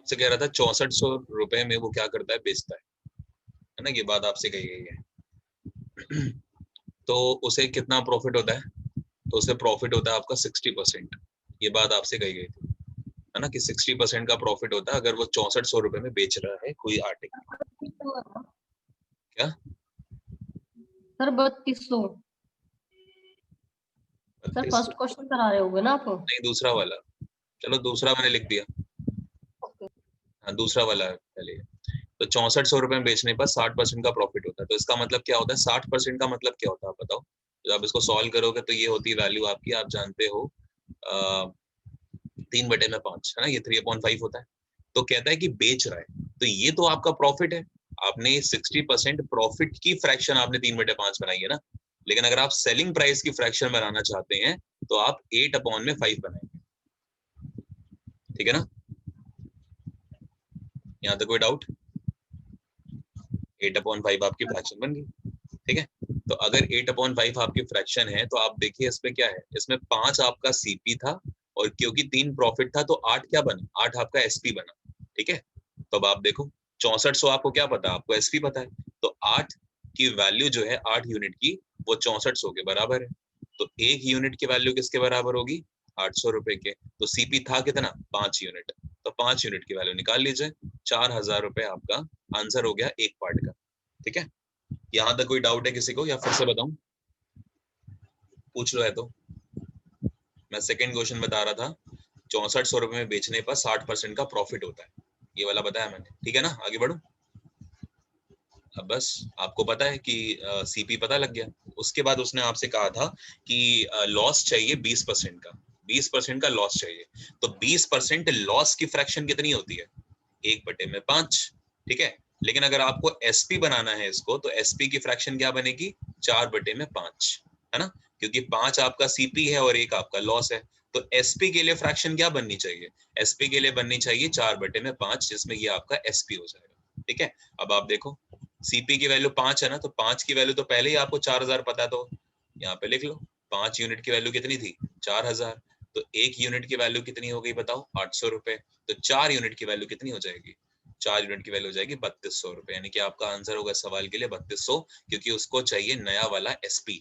आपसे कह रहा था 6400 रुपए में वो क्या करता है, बेचता है ना, ये बात आपसे कही गई है। तो उसे कितना प्रॉफिट होता है, तो उसे प्रॉफिट होता है आपका 60%। ये बात आपसे कही गई थी, है ना, कि 60% का प्रॉफिट होता है अगर वो 6400 रुपए में बेच रहा है कोई आर्टिकल। क्या सर 3200। सर 3200? फर्स्ट क्वेश्चन करा रहे होगे ना आप? नहीं, दूसरा वाला। चलो दूसरा मैंने लिख दिया। ओके। हाँ, दूसरा वाला है पहले। तो 6400 रुपए में बेचने पर 60% का प्रॉफिट होता है। तो इसका मतलब क्या होता है, 60% का मतलब क्या होता है आप बताओ। जब आप इसको सॉल्व करोगे तो ये होती है वैल्यू आपकी, आप जानते हो 3/5, है ना, ये 3/5 होता है। तो कहता है कि बेच रहा है, तो ये तो आपका प्रॉफिट है। आपने 60% प्रॉफिट की फ्रैक्शन आपने 3/5 बनाई है ना। लेकिन अगर आप सेलिंग प्राइस की फ्रैक्शन बनाना चाहते हैं तो आप 8/5 बनाएंगे। ठीक है ना, यहाँ तक कोई डाउट? 8/5 आपकी फ्रैक्शन बन गई। ठीक है, तो अगर 8/5 आपकी फ्रैक्शन है तो आप देखिए इसमें क्या है, इसमें 5 आपका सीपी था, और क्योंकि 3 प्रॉफिट था तो 8 क्या बना, 8 आपका एसपी बना। ठीक है, तो अब आप देखो 6400 आपको क्या पता है, आपको एसपी पता है। तो 8 की वैल्यू जो है 8 यूनिट की, वो 6400 के बराबर है। तो एक यूनिट की वैल्यू किसके बराबर होगी, 800 रुपए के। तो सीपी था कितना, 5 यूनिट। तो 5 यूनिट की वैल्यू निकाल लीजिए, 4000 रुपए आपका आंसर हो गया एक पार्ट का। ठीक है, यहाँ तक कोई डाउट है किसी को, या फिर से बताऊं, पूछ लो है तो। मैं सेकंड क्वेश्चन बता रहा था, 6400 रुपए में बेचने पर 60% का प्रॉफिट होता है, ये वाला बताया मैंने। ठीक है ना, आगे बढ़ो। अब बस आपको पता है कि सीपी पता लग गया। उसके बाद उसने आपसे कहा था कि लॉस चाहिए 20% का, 20% का लॉस चाहिए। तो 20% लॉस की फ्रैक्शन कितनी होती है, 1/5। ठीक है, लेकिन अगर आपको एसपी बनाना है इसको, तो एसपी की फ्रैक्शन क्या बनेगी, 4/5, है ना, क्योंकि 5 आपका सीपी है और 1 आपका लॉस है। तो एसपी के लिए फ्रैक्शन क्या बननी चाहिए, एसपी के लिए बननी चाहिए 4/5, जिसमें ये आपका एसपी हो जाएगा। ठीक है, अब आप देखो सीपी की वैल्यू 5 है ना, तो 5 की वैल्यू तो पहले ही आपको 4000 पता, तो यहाँ पे लिख लो 5 यूनिट की वैल्यू कितनी थी, 4000। तो एक यूनिट की वैल्यू कितनी हो गई बताओ, 800 रुपए। तो 4 यूनिट की वैल्यू कितनी हो जाएगी, 4 यूनिट की वैल्यू हो जाएगी 3200 रुपए। यानी कि आपका आंसर होगा सवाल के लिए 3200, क्योंकि उसको चाहिए नया वाला एसपी।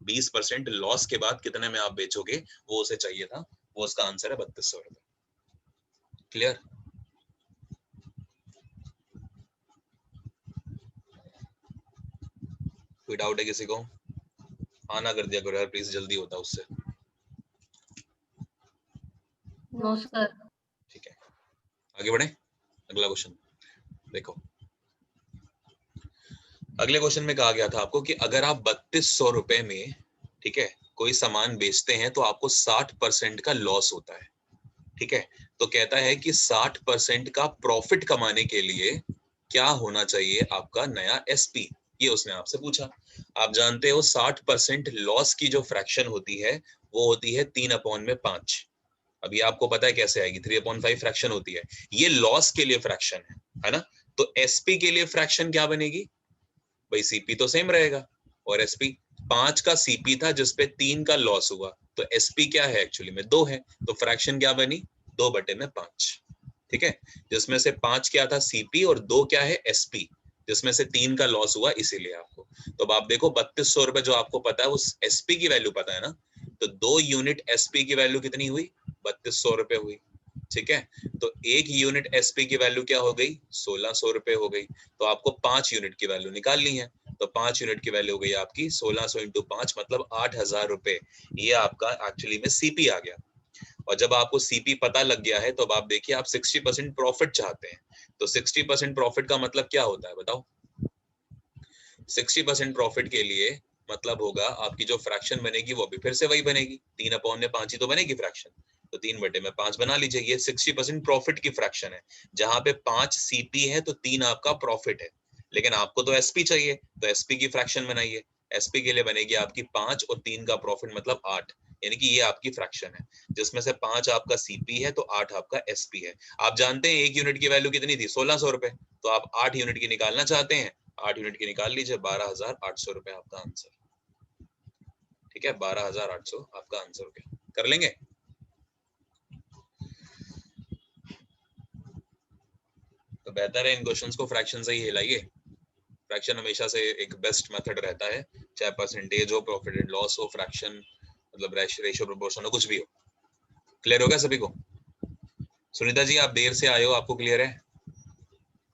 20% लॉस के बाद कितने में आप बेचोगे, वो उसे चाहिए था, वो उसका आंसर है 3200 रुपए। क्लियर? कोई डाउट है किसी को? हाँ ना कर दिया करो यार प्लीज, जल्दी होता उससे। No sir. ठीक है, आगे बढ़े। अगला क्वेश्चन देखो। अगले क्वेश्चन में कहा गया था आपको कि अगर आप 3200 रुपए में, ठीक है, कोई सामान बेचते हैं तो आपको 60% का लॉस होता है। ठीक है, तो कहता है कि 60% का प्रॉफिट कमाने के लिए क्या होना चाहिए आपका नया एसपी, ये उसने आपसे पूछा। आप जानते हो 60% लॉस की जो फ्रैक्शन होती है वो होती है 3/5। अब ये आपको पता है कैसे आएगी, 3/5 फ्रैक्शन होती है, ये लॉस के लिए फ्रैक्शन है ना। तो एसपी के लिए फ्रैक्शन क्या बनेगी, भाई सीपी तो सेम रहेगा, और एसपी 5 का सीपी था जिसपे 3 का लॉस हुआ, तो एसपी क्या है एक्चुअली में 2 है, तो फ्रैक्शन क्या बनी, 2/5। ठीक है, जिसमें से 5 क्या था सीपी और 2 क्या है एसपी, जिसमें से 3 का लॉस हुआ, इसीलिए आपको। तो अब आप देखो 3200 रुपए जो आपको पता है उस एसपी की वैल्यू पता है ना, तो 2 यूनिट एसपी की वैल्यू कितनी हुई, 3200 रुपए हुई। ठीक है, तो एक यूनिट एसपी की वैल्यू क्या हो गई, 1600 रुपए हो गई। तो आपको 5 यूनिट की वैल्यू निकालनी है, तो 5 यूनिट की वैल्यू हो गई आपकी 1600 इंटू 5 मतलब 8000 रुपए। ये आपका एक्चुअली में सीपी आ गया। और जब आपको सीपी पता लग गया है तो अब आप देखिए आप 60% प्रॉफिट चाहते हैं, तो 60% प्रॉफिट का मतलब क्या होता है बताओ। 60% प्रॉफिट के लिए मतलब होगा आपकी जो फ्रैक्शन बनेगी वो भी फिर से वही बनेगी, 3/5 ही तो बनेगी फ्रैक्शन। तो 3/5 बना लीजिए, ये 60% प्रॉफिट की फ्रैक्शन है, जहां पे 5 सीपी है तो 3 आपका प्रॉफिट है। लेकिन आपको तो एसपी चाहिए, तो एसपी की फ्रैक्शन बनाइए। एसपी के लिए बनेगी आपकी 5 और 3 का प्रॉफिट मतलब 8, यानी कि ये आपकी फ्रैक्शन है, जिसमें से 5 आपका सीपी है तो 8 आपका एसपी है। आप जानते हैं एक यूनिट की वैल्यू कितनी थी, 1600 रुपए, तो आप 8 यूनिट की निकालना चाहते हैं, 8 यूनिट की निकाल लीजिए, 12800 रुपए आपका आंसर। ठीक है, 12800 आपका आंसर हो गया। कर लेंगे? बेहतर है इन क्वेश्चंस को फ्रैक्शन से ही हिलाइए। फ्रैक्शन हमेशा से एक बेस्ट मेथड रहता है, चाहे परसेंटेज हो, प्रॉफिट एंड लॉस हो, फ्रैक्शन मतलब रेशियो प्रोपोर्शन हो, कुछ भी हो। क्लियर हो गया सभी को? सुनीता जी आप देर से आए हो, आपको क्लियर है?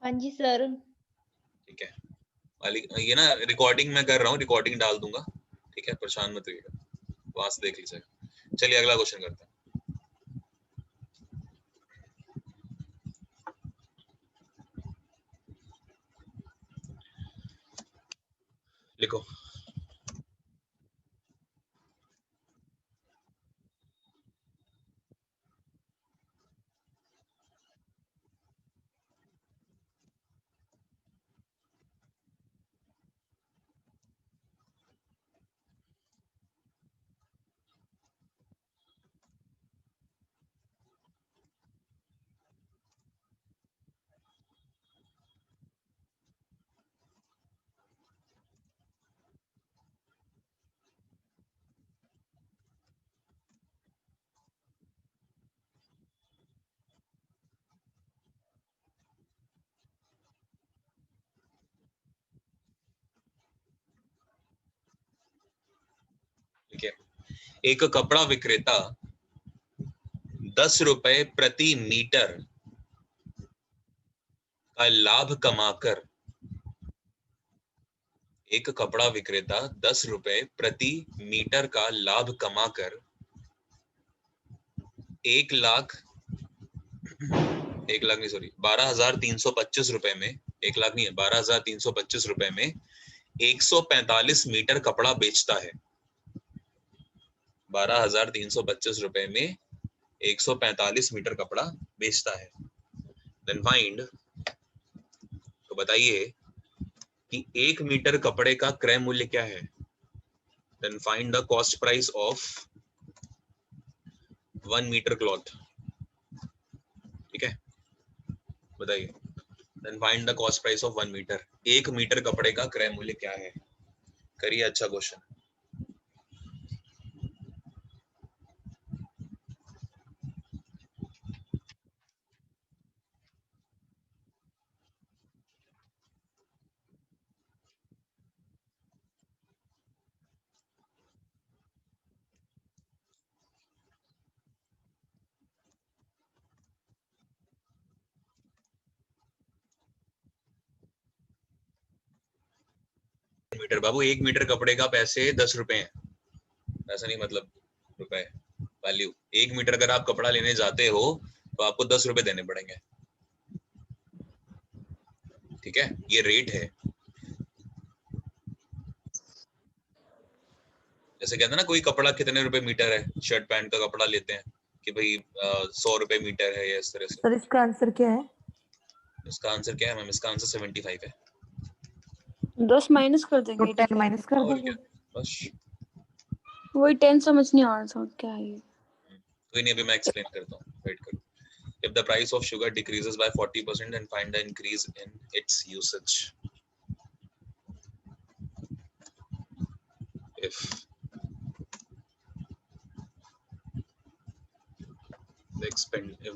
हाँ जी सर। ठीक है, ये ना रिकॉर्डिंग मैं कर रहा हूँ, रिकॉर्डिंग डाल दूंगा, ठीक है, परेशान मत रहिएगा, वहां से देख लीजिएगा। चलिए अगला क्वेश्चन करते हैं। लिखो। ठीक है, एक कपड़ा विक्रेता 10 रुपए प्रति मीटर का लाभ कमाकर, एक कपड़ा विक्रेता 10 रुपए प्रति मीटर का लाभ कमाकर 12,325 रुपए में, 1 लाख नहीं है, 12,325 रुपए में 145 मीटर कपड़ा बेचता है। 12,325 रुपए में 145 मीटर कपड़ा बेचता है। देन फाइंड, तो बताइए कि 1 मीटर कपड़े का क्रय मूल्य क्या है। Then find the cost price of 1 metre cloth. ठीक है, बताइए। Then find the cost price of 1 metre. 1 metre कपड़े का क्रय मूल्य क्या है? करिए, अच्छा क्वेश्चन। मीटर बाबू, 1 मीटर कपड़े का पैसे 10 रुपए हैं, ऐसा नहीं मतलब रुपए वैल्यू। 1 मीटर अगर आप कपड़ा लेने जाते हो तो आपको 10 रुपए देने पड़ेंगे। ठीक है, ये रेट है। जैसे कहते हैं ना, कोई कपड़ा कितने रुपए मीटर है, शर्ट पैंट का कपड़ा लेते हैं कि भाई 100 रुपए मीटर है, या इस तरह से। सर इसका आंसर क्या है? इसका आंसर क्या है मैम? इसका आंसर 75 है। 10 माइनस कर तो देंगे। 10 माइनस कर और देंगे। क्या, बस। वही 10 समझ नहीं आ रहा था क्या है ये। कोई नहीं, अभी मैं एक्सप्लेन करता हूँ, वेट करो। If the price of sugar decreases by 40%, then find the increase in its usage. If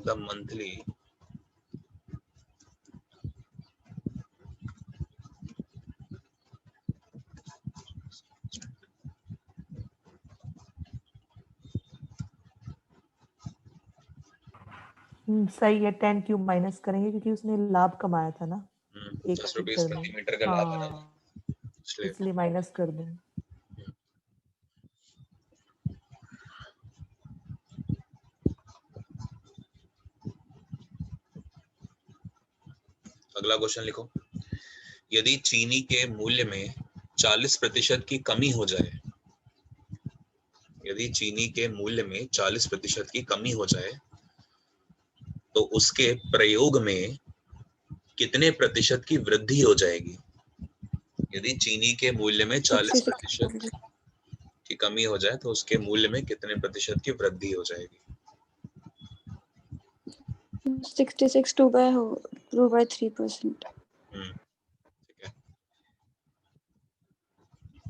the monthly सही है, 10 क्यूब माइनस करेंगे क्योंकि उसने लाभ कमाया था ना 1 10 रुपीज मीटर प्रति में। मीटर का लाभ है ना, हाँ, इसलिए माइनस कर देंगे। अगला क्वेश्चन लिखो। यदि चीनी के मूल्य में 40% की कमी हो जाए, यदि चीनी के मूल्य में 40% की कमी हो जाए तो उसके प्रयोग में कितने प्रतिशत की वृद्धि हो जाएगी? यदि चीनी के मूल्य में 40% की कमी हो जाए तो उसके मूल्य में कितने प्रतिशत की वृद्धि हो जाएगी? 66 2 by 3%। ठीक है,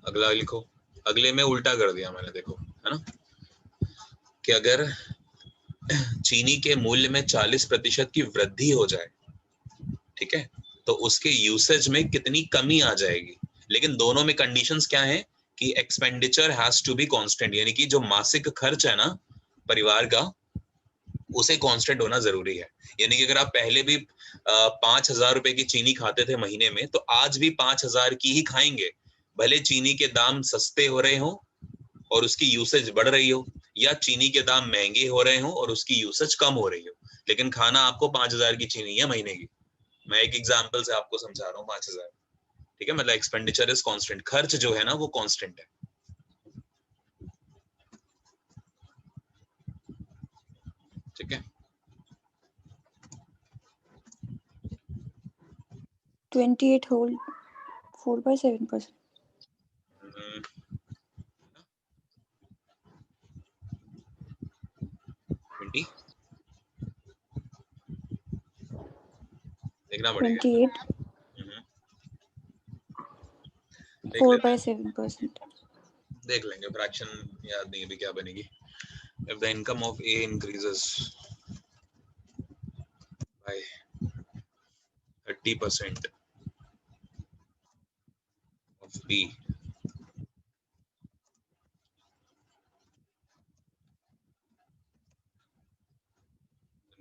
अगला लिखो। अगले में उल्टा कर दिया मैंने, देखो है ना, कि अगर चीनी के मूल्य में 40% की वृद्धि हो जाए ठीक है, तो उसके यूसेज में कितनी कमी आ जाएगी। लेकिन दोनों में कंडीशंस क्या है कि expenditure has to be constant, यानी कि जो मासिक खर्च है ना परिवार का, उसे कांस्टेंट होना जरूरी है। यानी कि अगर आप पहले भी 5,000 रुपए की चीनी खाते थे महीने में, तो आज भी 5,000 की ही खाएंगे, भले चीनी के दाम सस्ते हो रहे हो और उसकी यूसेज बढ़ रही हो, या चीनी के दाम महंगे हो रहे हो और उसकी यूसेज कम हो रही हो, लेकिन खाना आपको 5,000 की चीनी है महीने की। मैं एक एग्जांपल से आपको समझा रहा हूँ 5,000, ठीक है, मतलब एक्सपेंडिचर इज कांस्टेंट, खर्च जो है ना वो कांस्टेंट है। ठीक है, 28 whole 4/7%. 20 देखना पड़ेगा। 28 देख लेना, 4/7%. देख लेंगे, फ्रैक्शन याद नहीं अभी क्या बनेगी। If the income of A increases by 30% of B,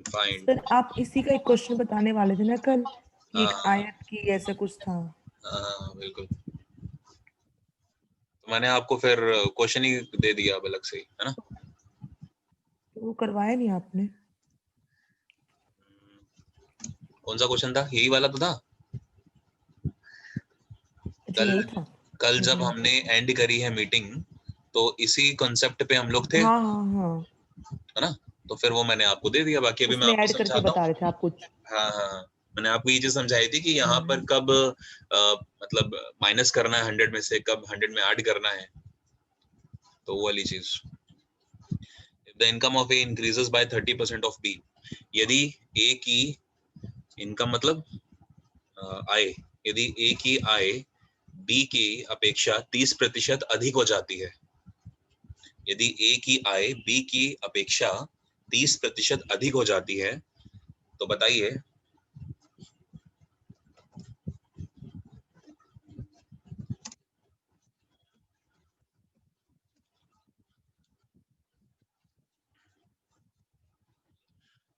find. Sir आप इसी का एक क्वेश्चन बताने वाले थे ना कल, कि एक हाँ आयत की ऐसा कुछ था। हाँ बिल्कुल, तो मैंने आपको फिर क्वेश्चन ही दे दिया अब अलग से ही, है ना। वो करवाया नहीं आपने? कौन सा क्वेश्चन था, यही वाला तो था। अच्छा कल यही था। कल मुझे जब नहीं हमने पता। एंड करी है मीटिंग, तो इसी कॉन्सेप्ट पे हम लोग थे, हाँ हाँ हाँ, है ना। तो फिर वो मैंने आपको दे दिया, बाकी अभी मैं उसमें आपको ऐड करके समझाता बता हूँ। रहे थे आप कुछ। हाँ हाँ हाँ। मैंने आपको ये चीज समझाई थी कि यहाँ पर हम्म। कब मतलब माइनस करना है 100 में से, कब 100 में ऐड करना है, तो वो वाली चीज। If the income of A increases by 30% of B, यदि ए की इनकम मतलब आय, यदि ए की आय बी की अपेक्षा 30% अधिक हो जाती है, यदि ए की आय बी की अपेक्षा 30% अधिक हो जाती है, तो बताइए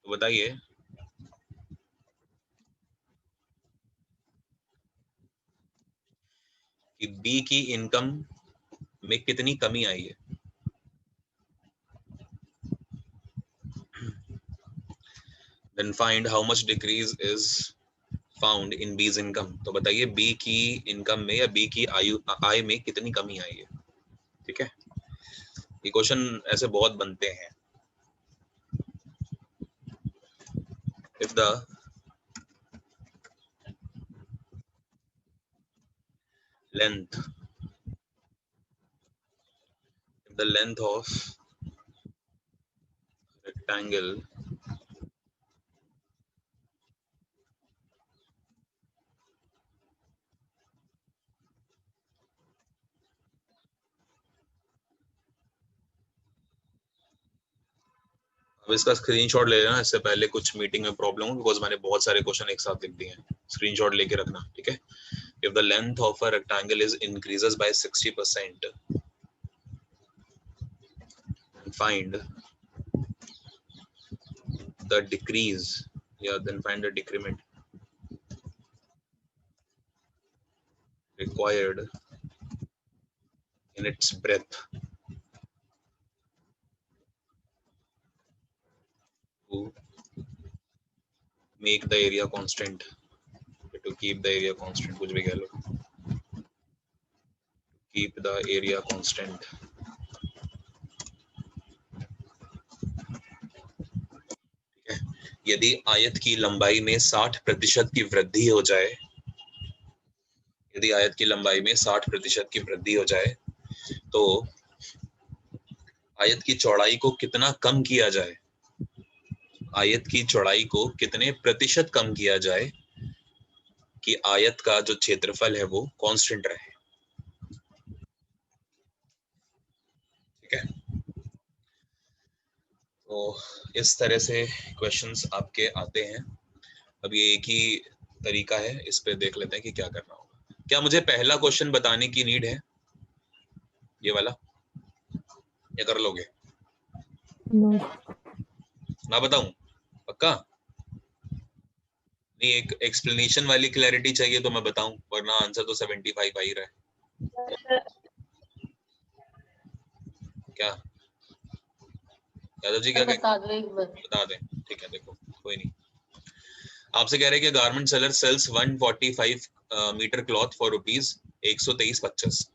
तो बताइए कि बी की इनकम में कितनी कमी आई है। Then find how much decrease is found in B's income, तो बताइए बी की इनकम में या बी की आय में कितनी कमी आई है। ठीक है, ये क्वेश्चन ऐसे बहुत बनते हैं। If the length if the length of rectangle अब इसका स्क्रीनशॉट ले लेना, इससे पहले कुछ मीटिंग में प्रॉब्लम हो, बिकॉज मैंने बहुत सारे क्वेश्चन एक साथ लिख दिए हैं। स्क्रीनशॉट लेके रखना, ठीक है। If the length of a rectangle is increases by 60%, find the decrease, yeah, then find the decrement required in its breadth to make the area constant, to keep the area constant, कुछ भी कह लो, keep the area constant। यदि आयत की लंबाई में 60% की वृद्धि हो जाए, यदि आयत की लंबाई में 60% की वृद्धि हो जाए, तो आयत की चौड़ाई को कितना कम किया जाए, आयत की चौड़ाई को कितने प्रतिशत कम किया जाए कि आयत का जो क्षेत्रफल है वो कांस्टेंट रहे। ठीक है, तो इस तरह से क्वेश्चंस आपके आते हैं। अब ये एक ही तरीका है, इस पे देख लेते हैं कि क्या करना होगा। क्या मुझे पहला क्वेश्चन बताने की नीड है, ये वाला, या कर लोगे? नो ना बताऊं? पक्का? नहीं, एक एक्सप्लेनेशन वाली क्लैरिटी चाहिए तो मैं बताऊं, वरना आंसर तो 75 आ ही रहा है। क्या यादव जी, सर क्या बता दो एक बार। बता दें? ठीक है, देखो कोई नहीं। आपसे कह रहे हैं कि garment seller sells 145 metre cloth for rupees 123.25,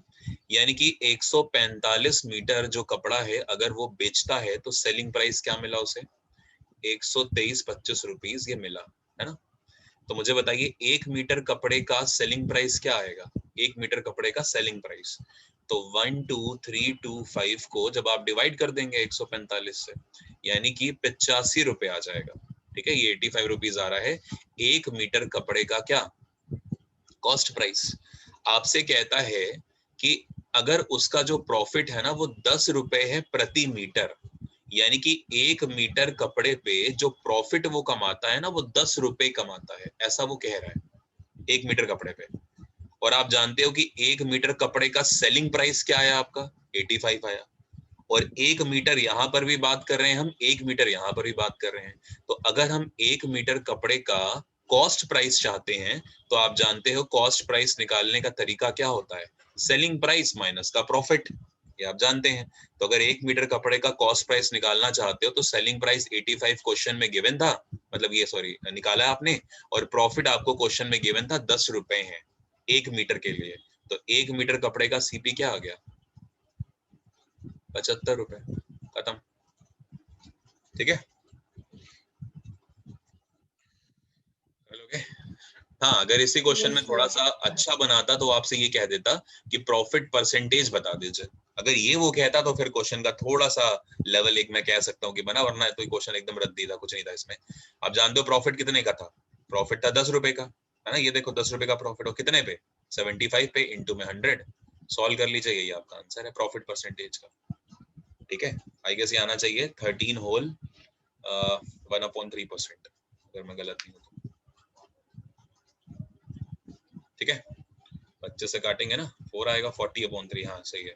यानी कि 145 मीटर जो कपड़ा है अगर वो बेचता है तो सेलिंग प्राइस क्या मिला उसे? 123.25 रुपीज ये मिला, है ना? तो मुझे बताइए 1 मीटर कपड़े का सेलिंग प्राइस क्या आएगा? 1 मीटर कपड़े का सेलिंग प्राइस, तो 12325 को जब आप डिवाइड कर देंगे 145 से, यानी कि 85 रुपए आ जाएगा। ठीक है, ये 85 रुपीज आ रहा है 1 मीटर कपड़े का क्या कॉस्ट प्राइस। आपसे कहता है कि अगर उसका जो प्रॉफिट है ना वो 10 रुपए है प्रति मीटर, यानी कि 1 मीटर कपड़े पे जो प्रॉफिट वो कमाता है ना वो 10 रुपए कमाता है, ऐसा वो कह रहा है 1 मीटर कपड़े पे। और आप जानते हो कि 1 मीटर कपड़े का सेलिंग प्राइस क्या आया आपका? 85 आया। और 1 मीटर यहाँ पर भी बात कर रहे हैं हम, 1 मीटर यहाँ पर भी बात कर रहे हैं। तो अगर हम 1 मीटर कपड़े का कॉस्ट प्राइस चाहते हैं तो आप जानते हो कॉस्ट प्राइस निकालने का तरीका क्या होता है? सेलिंग प्राइस माइनस का प्रॉफिट, ये आप जानते हैं। तो अगर 1 मीटर कपड़े का कॉस्ट प्राइस निकालना चाहते हो तो सेलिंग प्राइस 85 क्वेश्चन में गिवन था, मतलब ये सॉरी निकाला आपने, और प्रॉफिट आपको क्वेश्चन में गिवन था 10 रुपए है 1 मीटर के लिए। तो 1 मीटर कपड़े का सीपी क्या आ गया? 75 रुपए, खत्म। ठीक है, लोगे? हाँ, अगर इसी क्वेश्चन यस में थोड़ा सर। सा अच्छा बनाता तो आपसे ये कह देता कि प्रॉफिट परसेंटेज बता दीजिए। अगर ये वो कहता तो फिर क्वेश्चन का थोड़ा सा लेवल एक मैं कह सकता हूँ कि बना, वरना तो क्वेश्चन एकदम रद्दी था, कुछ नहीं था इसमें। आप जानते हो प्रॉफिट कितने का था? प्रॉफिट था 10 रुपए का, है ना? ये देखो 10 रुपए का प्रॉफिट हो कितने पे? 75 पे, इंटू में 100। सॉल्व कर लीजिए, यही आपका आंसर है प्रॉफिट परसेंटेज का। ठीक है, आई गेस ये आना चाहिए 13 होल 1/3%, अगर मैं गलत नहीं हूँ तो। ठीक है, 25 से काटेंगे ना 4 आएगा, 40/3, हाँ सही है।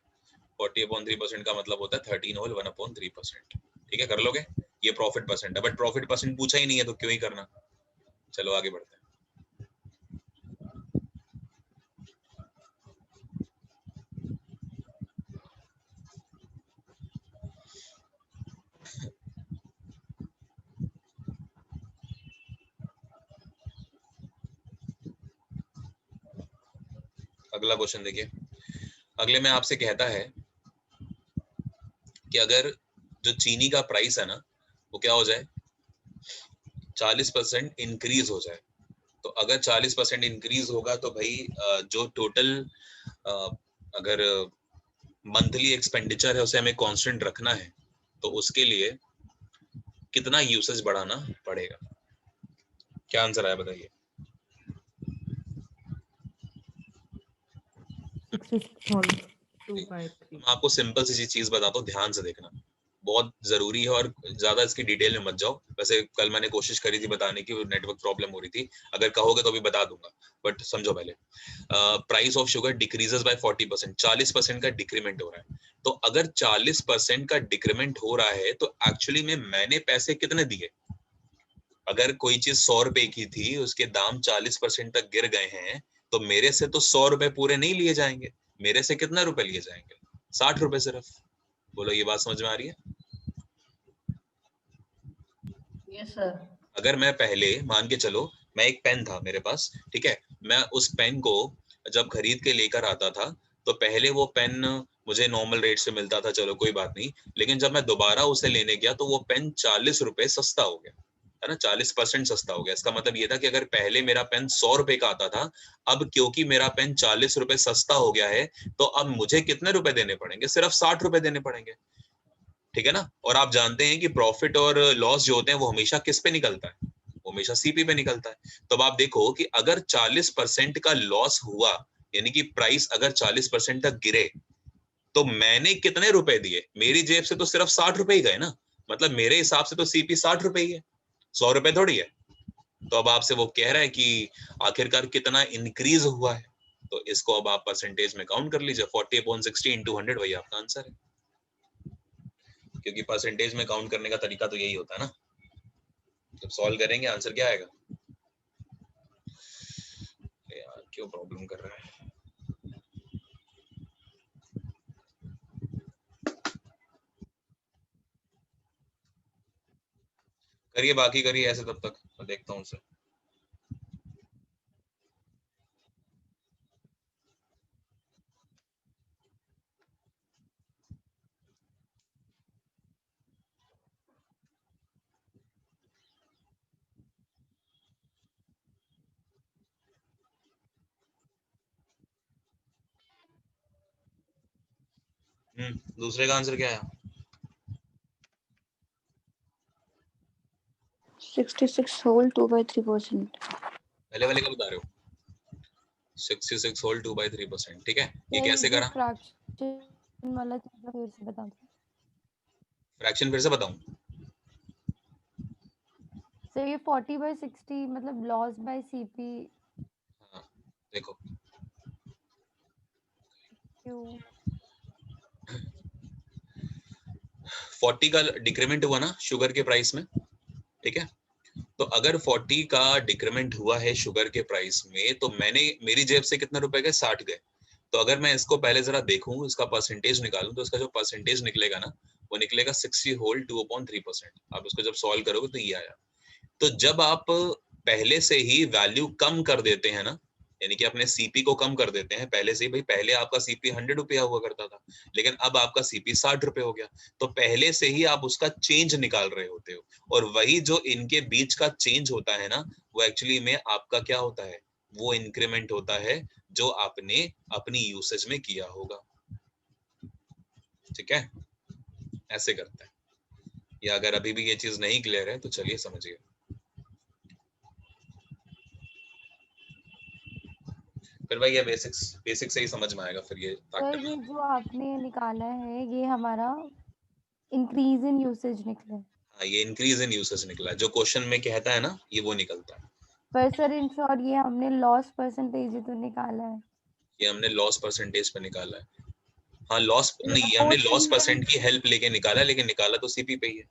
40/3% का मतलब होता है 13 होल 1/3%। ठीक है, कर लोगे? ये प्रॉफिट परसेंट है, बट प्रॉफिट परसेंट पूछा ही नहीं है तो क्यों ही करना। चलो आगे बढ़ते हैं। अगला क्वेश्चन देखिए। अगले में आपसे कहता है कि अगर जो चीनी का प्राइस है ना वो क्या हो जाए? 40% इंक्रीज हो जाए। तो अगर 40% इंक्रीज होगा तो भाई जो टोटल अगर मंथली एक्सपेंडिचर है उसे हमें कांस्टेंट रखना है, तो उसके लिए कितना यूसेज बढ़ाना पड़ेगा? क्या आंसर आया बताइए? 66 होल 2/3। मैं आपको सिंपल सी चीज बताता हूँ, ध्यान से देखना, बहुत जरूरी है और ज्यादा इसकी डिटेल में मत जाओ। वैसे कल मैंने कोशिश करी थी बताने की, नेटवर्क प्रॉब्लम हो रही थी, अगर कहोगे तो भी बता दूंगा, बट समझो पहले। Price of sugar decreases by 40%, 40% का डिक्रीमेंट हो रहा है। तो अगर 40% का डिक्रीमेंट हो रहा है तो एक्चुअली में मैंने पैसे कितने दिए? अगर कोई चीज 100 रुपए की थी, उसके दाम 40% तक गिर गए हैं, तो मेरे से तो 100 रुपए पूरे नहीं लिए जाएंगे। मेरे से कितना रुपए लिए जाएंगे? 60 रुपए सिर्फ। बोलो, ये बात समझ में आ रही है? Yes sir. अगर मैं पहले मान के चलो, मैं एक पेन था मेरे पास, ठीक है, मैं उस पेन को जब खरीद के लेकर आता था तो पहले वो पेन मुझे नॉर्मल रेट से मिलता था, चलो कोई बात नहीं। लेकिन जब मैं दोबारा उसे लेने गया तो वो पेन 40 रुपए सस्ता हो गया, है ना? 40% सस्ता हो गया। इसका मतलब ये था कि अगर पहले मेरा पेन 100 रुपए का आता था, अब क्योंकि मेरा पेन 40 रुपए सस्ता हो गया है तो अब मुझे कितने रुपए देने पड़ेंगे? सिर्फ 60 रुपए देने पड़ेंगे। ठीक है ना? और आप जानते हैं कि प्रॉफिट और लॉस जो होते हैं वो हमेशा किस पे निकलता है? वो हमेशा सीपी पे निकलता है। तो अब आप देखो कि अगर 40% का लॉस हुआ, यानी कि प्राइस अगर 40% तक गिरे, तो मैंने कितने रुपए दिए? मेरी जेब से तो सिर्फ 60 रुपए ही गए ना। मतलब मेरे हिसाब से तो सीपी 60 रुपए ही है, 100 रुपए थोड़ी है। तो अब आपसे वो कह रहा है कि आखिरकार कितना इंक्रीज हुआ है, तो इसको अब आप परसेंटेज में काउंट कर लीजिए। 40/60 इंटू 100 वही आपका आंसर है, क्योंकि परसेंटेज में काउंट करने का तरीका तो यही होता है ना। जब सॉल्व करेंगे आंसर क्या आएगा? यार क्यों प्रॉब्लम कर रहा है? करिए, बाकी करिए ऐसे तब तक, मैं देखता हूँ उसे। दूसरे का आंसर क्या है? 66 whole 2/3%. पहले वाले का बता रहे हो? 66 होल 2/3%, ठीक है। ये सर कैसे जो करा? फ्रैक्शन वाला चीज़ फिर से बता दो। फ्रैक्शन फिर से बताऊं? सर ये 40/60 मतलब लॉस बाय सीपी हाँ, देखो क्यों 40 का डिक्रीमेंट हुआ ना शुगर के प्राइस में, ठीक है। तो अगर 40 का डिक्रीमेंट हुआ है शुगर के प्राइस में, तो मेरी जेब से कितने रुपए गए? 60 गए। तो अगर मैं इसको पहले जरा देखूं, इसका परसेंटेज निकालूं, तो इसका जो परसेंटेज निकलेगा ना, वो निकलेगा 60 होल 2/3%। आप इसको जब सॉल्व करोगे तो ये आया। तो जब आप पहले से ही वैल्यू कम कर देते हैं ना, यानी कि अपने सीपी को कम कर देते हैं पहले से ही, भाई पहले आपका सीपी 100 रुपया हुआ करता था, लेकिन अब आपका सीपी 60 रुपए हो गया, तो पहले से ही आप उसका चेंज निकाल रहे होते हो। और वही जो इनके बीच का चेंज होता है ना, वो एक्चुअली में आपका क्या होता है? वो इंक्रीमेंट होता है जो आपने अपनी यूसेज में किया होगा, ठीक है। ऐसे करते हैं। या अगर अभी भी ये चीज नहीं क्लियर है तो चलिए समझिए। फिर भाई ये बेसिक से ही समझ में आएगा फिर ये सर फैक्टर। ये जो आपने निकाला है ये हमारा इंक्रीज इन यूसेज निकला है। हाँ, ये इंक्रीज इन यूसेज निकला है, जो क्वेश्चन में कहता है ना, ये वो निकलता है। पर सर इन शॉर्ट ये हमने लॉस परसेंटेज ही तो निकाला है। ये हमने लॉस परसेंटेज पे निकाला है। हाँ लॉस नहीं, ये वो हमने लॉस चीज़ परसेंट की हेल्प लेके निकाला है, लेकिन निकाला तो सीपी पे ही है।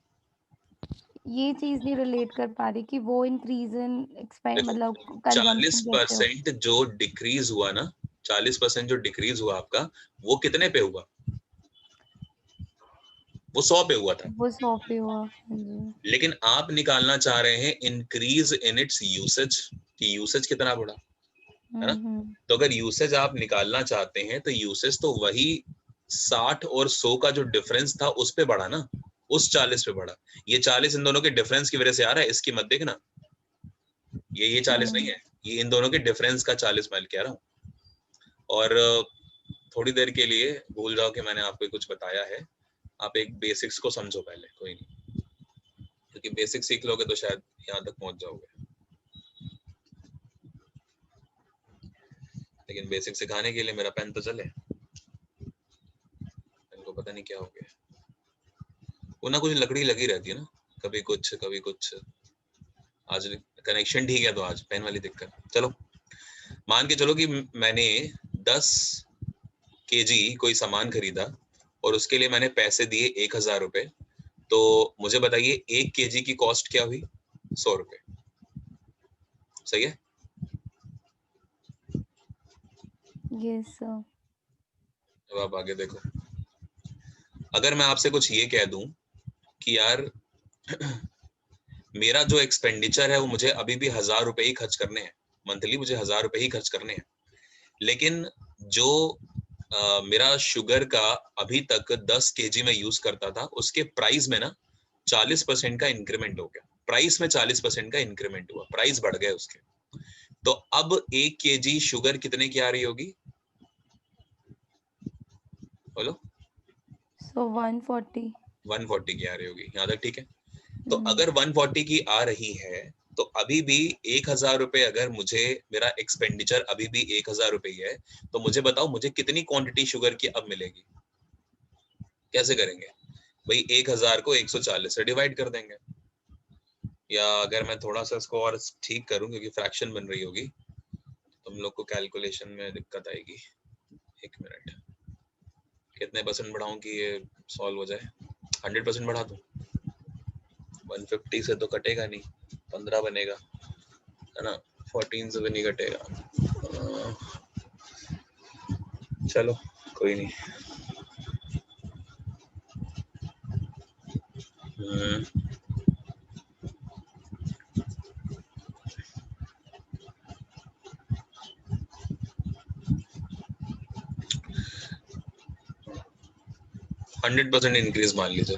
ये चीज़ नहीं रिलेट कर पा रही कि वो इंक्रीज इन एक्सपेंड देखो मतलब कंजम्पशन कैसे हो। 40% जो डिक्रीज हुआ ना, 40% जो डिक्रीज हुआ आपका, वो कितने पे हुआ? वो 100 पे हुआ था। वो 100 पे हुआ। हाँ जी। लेकिन आप निकालना चाह रहे हैं इंक्रीज इन इट्स यूसेज, कि यूसेज कितना बढ़ा, है ना। तो अगर यूसेज आप निकालना चाहते हैं तो यूसेज तो वही 60 और 100 का जो डिफरेंस था उस पे बढ़ा ना, उस 40 पे बढ़ा। ये 40 इन दोनों के डिफरेंस की वजह से आ रहा है, इसकी मत देखना। ये 40 नहीं है, ये इन दोनों के डिफरेंस का 40 मैं कह रहा हूँ। और थोड़ी देर के लिए भूल जाओ कि मैंने आपको कुछ बताया है, आप एक बेसिक्स को समझो पहले, कोई नहीं, क्योंकि बेसिक सीख लोगे तो शायद यहाँ तक पहुंच जाओगे। लेकिन बेसिक सिखाने के लिए मेरा पेन तो चले, इनको पता नहीं क्या हो गया। वो ना कुछ लकड़ी लगी रहती है ना, कभी कुछ कभी कुछ। आज कनेक्शन ठीक है तो आज पेन वाली दिक्कत। चलो मान के चलो कि मैंने 10 केजी कोई सामान खरीदा और उसके लिए मैंने पैसे दिए 1000 रुपए, तो मुझे बताइए 1 केजी की कॉस्ट क्या हुई? 100 रुपए। सही है। Yes sir. अब आप आगे देखो, अगर मैं आपसे कुछ ये कह दूं कि यार मेरा जो एक्सपेंडिचर है वो मुझे अभी भी 1000 रुपए ही खर्च करने हैं, मंथली मुझे 1000 रुपए ही खर्च करने हैं, लेकिन जो मेरा शुगर का अभी तक 10 केजी में यूज करता था, उसके प्राइस में ना 40% का इंक्रीमेंट हो गया। प्राइस में 40% का इंक्रीमेंट हुआ, प्राइस बढ़ गए उसके। तो अब 1 केजी शुगर कितने की आ रही होगी? बोलो। सो 140। 140 की आ रही होगी, यहाँ तक ठीक है। तो अगर 140 की आ रही है, तो अभी भी 1000 रुपए, अगर मुझे मेरा एक्सपेंडिचर अभी भी 1000 रुपए ही है, तो मुझे बताओ मुझे कितनी क्वांटिटी शुगर की अब मिलेगी? कैसे करेंगे भाई? 1000 को 140 से डिवाइड कर देंगे, या अगर मैं थोड़ा सा इसको और ठीक करूं क्योंकि फ्रैक्शन बन रही होगी, तुम लोग को कैलकुलेशन में दिक्कत आएगी। एक मिनट, कितने परसेंट बढ़ाऊं कि ये सॉल्व हो जाए? 100% बढ़ा दूं? 150 से तो कटेगा नहीं, 15 बनेगा, है ना? 14 से तो नहीं कटेगा। चलो कोई नहीं। 100% इंक्रीज मान लीजिए,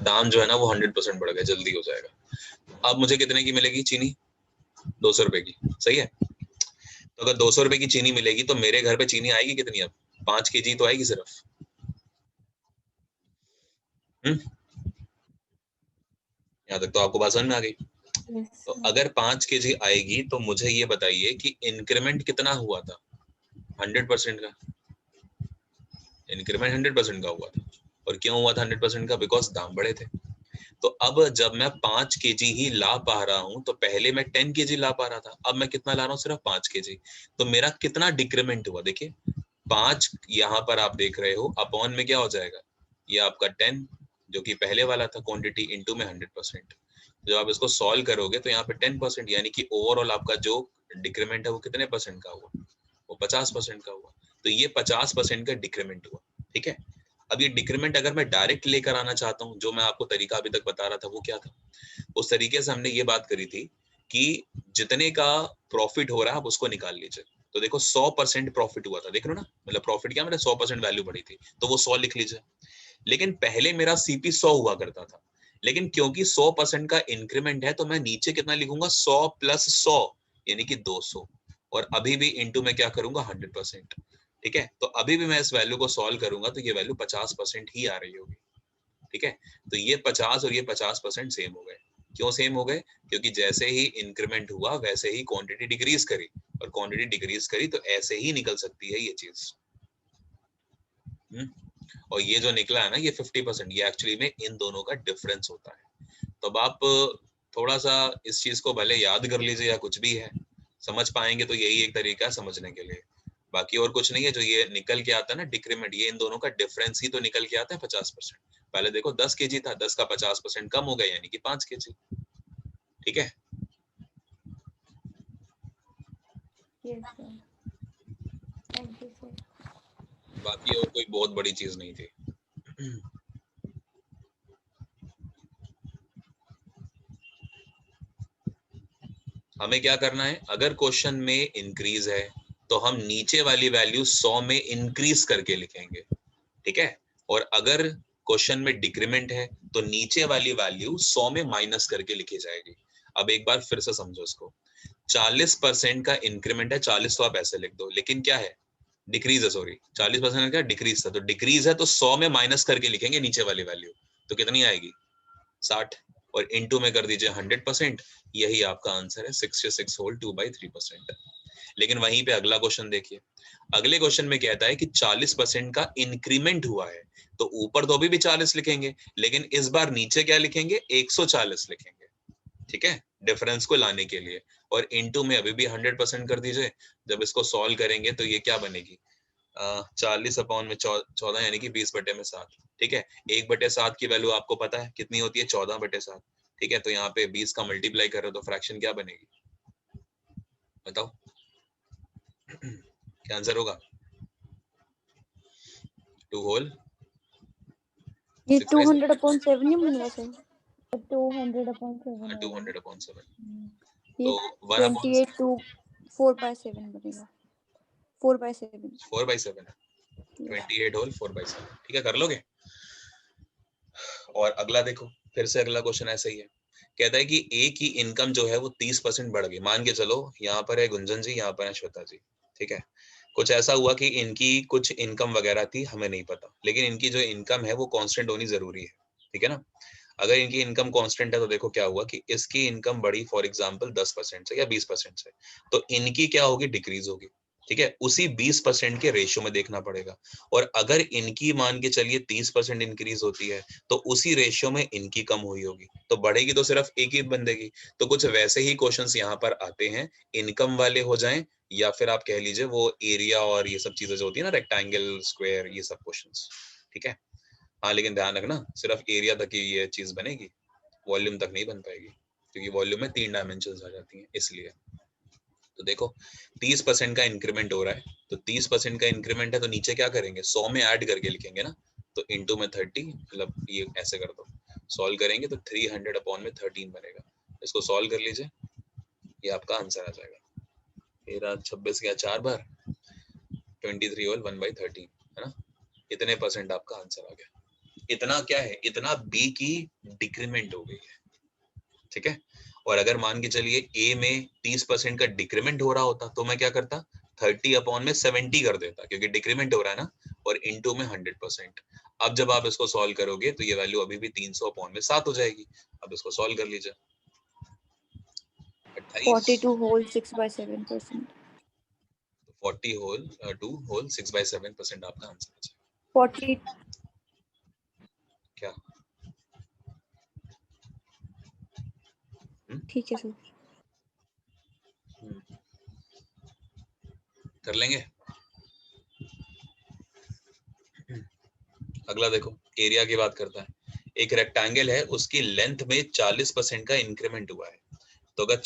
दाम जो है ना वो 100% बढ़ गया, जल्दी हो जाएगा। अब मुझे कितने की मिलेगी चीनी? 200 रुपए की, सही है? तो अगर 200 रुपए की चीनी मिलेगी तो मेरे घर पे चीनी आएगी कितनी? अब 5 केजी तो आएगी सिर्फ। यहाँ तक तो आपको बात समझ में आ गई। Yes, तो sir. अगर 5 केजी आएगी तो मुझे ये बताइए कि इंक्रीमेंट कितना हुआ था? 100% का इंक्रीमेंट 100% का हुआ था। और क्यों हुआ था 100% का? बिकॉज दाम बढ़े थे। तो अब जब मैं 5 केजी ही ला पा रहा हूं, तो पहले मैं 10 केजी ला पा रहा था, अब मैं कितना ला रहा हूँ? सिर्फ 5 केजी। तो मेरा कितना डिक्रीमेंट हुआ? देखिए 5 यहाँ पर आप देख रहे हो, अपॉन में क्या हो जाएगा? ये आपका 10 जो कि पहले वाला था क्वांटिटी, इनटू में 100%। जब आप इसको सॉल्व करोगे तो यहाँ पे 10%, यानी कि ओवरऑल आपका जो डिक्रीमेंट है वो कितने परसेंट का हुआ? वो 50% का हुआ। तो ये 50% का डिक्रीमेंट हुआ। ठीक है, अब ये डिक्रीमेंट अगर मैं डायरेक्ट लेकर आना चाहता हूँ, जो मैं आपको तरीका अभी तक बता रहा था वो क्या था? उस तरीके से हमने ये बात करी थी कि जितने का प्रॉफिट हो रहा है आप उसको निकाल लीजिए। तो देखो 100% प्रॉफिट हुआ था, देख रहे हो ना? मतलब प्रॉफिट क्या, मतलब 100% वैल्यू बढ़ी थी, तो वो 100 लिख लीजिए। लेकिन पहले मेरा सीपी 100 हुआ करता था, लेकिन क्योंकि 100% का इंक्रीमेंट है तो मैं नीचे कितना लिखूंगा? 100 प्लस 100 यानी कि 200। और अभी भी इंटू में क्या करूंगा? 100%। ठीक है, तो अभी भी मैं इस वैल्यू को सॉल्व करूंगा तो ये वैल्यू 50% ही आ रही होगी। ठीक है, तो ये 50 और ये 50% सेम हो गए। क्यों सेम हो गए? क्योंकि जैसे ही इंक्रीमेंट हुआ वैसे ही क्वांटिटी डिक्रीज करी, और क्वांटिटी डिक्रीज करी तो ऐसे ही निकल सकती है ये चीज। और ये जो निकला है ना ये 50%, ये एक्चुअली में इन दोनों का डिफरेंस होता है। तो अब आप थोड़ा सा इस चीज को भले याद कर लीजिए या कुछ भी है, समझ पाएंगे तो यही एक तरीका है समझने के लिए। बाकी और कुछ नहीं है। जो ये निकल के आता है ना डिक्रीमेंट, ये इन दोनों का डिफरेंस ही तो निकल के आता है 50%। पहले देखो 10 केजी था, 10 का 50% कम हो गया यानी कि 5 केजी। ठीक है, Yes, sir. Thank you, sir. बाकी और कोई बहुत बड़ी चीज नहीं थी। हमें क्या करना है? अगर क्वेश्चन में इंक्रीज है तो हम नीचे वाली वैल्यू 100 में इंक्रीज करके लिखेंगे। ठीक है, और अगर क्वेश्चन में डिक्रीमेंट है तो नीचे वाली वैल्यू 100 में माइनस करके लिखी जाएगी। अब एक बार फिर से समझो इसको। 40% का इंक्रीमेंट है, 40 तो आप ऐसे लिख दो, लेकिन क्या है? डिक्रीज है, सॉरी 40% का डिक्रीज था, तो डिक्रीज है तो 100 में माइनस करके लिखेंगे नीचे वाली वैल्यू, तो कितनी आएगी? 60। और इनटू में कर दीजिए 100%, यही आपका आंसर है 66 होल 2/3%। लेकिन वहीं पे अगला क्वेश्चन देखिए। अगले क्वेश्चन में कहता है कि 40% का इंक्रीमेंट हुआ है, तो ऊपर तो अभी भी 40 लिखेंगे, लेकिन इस बार नीचे क्या लिखेंगे? 140 लिखेंगे। ठीक है, डिफरेंस को लाने के लिए। और इनटू में अभी भी 100% कर दीजिए। जब इसको सॉल्व करेंगे तो ये क्या बनेगी? 40 अपॉन में 14 यानी कि 20/7। ठीक है, 1/7 की वैल्यू आपको पता है कितनी होती है? 14/7। ठीक है, तो यहाँ पे 20 का मल्टीप्लाई कर रहे हो तो फ्रैक्शन क्या बनेगी? बताओ क्या आंसर होगा? 2 होल ये 6/7। 200/7 नहीं बनेगा सर? 200/7 होगा। 200/7 ये तो 28 to 4/7 बनेगा। 4/7। 4/7 28 होल 4/7। ठीक है, कर लोगे? और अगला देखो, फिर से अगला क्वेश्चन ऐसा ही है। कहता है कि ए की इनकम जो है वो 30% बढ़ गई। मान के चलो यहाँ पर है गुंजन जी, यहाँ पर है श्वेता जी। ठीक है, कुछ ऐसा हुआ कि इनकी कुछ इनकम वगैरह थी, हमें नहीं पता, लेकिन इनकी जो इनकम है वो कांस्टेंट होनी जरूरी है। ठीक है ना? अगर इनकी इनकम कांस्टेंट है तो देखो क्या हुआ कि इसकी इनकम बढ़ी फॉर एग्जांपल 10% से या 20% से, तो इनकी क्या होगी? डिक्रीज होगी। ठीक है, उसी 20% के रेशियो में देखना पड़ेगा। और अगर इनकी मान के चलिए 30% इंक्रीज होती है तो उसी रेशियो में इनकी कम हुई होगी, तो बढ़ेगी तो सिर्फ एक ही बंदेगी। तो कुछ वैसे ही क्वेश्चंस यहाँ पर आते हैं, इनकम वाले हो जाएं या फिर आप कह लीजिए वो एरिया और ये सब चीजें जो होती है ना, रेक्टेंगल, स्क्वायर, ये सब क्वेश्चंस। ठीक है, हाँ लेकिन ध्यान रखना सिर्फ एरिया तक ही ये चीज बनेगी, वॉल्यूम तक नहीं बन पाएगी, क्योंकि वॉल्यूम में 3 डायमेंशंस आ जाती हैं इसलिए। तो देखो 30% का इंक्रीमेंट हो रहा है, तो 30% का इंक्रीमेंट है तो नीचे क्या करेंगे, 100 में ऐड करके लिखेंगे ना, तो इनटू में 30, मतलब ये ऐसे कर दो, सॉल्व करेंगे तो 300 अपॉन में 13 बनेगा। इसको सॉल्व कर लीजिए, ये आपका आंसर आ जाएगा। 13 26 गया 4 बार, 23 होल 1/13 है ना, इतने परसेंट आपका आंसर आ गया। इतना क्या है, इतना बी की डिक्रीमेंट हो गई है। ठीक है, और अगर मान के चलिए ए में 30% का डिक्रीमेंट हो रहा होता तो मैं क्या करता, 30 अपॉन में 70 कर देता, क्योंकि डिक्रीमेंट हो रहा है ना, और इनटू में 100%। अब जब आप इसको सॉल्व करोगे तो ये वैल्यू अभी भी 300 अपॉन में 7 हो जाएगी। अब इसको सॉल्व कर लीजिए, 28 42 whole 6/7%. 40 होल 2 होल 6/7% आपका आंसर है। 40 क्या ठीक है सर। कर लेंगे। अगला देखो, एरिया की बात करता है। एक रेक्टेंगल है, उसकी लेंथ में 40% का इंक्रीमेंट हुआ है, तो अगर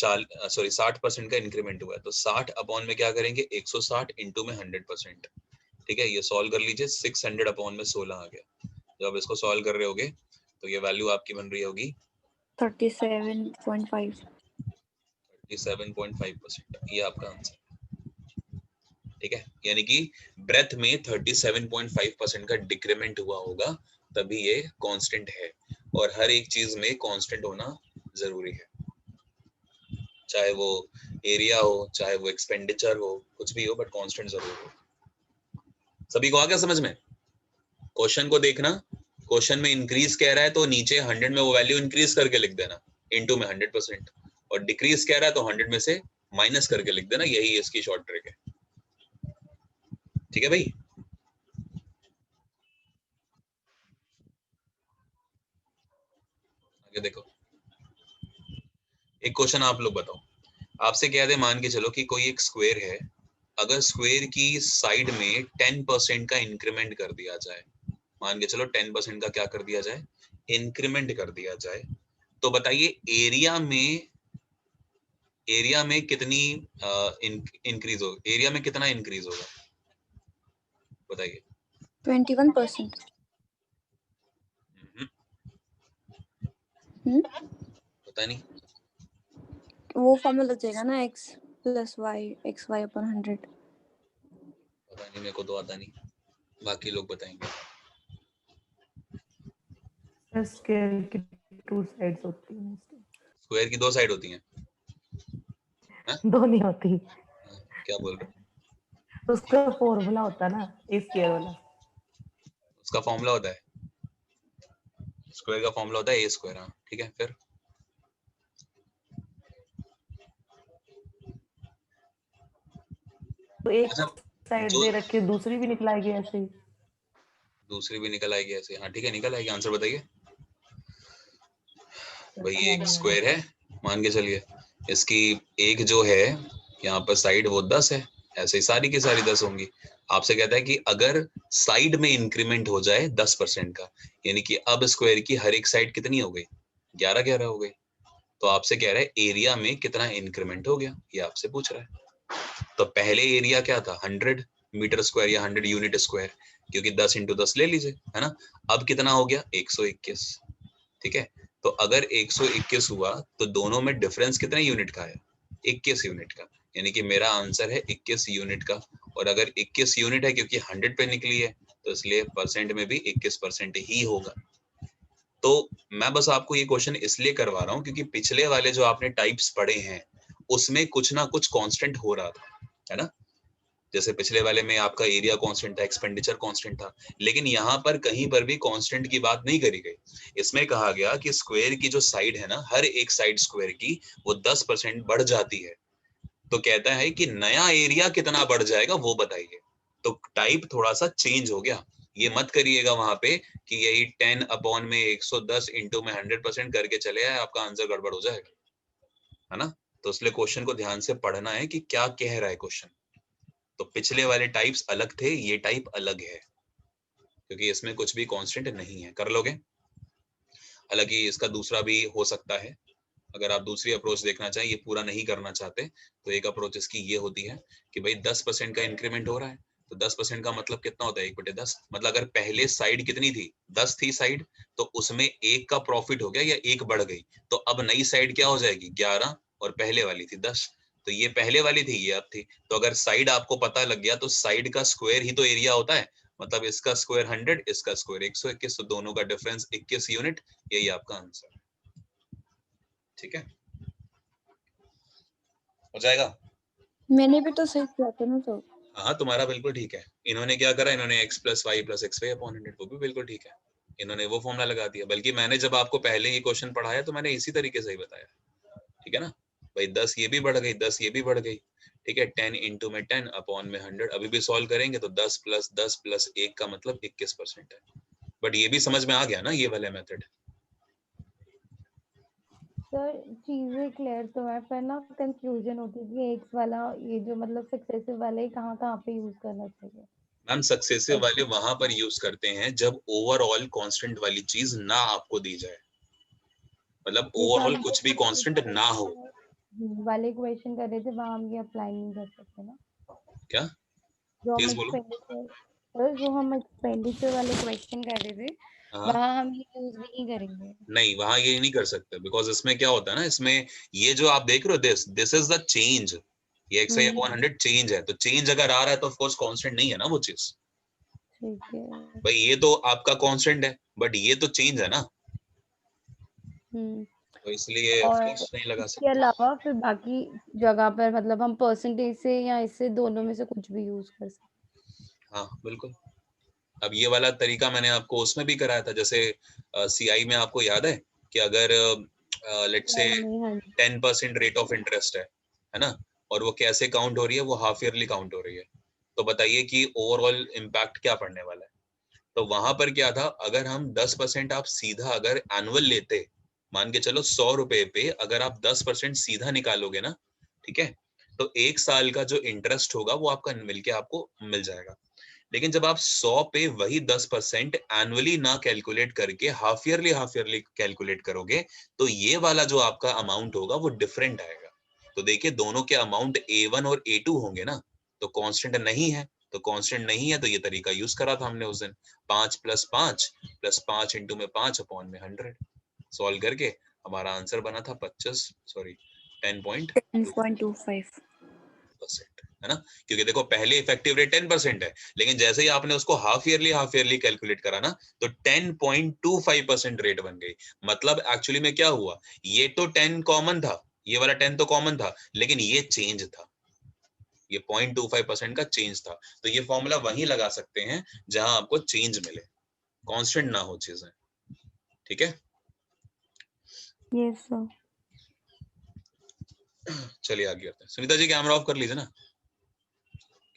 60% का इंक्रीमेंट हुआ है तो 60 अपॉन में क्या करेंगे, 160 इंटू में 100%। ठीक है, ये सॉल्व कर लीजिए, 600 अपॉन में 16 आ गया। जब आप इसको सॉल्व कर रहे होगे तो ये वैल्यू आपकी बन रही होगी 37.5. 37.5%, ये आपका आंसर। ठीक है, यानी कि ब्रेथ में 37.5% का डिक्रीमेंट हुआ होगा, तभी ये कांस्टेंट है। और हर एक चीज में कांस्टेंट होना जरूरी है, चाहे वो एरिया हो, चाहे वो एक्सपेंडिचर हो, कुछ भी हो, बट कांस्टेंट जरूर हो। सभी को आ गया समझ में? क्वेश्चन को देखना, क्वेश्चन में इंक्रीज कह रहा है तो नीचे 100 में वो वैल्यू इंक्रीज करके लिख देना, इनटू में 100%, और डिक्रीज कह रहा है तो 100 में से माइनस करके लिख देना, यही इसकी शॉर्ट ट्रिक है। ठीक है भाई, आगे देखो, एक क्वेश्चन आप लोग बताओ। आपसे कह दे, मान के चलो कि कोई एक स्क्वायर है, अगर स्क्वायर की साइड में 10% का इंक्रीमेंट कर दिया जाए, मान के चलो 10% का क्या कर दिया जाए, इंक्रीमेंट कर दिया जाए, तो बताइए एरिया में कितनी इंक्रीज होगा, एरिया में कितना इंक्रीज होगा, बताइए। 21%. पता नहीं, वो फॉर्मूला लग जाएगा ना, x plus y, xy upon 100. पता नहीं, मेरे को तो आता नहीं, बाकी लोग बताएंगे। स्केल की 2 साइड्स होती हैं, स्क्वायर की 2 साइड होती हैं? हाँ? 2 नहीं होती। क्या बोल रहे हो? उसका फॉर्मूला होता है ना, ए स्क्वायर वाला। उसका फॉर्मूला होता है, स्क्वायर का फॉर्मूला होता है ए स्क्वायर। हाँ ठीक है, फिर तो एक अच्छा, साइड जो दे रखे, दूसरी भी निकलाएगी ऐसे ही। दूसरी भी निकल आएगी ऐसे? हाँ ठीक है, निकल आएगी। आंसर बताइए भाई। ये एक स्क्वायर है, मान के चलिए इसकी एक जो है यहाँ पर साइड वो 10 है, ऐसे ही सारी की सारी 10 होंगी। आपसे कहता है कि अगर साइड में इंक्रीमेंट हो जाए 10% का, यानी कि अब स्क्वायर की हर एक साइड कितनी हो गई, 11 हो गई, तो आपसे कह रहा है एरिया में कितना इंक्रीमेंट हो गया, ये आपसे पूछ रहा है। तो पहले एरिया क्या था, 100 मीटर स्क्वायर या 100 यूनिट स्क्वायर, क्योंकि 10 इंटू 10 ले लीजिए, है ना। अब कितना हो गया, 121। ठीक है, तो अगर 121 हुआ तो दोनों में डिफरेंस कितने यूनिट का है, 21 यूनिट का, यानी कि मेरा आंसर है 21 यूनिट का। और अगर 21 यूनिट है, क्योंकि 100 पे निकली है, तो इसलिए परसेंट में भी 21% ही होगा। तो मैं बस आपको ये क्वेश्चन इसलिए करवा रहा हूँ क्योंकि पिछले वाले जो आपने टाइप्स पढ़े हैं उसमें कुछ ना कुछ कांस्टेंट हो रहा था, है ना। जैसे पिछले वाले में आपका एरिया कांस्टेंट था, एक्सपेंडिचर कांस्टेंट था, लेकिन यहाँ पर कहीं पर भी कांस्टेंट की बात नहीं करी गई। इसमें कहा गया कि स्क्वायर की जो साइड है ना, हर एक साइड स्क्वायर की वो 10% बढ़ जाती है, तो कहता है कि नया एरिया कितना बढ़ जाएगा वो बताइए। तो टाइप थोड़ा सा चेंज हो गया। ये मत करिएगा वहां पे कि यही 10 अपॉन में 110 इंटू में 100% करके चले आए, आपका आंसर गड़बड़ हो जाएगा, है ना। तो इसलिए क्वेश्चन को ध्यान से पढ़ना है कि क्या कह रहा है क्वेश्चन। तो पिछले वाले टाइप्स अलग थे, ये टाइप अलग है, क्योंकि इसमें कुछ भी कांस्टेंट नहीं है। कर लोगे? हालांकि इसका दूसरा भी हो सकता है, अगर आप दूसरी अप्रोच देखना चाहें, ये पूरा नहीं करना चाहते, तो एक अप्रोच इसकी ये होती है कि भाई 10% का इंक्रीमेंट हो रहा है, तो 10% का मतलब कितना होता है? 1/10। मतलब अगर पहले साइड कितनी थी? 10 थी साइड, तो उसमें 1 का प्रॉफिट हो गया या 1 बढ़ गई, तो अब नई साइड क्या हो जाएगी? 11, और पहले वाली थी 10, तो ये पहले वाली थी, ये अब थी। तो अगर साइड आपको पता लग गया, तो साइड का स्क्वायर ही तो एरिया होता है। मतलब इसका स्क्वायर 100, इसका स्क्वायर 121, तो दोनों का डिफरेंस 21 यूनिट, यही आपका आंसर। ठीक है, हो जाएगा? मैंने भी तो सही किया था ना। तो हाँ, तुम्हारा बिल्कुल ठीक है। इन्होंने क्या करा? इन्होंने x + y + xy अपॉन 100, वो भी बिल्कुल ठीक है। इन्होंने वो फॉर्मूला लगा दिया। बल्कि मैंने जब आपको पहले ये क्वेश्चन पढ़ाया, तो मैंने इसी तरीके से ही बताया, ठीक है ना भाई। 10 ये भी बढ़ गई, 10 ये भी बढ़ गई, ठीक है। 10 इंटू में 10 अपॉन में 100। अभी भी सॉल्व करेंगे तो 10 + 10 + 1 का मतलब 21% है। बट ये भी समझ में आ गया ना, ये वाला मेथड? सर चीजें क्लियर तो है, पर ना कंफ्यूजन होती है कि एक्स वाला ये जो मतलब सक्सेसिव वाला, ये कहाँ कहाँ पे यूज करना चाहिए। मैम सक्सेसिव वाले वहां पर यूज करते हैं जब ओवरऑल कांस्टेंट वाली चीज ना आपको दी जाए, मतलब ये तो ओवरऑल हम कुछ भी कांस्टेंट ना हो। वाले क्वेश्चन कर रहे थे, वहां हम ये अप्लाई नहीं कर सकते ना। क्या? जो हम तेज बोलो। एक्सपेंडिचर सर जो हम एक्सपेंडिचर वाले क्वेश्चन कर रहे थे, हाँ, वहां हम ये यूज भी नहीं करेंगे। नहीं वहां ये नहीं कर सकते, बिकॉज इसमें क्या होता है ना, इसमें ये जो आप देख रहे हो, दिस इज द चेंज। ये xi अपॉन 100 चेंज है, तो चेंज अगर आ रहा है तो ऑफ कोर्स कांस्टेंट नहीं है ना वो चीज। ठीक है। भाई ये तो आपका कांस्टेंट है, बट ये तो चेंज है ना, हम्म तो इसलिए ऑफ और कोर्स नहीं लगा इसके सकते। अलावा फिर बाकी जगह पर मतलब हम परसेंटेज से या इससे दोनों में से कुछ भी यूज कर सकते हाँ बिल्कुल। अब ये वाला तरीका मैंने आपको उसमें भी कराया था, जैसे सीआई में आपको याद है कि अगर लेट्स से हैं। हाँ 10% रेट ऑफ इंटरेस्ट है ना, और वो कैसे काउंट हो रही है? वो हाफ ईयरली काउंट हो रही है। तो बताइए कि ओवरऑल इम्पैक्ट क्या पड़ने वाला है? तो वहां पर क्या था, अगर हम 10% आप सीधा अगर एनुअल लेते, मान के चलो 100 रुपए पे अगर आप 10% सीधा निकालोगे ना, ठीक है, तो 1 साल का जो इंटरेस्ट होगा वो आपका मिलके आपको मिल जाएगा। लेकिन जब आप 100 पे वही 10% एनुअली ना कैलकुलेट करके हाफ ईयरली कैलकुलेट करोगे, तो ये वाला जो आपका अमाउंट होगा वो डिफरेंट आएगा। तो देखिए दोनों के अमाउंट A1 और A2 होंगे ना, तो कांस्टेंट नहीं है। तो कांस्टेंट नहीं है तो ये तरीका यूज करा था हमने उस दिन, 5 + 5 + 5 इंटू में 5 अपॉन में 100। सॉल्व करके हमारा आंसर बना था 10.25, 10.25%, है ना। क्योंकि देखो पहले इफेक्टिव रेट 10% है, लेकिन जैसे ही आपने उसको हाफ ईयरली कैलकुलेट करा ना, तो 10.25% रेट बन गई। मतलब एक्चुअली में क्या हुआ, ये तो 10 कॉमन था, ये वाला 10 तो कॉमन था, लेकिन ये चेंज था, ये 0.25% का चेंज था। तो ये फॉर्मूला वहीं लगा सकते हैं जहां आपको चेंज मिले, कांस्टेंट ना हो चीजें, ठीक है। Yes sir. चलिए आगे करते हैं। सुनीता जी कैमरा ऑफ कर लीजिए ना,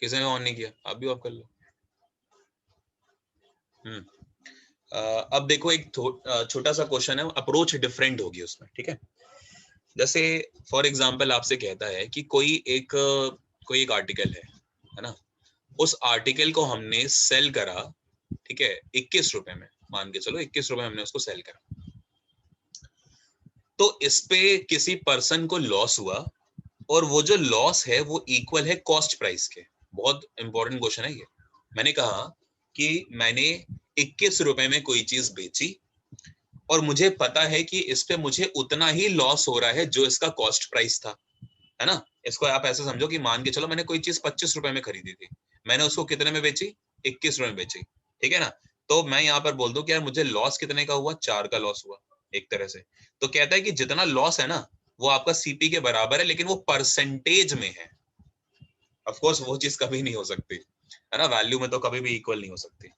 किसी ने ऑन नहीं किया, आप भी ऑफ कर लो। अब देखो एक छोटा सा क्वेश्चन है, अप्रोच डिफरेंट होगी उसमें, ठीक है। जैसे फॉर एग्जांपल आपसे कहता है कि कोई एक आर्टिकल है ना, उस आर्टिकल को हमने सेल करा, ठीक है, 21 रुपए में, मान के चलो 21 रुपए हमने उसको सेल करा। तो इस पे किसी पर्सन को लॉस हुआ, और वो जो लॉस है वो इक्वल है कॉस्ट प्राइस के। बहुत इंपॉर्टेंट क्वेश्चन है ये। मैंने कहा कि मैंने 21 रुपए में कोई चीज बेची, और मुझे पता है कि इस पे मुझे उतना ही लॉस हो रहा है जो इसका कॉस्ट प्राइस था, है ना। इसको आप ऐसे समझो कि मान के चलो मैंने कोई चीज 25 रुपए में खरीदी थी, मैंने उसको कितने में बेची? 21 रुपए में बेची, ठीक है ना। तो मैं यहाँ पर बोल दूं कि यार मुझे लॉस कितने का हुआ? 4 का लॉस हुआ एक तरह से। तो कहता है कि जितना लॉस है ना वो आपका सीपी के बराबर है, लेकिन वो परसेंटेज में है। ऑफ कोर्स वो चीज कभी नहीं हो सकती, है ना, वैल्यू में तो कभी भी इक्वल नहीं हो सकती।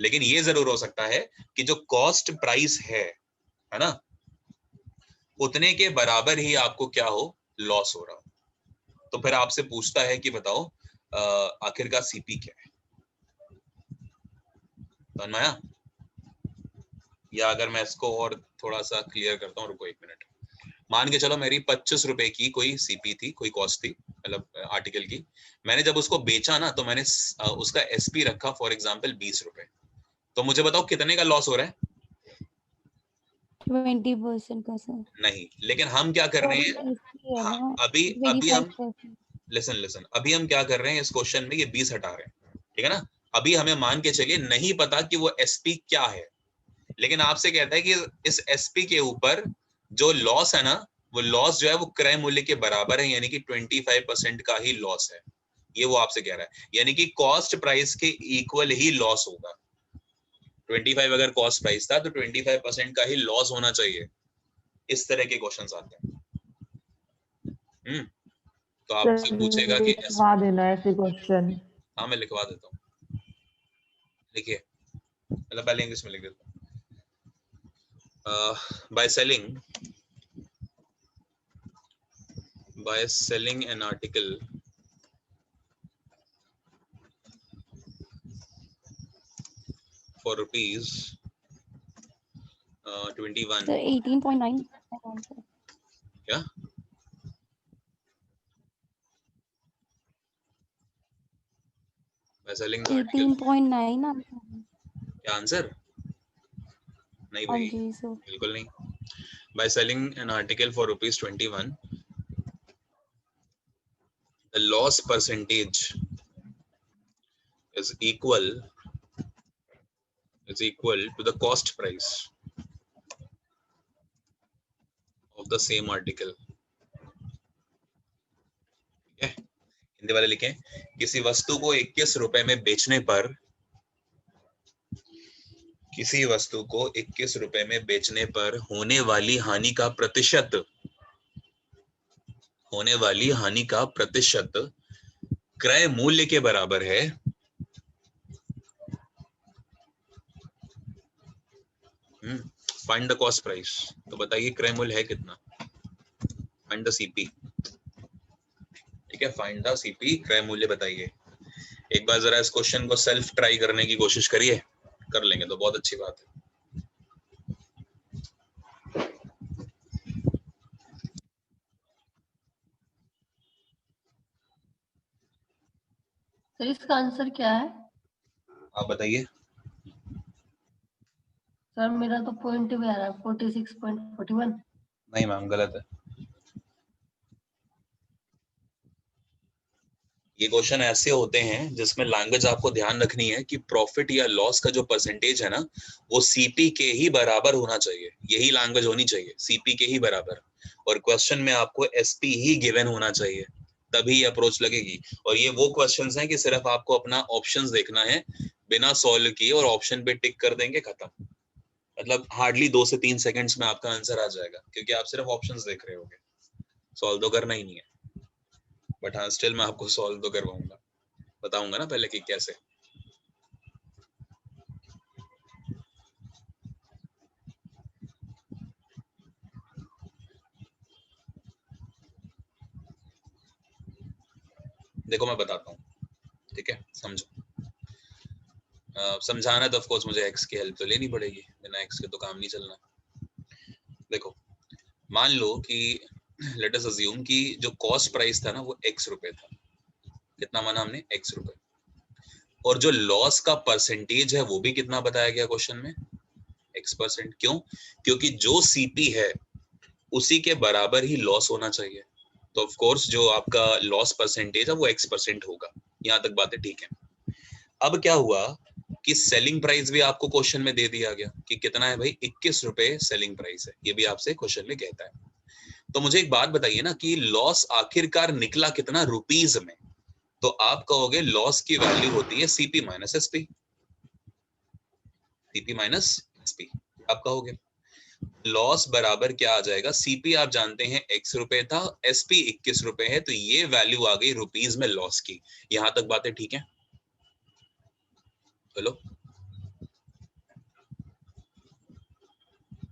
लेकिन ये जरूर हो सकता है कि जो कॉस्ट प्राइस है ना, उतने के बराबर ही आपको क्या हो? लॉस हो रहा हो। तो फिर आपसे पूछता है कि बताओ आखिर का सीपी क्या है। समझ में आया? या अगर मैं इसको और थोड़ा सा क्लियर करता हूँ, रुको 1 मिनट। मान के चलो मेरी 25 रुपए की कोई सीपी थी, कोई कॉस्ट थी, मतलब आर्टिकल की। मैंने जब उसको बेचा ना तो मैंने उसका एसपी रखा फॉर एग्जांपल 20 रुपए। तो मुझे बताओ कितने का लॉस हो रहा है? 20% का सर। नहीं, लेकिन हम क्या कर रहे हैं, एसपी है हाँ ना, अभी हम 25%। लिसन अभी हम क्या कर रहे हैं, इस क्वेश्चन में ये 20 हटा रहे हैं, ठीक है ना। अभी हमें मान के चलिए नहीं पता कि वो एसपी क्या है, लेकिन आपसे कहता है कि इस एसपी के ऊपर जो लॉस है ना, वो लॉस जो है वो क्रय मूल्य के बराबर है, यानी कि 25% का ही लॉस है। ये वो आपसे कह रहा है, यानी कि कॉस्ट प्राइस के इक्वल ही लॉस होगा। 25 अगर कॉस्ट प्राइस था तो 25% का ही लॉस होना चाहिए। इस तरह के क्वेश्चंस आते हैं। तो आपसे पूछेगा कि लिखवा देना ऐसे क्वेश्चन। हाँ मैं लिखवा देता हूँ, लिखिए, मतलब पहले इंग्लिश में लिख देता हूँ। by selling an article for rupees 21, sir 18.9 answer. क्या by selling the article, 18.9 answer. क्या आंसर? नहीं हाँ भाई, जी सर। बिल्कुल नहीं। by selling an article for rupees 21, the loss percentage is equal to the cost price of the same article. ठीक है, हिंदी वाले लिखें, किसी वस्तु को 21 रुपए में बेचने पर, किसी वस्तु को 21 रुपए में बेचने पर होने वाली हानि का प्रतिशत, होने वाली हानि का प्रतिशत क्रय मूल्य के बराबर है फाइंड द कॉस्ट प्राइस। तो बताइए क्रय मूल्य है कितना? Find the CP. ठीक है, फाइंड द सीपी, क्रय मूल्य बताइए। एक बार जरा इस क्वेश्चन को सेल्फ ट्राई करने की कोशिश करिए, कर लेंगे तो बहुत अच्छी बात है। तो इसका आंसर क्या है? आप बताइए। सर मेरा तो पॉइंट भी आ रहा है 46.41। नहीं मैम, गलत है। ये क्वेश्चन ऐसे होते हैं जिसमें लैंग्वेज आपको ध्यान रखनी है कि प्रॉफिट या लॉस का जो परसेंटेज है ना, वो सीपी के ही बराबर होना चाहिए। यही लैंग्वेज होनी चाहिए, सीपी के ही बराबर। और क्वेश्चन में आपको एसपी ही गिवन होना चाहिए, तभी ये अप्रोच लगेगी। और ये वो क्वेश्चंस हैं कि सिर्फ आपको अपना ऑप्शंस देखना है, बिना सॉल्व किए, और ऑप्शन पे टिक कर देंगे, खत्म। मतलब हार्डली 2 से 3 सेकंड्स में आपका आंसर आ जाएगा, क्योंकि आप सिर्फ ऑप्शंस देख रहे होगे, सॉल्व तो करना ही नहीं है। बट हाँ, स्टिल मैं आपको सॉल्व तो करवाऊंगा, बताऊंगा ना पहले कि कैसे। देखो मैं बताता हूँ, ठीक है, समझो। समझाना तो ऑफ कोर्स मुझे एक्स की हेल्प तो लेनी पड़ेगी, बिना एक्स के तो काम नहीं चलना। देखो मान लो कि लेट अस अज्यूम कि जो कॉस्ट प्राइस था ना वो x रुपए था। कितना माना हमने? x रुपए। और जो लॉस का परसेंटेज है वो भी कितना बताया गया क्वेश्चन में? x%। क्यों? क्योंकि जो सीपी है उसी के बराबर ही लॉस होना चाहिए। तो ऑफ कोर्स जो आपका लॉस परसेंटेज है वो x% होगा। यहाँ तक बातें ठीक है। अब क्या हुआ कि सेलिंग प्राइस भी आपको क्वेश्चन में दे दिया गया कि कितना है भाई, 21 रुपए सेलिंग प्राइस है, ये भी आपसे क्वेश्चन में कहता है। तो मुझे एक बात बताइए ना कि लॉस आखिरकार निकला कितना रुपीज में? तो आप कहोगे लॉस की वैल्यू होती है CP minus SP, CP minus SP. आप कहोगे लॉस बराबर क्या आ जाएगा? सीपी आप जानते हैं x रुपए था, एसपी 21 रुपए है, तो ये वैल्यू आ गई रुपीज में लॉस की। यहां तक बातें ठीक है? Hello,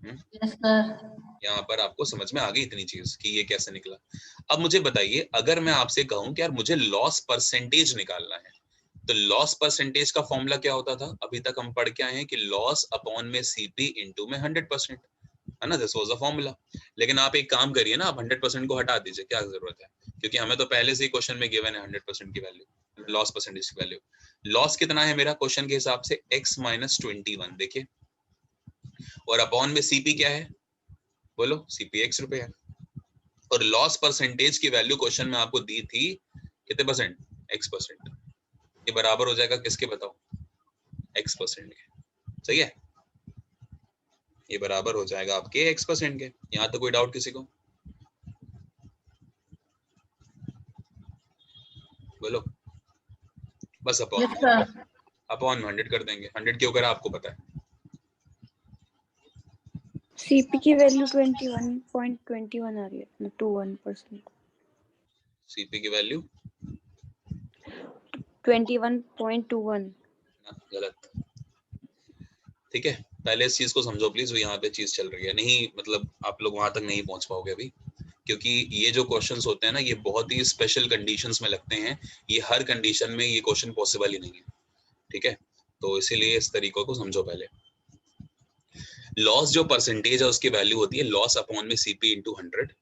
yes sir. यहाँ पर आपको समझ में आ गई इतनी चीज कि ये कैसे निकला। अब मुझे बताइए, अगर मैं आपसे कहूं कि यार मुझे लॉस परसेंटेज निकालना है, तो लॉस परसेंटेज का फॉर्मूला क्या होता था? अभी तक हम पढ़ के आए हैं कि लॉस अपॉन में सीपी इनटू में 100%, है ना, दिस वाज अ फॉर्मूला। लेकिन आप एक काम करिए ना, आप 100% को हटा दीजिए, क्या जरूरत है, क्योंकि हमें तो पहले से ही क्वेश्चन में गिवन है 100% की वैल्यू, लॉस परसेंटेज की वैल्यू। लॉस कितना है मेरा क्वेश्चन के हिसाब से? x माइनस 21, देखिए, और अपॉन में सीपी क्या है, बोलो, सीपी x रुपए है। और लॉस परसेंटेज की वैल्यू क्वेश्चन में आपको दी थी कितने परसेंट? x%। ये बराबर हो जाएगा किसके, बताओ? x% के, सही है, ये बराबर हो जाएगा आपके x% के। यहाँ तो कोई डाउट किसी को? बोलो, बस यस सर। अपॉन 100 कर देंगे। 100 क्यों करा आपको पता है? सीपी की वैल्यू 21.21 आ रही है, 21%। सीपी की वैल्यू 21.21। गलत, ठीक है, पहले इस चीज को समझो प्लीज, यहाँ पे चीज चल रही है नहीं, मतलब आप लोग वहां तक नहीं पहुंच पाओगे अभी, क्योंकि ये जो क्वेश्चंस होते हैं ना, ये बहुत ही स्पेशल कंडीशंस में लगते हैं, ये हर कंडीशन में ये क्वेश्चन पॉसिबल ही नहीं है, ठीक है, तो इसीलिए इस तरीकों को समझो पहले। लॉस जो परसेंटेज है उसकी वैल्यू होती है लॉस अपॉन में सीपी इंटू 100,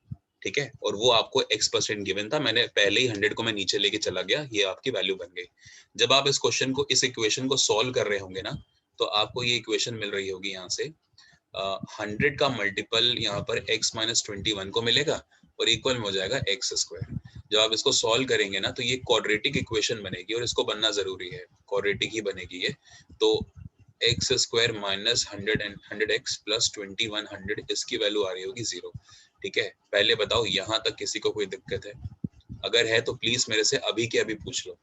ठीक है, और वो आपको x% गिवन था, मैंने पहले ही 100 को मैं नीचे लेके चला गया, ये आपकी वैल्यू बन गई। जब आप इस क्वेश्चन को, इस इक्वेशन को सॉल्व कर रहे होंगे ना, तो आपको ये इक्वेशन मिल रही होगी यहाँ से 100 का मल्टीपल यहाँ पर x माइनस 21 को मिलेगा और इक्वल में हो जाएगा x²। जब आप इसको सॉल्व करेंगे ना, तो ये क्वाड्रेटिक इक्वेशन बनेगी, और इसको बनना जरूरी है, क्वाड्रेटिक ही बनेगी ये। तो x² माइनस 100x प्लस 2100, इसकी वैल्यू आ रही होगी 0, ठीक है। पहले बताओ यहाँ तक किसी को कोई दिक्कत है? अगर है तो प्लीज मेरे से अभी के अभी पूछ लो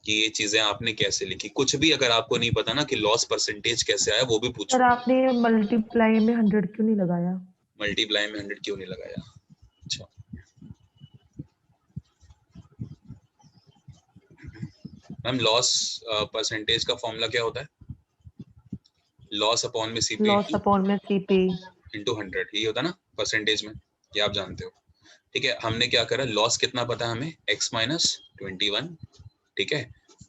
कि ये चीजें आपने कैसे लिखी। कुछ भी अगर आपको नहीं पता ना कि लॉस परसेंटेज कैसे आया, वो भी पूछो। सर आपने मल्टीप्लाई में 100 क्यों नहीं लगाया? मल्टीप्लाई में 100 क्यों नहीं लगाया? अच्छा, मैम लॉस परसेंटेज का फॉर्मूला क्या होता है? लॉस अपॉन में सीपी लॉस अपॉन में सीपी इंटू 100, ये होता है ना परसेंटेज में, ये आप जानते हो, ठीक है। हमने क्या करा, लॉस कितना पता है हमें, x माइनस 21, ठीक है,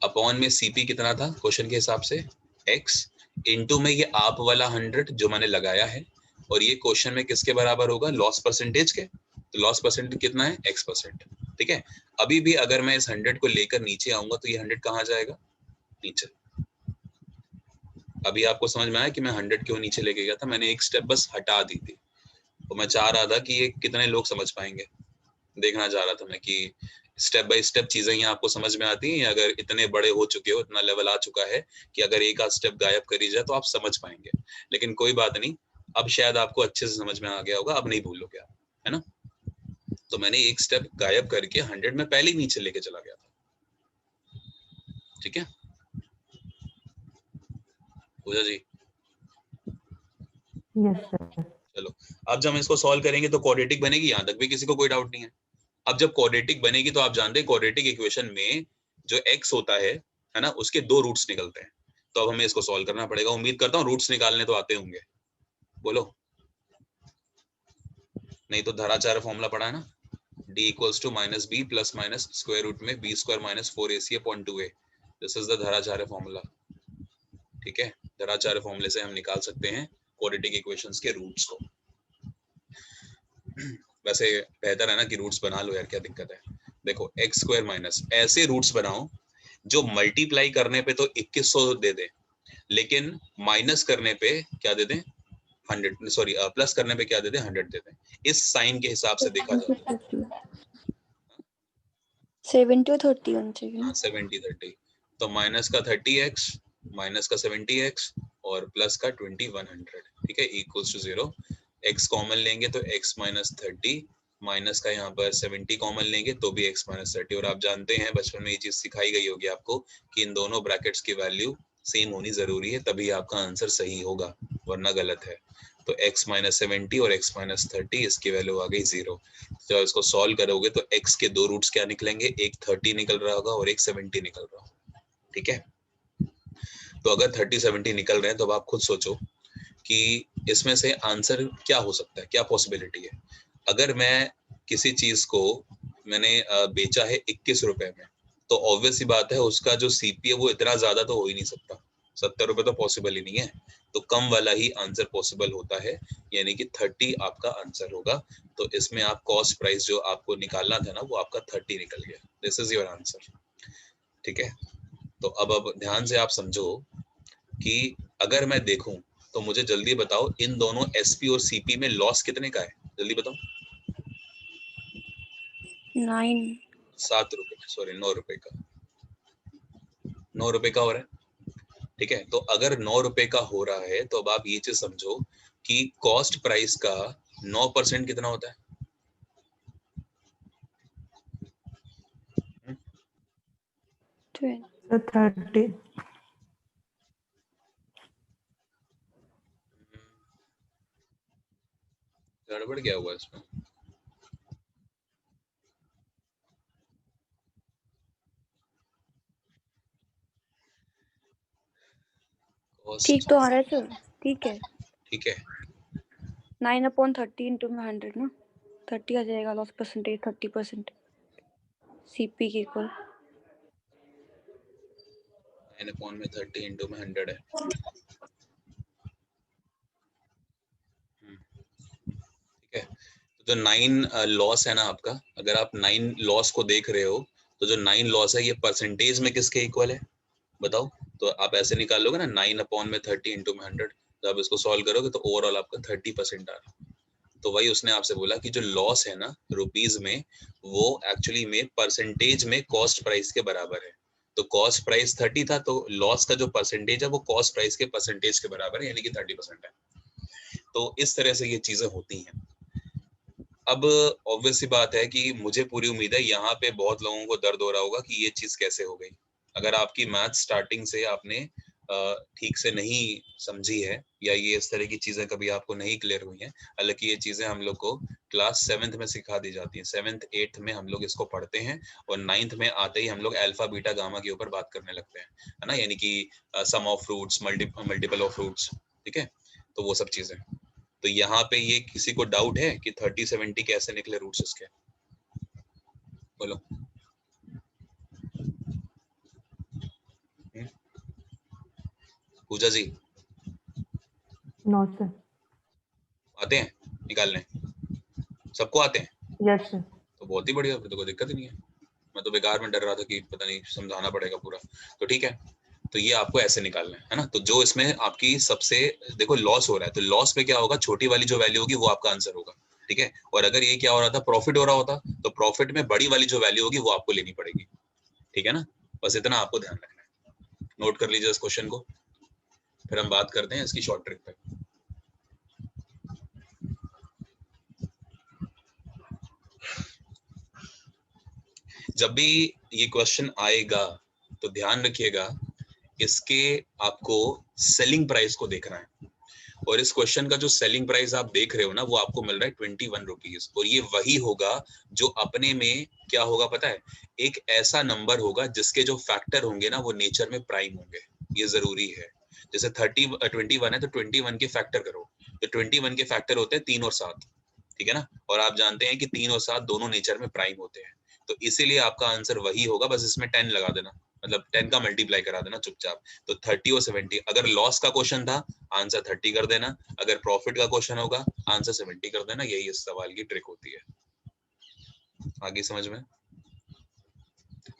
अपॉन में सीपी कितना था क्वेश्चन के हिसाब से, x, इनटू में ये आप वाला 100 जो मैंने लगाया है, और ये क्वेश्चन में किसके बराबर होगा, लॉस परसेंटेज के। तो लॉस परसेंटेज कितना है, x%, ठीक है। अभी भी अगर मैं इस 100 को लेकर नीचे आऊंगा तो ये 100 कहाँ जाएगा, नीचे। अभी आपको समझ में आया कि मैं 100 क्यों नीचे लेके गया था? मैंने एक स्टेप बस हटा दी थी, तो मैं चाह रहा था कि ये कितने लोग समझ पाएंगे, देखना चाह रहा था मैं कि स्टेप बाय स्टेप चीजें यहाँ आपको समझ में आती हैं। अगर इतने बड़े हो चुके हो, इतना लेवल आ चुका है कि अगर एक आध स्टेप गायब करी जाए तो आप समझ पाएंगे, लेकिन कोई बात नहीं, अब शायद आपको अच्छे से समझ में आ गया होगा, अब नहीं भूलोगे आप, है ना। तो मैंने एक स्टेप गायब करके 100 में पहले ही नीचे लेके चला गया था, ठीक है, पूजा जी। Yes sir. चलो, अब जब हम इसको सॉल्व करेंगे तो क्वाड्रेटिक बनेगी, यहाँ तक भी किसी को कोई डाउट नहीं है। अब जब क्वाड्रेटिक बनेगी तो आप जानते हैं क्वाड्रेटिक इक्वेशन में जो x होता है ना, उसके 2 रूट्स निकलते हैं। तो अब हमें इसको सॉल्व करना पड़ेगा। उम्मीद करता हूँ रूट्स निकालने तो आते होंगे, बोलो, नहीं तो धराचार फॉर्मूला पढ़ा है ना, d equals to minus B plus minus square root में b² minus 4ac upon 2a, this is the Dharacharya formula, ठीक है। धराचार्य फॉर्मूले से हम निकाल सकते हैं क्वाड्रेटिक इक्वेशंस के रूट्स को। वैसे बेहतर है ना कि रूट्स बना लो यार, क्या दिक्कत है। देखो x² माइनस, ऐसे रूट्स बनाओ जो मल्टीप्लाई करने पे तो 2100 दे दे, लेकिन माइनस करने पे क्या दे दें, 100, सॉरी प्लस करने पे क्या दे दें, 100 दे दें। इस साइन के हिसाब से देखा जाए 70 और 30 होना चाहिए ना। 70 30, तो माइनस का 30x, माइनस का 70x और प्लस का 2100, ठीक है, इक्वल्स टू 0। x कॉमन लेंगे तो x माइनस 30, माइनस का यहाँ पर 70 कॉमन लेंगे तो भी x माइनस 30। और आप जानते हैं बचपन में ये चीज सिखाई गई होगी आपको कि इन दोनों ब्रैकेट्स की वैल्यू सेम होनी जरूरी है, तभी आपका आंसर सही होगा, वरना गलत है। तो x माइनस 70 और x माइनस 30, इसकी वैल्यू आ गई 0। जब इसको सॉल्व करोगे तो x के 2 रूट्स क्या निकलेंगे, एक 30 निकल रहा होगा और एक 70 निकल रहा होगा, ठीक है। तो अगर 30 70 निकल रहे हैं तो अब आप खुद सोचो कि इसमें से आंसर क्या हो सकता है, क्या पॉसिबिलिटी है। अगर मैं किसी चीज को मैंने बेचा है 21 रुपए में, तो ऑब्वियस सी बात है उसका जो सीपी है वो इतना ज्यादा तो हो ही नहीं सकता, 70 रुपए तो पॉसिबल ही नहीं है। तो कम वाला ही आंसर पॉसिबल होता है, यानी कि 30 आपका आंसर होगा। तो इसमें आप कॉस्ट प्राइस जो आपको निकालना था ना वो आपका 30 निकल गया। This is your answer. ठीक है, तो अब ध्यान से आप समझो कि अगर मैं देखूं तो मुझे जल्दी बताओ इन दोनों एसपी और सीपी में लॉस कितने का है, जल्दी बताओ। 9। 7 रुपए, सॉरी 9 रुपए का, 9 रुपए का हो रहा है। ठीक है, तो अगर 9 रुपए का हो रहा है तो अब आप ये चीज समझो कि कॉस्ट प्राइस का 9% कितना होता है। 30। गड़बड़ क्या हुआ इसमें? ठीक कॉस्ट, तो आ रहा है सर, ठीक है। ठीक है, 9/30 इंटू में 100 ना, 30 आ जाएगा लॉस परसेंटेज, 30% सीपी के इक्वल। 9/30 इंटू में 100 है। ठीक है, तो जो 9 लॉस है ना आपका, अगर आप 9 लॉस को देख रहे हो तो जो 9 लॉस है ये परसेंटेज में किसके इक्वल है बताओ। तो आप ऐसे निकाल लोगे ना, 9/30 इंटू में 100। जब आप इसको सॉल्व करोगे तो ओवरऑल आपका 30% आ रहा है। तो वही उसने आपसे बोला कि जो लॉस है ना रुपीज में, वो एक्चुअली में परसेंटेज में कॉस्ट प्राइस के बराबर है। तो कॉस्ट प्राइस 30 था, तो लॉस का जो परसेंटेज है वो कॉस्ट प्राइस के परसेंटेज के बराबर है, यानी कि 30% है। तो इस तरह से ये चीजें होती हैं। अब ऑब्वियस सी बात है कि मुझे पूरी उम्मीद है यहाँ पे बहुत लोगों को दर्द हो रहा होगा कि ये चीज कैसे हो गई। अगर आपकी मैथ स्टार्टिंग से आपने ठीक से नहीं समझी है, या ये इस तरह की चीजें कभी आपको नहीं क्लियर हुई हैं, हालांकि ये चीजें हम लोग को क्लास 7th में सिखा दी जाती हैं। 7th 8th में हम लोग इसको पढ़ते हैं, और 9th में आते ही हम लोग अल्फा बीटा गामा के ऊपर बात करने लगते हैं, है ना, यानी कि sum of fruits, multiple of fruits. ठीक है, तो वो सब चीजें। तो यहाँ पे ये किसी को डाउट है कि 30 70 कैसे निकले रूट्स इसके, बोलो। पूजा जी, नो सर। आते हैं निकालने, सबको आते हैं? Yes sir. तो बहुत ही बढ़िया, फिर तो कोई दिक्कत ही नहीं है। मैं तो बेकार में डर रहा था कि पता नहीं समझाना पड़ेगा पूरा। तो ठीक है, तो ये आपको ऐसे निकालना है ना। तो जो इसमें आपकी सबसे, देखो लॉस हो रहा है, तो लॉस में क्या होगा, छोटी वाली जो वैल्यू होगी वो आपका आंसर होगा। ठीक है, और अगर ये क्या हो रहा था, प्रॉफिट हो रहा होता, तो प्रॉफिट में बड़ी वाली जो वैल्यू होगी वो आपको लेनी पड़ेगी। ठीक है ना, बस इतना आपको ध्यान रखना है। नोट कर लीजिए इस क्वेश्चन को, फिर हम बात करते हैं इसकी शॉर्ट ट्रिक पे। जब भी ये क्वेश्चन आएगा तो ध्यान रखिएगा, इसके आपको सेलिंग प्राइस को देखना है। और इस क्वेश्चन का जो सेलिंग प्राइस आप देख रहे हो ना, वो आपको मिल रहा है 21 रुपीज। और ये वही होगा जो अपने में क्या होगा पता है, एक ऐसा नंबर होगा जिसके जो फैक्टर होंगे ना वो नेचर में प्राइम होंगे, ये जरूरी है। जैसे 21 है तो 21 के फैक्टर करो, तो 21 के फैक्टर होते हैं 3 और 7। ठीक है ना, और आप जानते हैं कि 3 और 7 दोनों नेचर में प्राइम होते हैं। तो इसीलिए आपका आंसर वही होगा, बस इसमें 10 लगा देना, मतलब 10 का मल्टीप्लाई करा देना चुपचाप। तो 30 और 70, अगर लॉस का क्वेश्चन था आंसर 30 कर देना, अगर प्रॉफिट का क्वेश्चन होगा आंसर 70 कर देना। यही इस सवाल की ट्रिक होती है। आगे समझ में?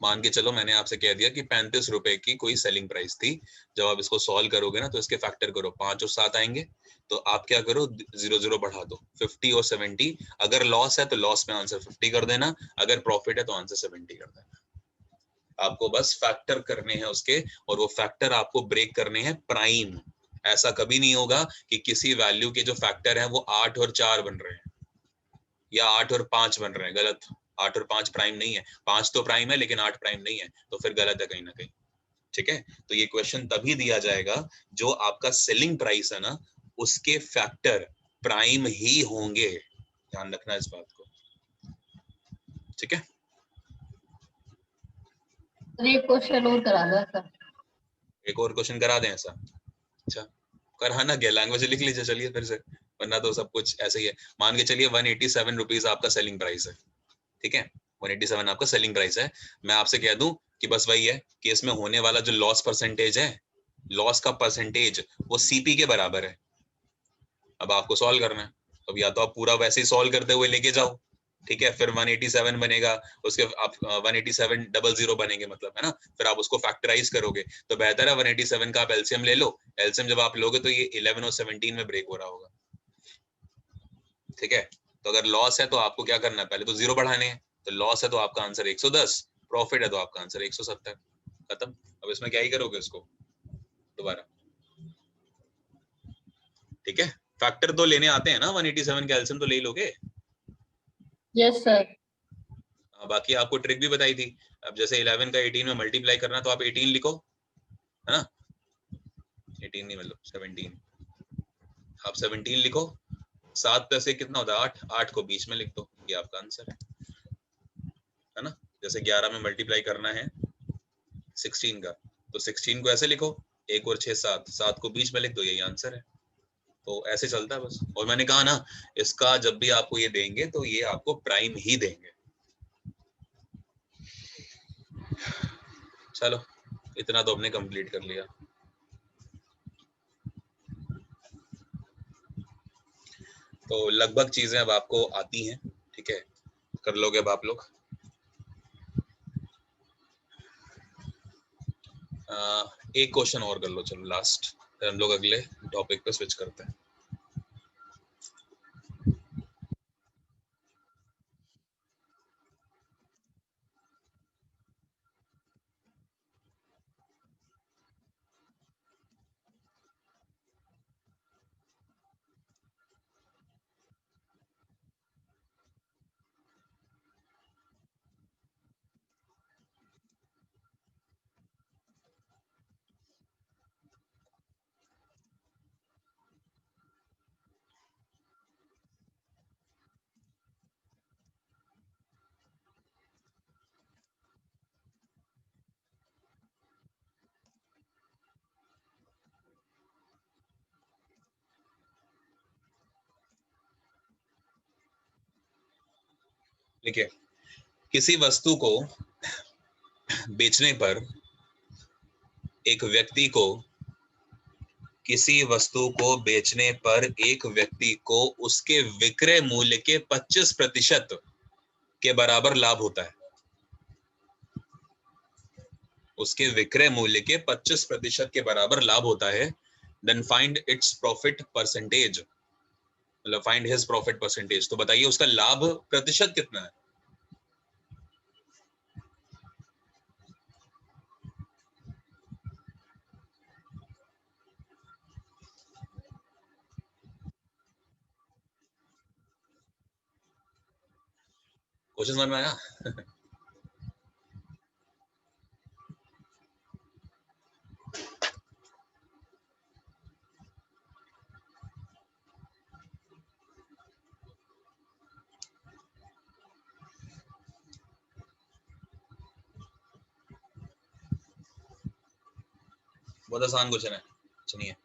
मान के चलो मैंने आपसे कह दिया कि 35 रुपए की कोई सेलिंग प्राइस थी। जब आप इसको सॉल्व करोगे ना तो इसके फैक्टर करो, 5 और 7 आएंगे। तो आप क्या करो, 0 बढ़ा दो, 50 और 70। अगर लॉस है तो लॉस में आंसर 50 कर देना, अगर प्रॉफिट है तो आंसर 70 कर देना। आपको बस फैक्टर करने हैं उसके, और वो फैक्टर आपको ब्रेक करने हैं प्राइम। ऐसा कभी नहीं होगा कि किसी वैल्यू के जो फैक्टर हैं वो 8 और 4 बन रहे हैं, या 8 और 5 बन रहे हैं, गलत। 8 और 5 प्राइम नहीं है, 5 तो प्राइम है लेकिन 8 प्राइम नहीं है, तो फिर गलत है कहीं ना कहीं। ठीक है, तो ये क्वेश्चन तभी दिया जाएगा जो आपका सेलिंग प्राइस है ना उसके फैक्टर प्राइम ही होंगे। ध्यान रखना इस बात को। ठीक है, एक क्वेश्चन और करा दो ऐसा। एक और क्वेश्चन करा दें ऐसा? अच्छा, कराना क्या, लैंग्वेज लिख लीजिए चलिए फिर से, वरना तो सब कुछ ऐसे ही है। मान के चलिए 187 रुपीज आपका सेलिंग प्राइस है, ठीक है, 187 आपका सेलिंग प्राइस है। मैं आपसे कह दूं कि बस वही है कि इसमें होने वाला जो लॉस परसेंटेज है, लॉस का परसेंटेज वो सीपी के बराबर है। अब आपको सॉल्व करना है, अब या तो आप पूरा वैसे ही सॉल्व करते हुए लेके जाओ, ठीक है, फिर 187 बनेगा, उसके आप 18700 बनेंगे मतलब, है ना, फिर आप उसको फैक्टराइज करोगे तो बेहतर है 187 का आप एलसीएम ले लो। एलसीएम जब आप लोगे तो ये 11 और 17 में ब्रेक हो रहा होगा, ठीक है। तो अगर लॉस है तो आपको क्या करना है, पहले तो जीरो बढ़ाने हैं, तो लॉस है तो आपका आंसर 110, प्रॉफिट है तो आपका आंसर 170, खत्म। अब इसमें क्या ही करोगे उसको दोबारा, ठीक है। फैक्टर तो लेने आते हैं ना, 187 का एलसीएम तो ले ही लोगे। Yes sir. बाकी आपको ट्रिक भी बताई थी। अब जैसे 11 का 18 में मल्टीप्लाई करना तो आप 18 लिखो, है ना, 18 नहीं मतलब 17, आप 17 लिखो, 7 प्लस 1 कितना होता है 8, 8 को बीच में लिख दो, ये आपका आंसर है ना। जैसे 11 में मल्टीप्लाई करना है 16 का, तो 16 को ऐसे लिखो, 1 और 6 7, 7 को बीच में लिख दो, यही आंसर है। तो ऐसे चलता है बस। और मैंने कहा ना, इसका जब भी आपको ये देंगे तो ये आपको प्राइम ही देंगे। चलो इतना तो हमने कंप्लीट कर लिया। तो लगभग चीजें अब आपको आती हैं, ठीक है, कर लोगे अब आप लोग। एक क्वेश्चन और कर लो चलो लास्ट, फिर हम लोग अगले टॉपिक पे स्विच करते हैं। देखिए, किसी वस्तु को बेचने पर एक व्यक्ति को, किसी वस्तु को बेचने पर एक व्यक्ति को उसके विक्रय मूल्य के 25% के बराबर लाभ होता है। उसके विक्रय मूल्य के 25% के बराबर लाभ होता है। Then find its profit percentage, मतलब फाइंड हिज प्रॉफिट परसेंटेज। तो बताइए उसका लाभ प्रतिशत कितना है। क्वेश्चन समझ में आया? बहुत आसान क्वेश्चन है, सुनिए।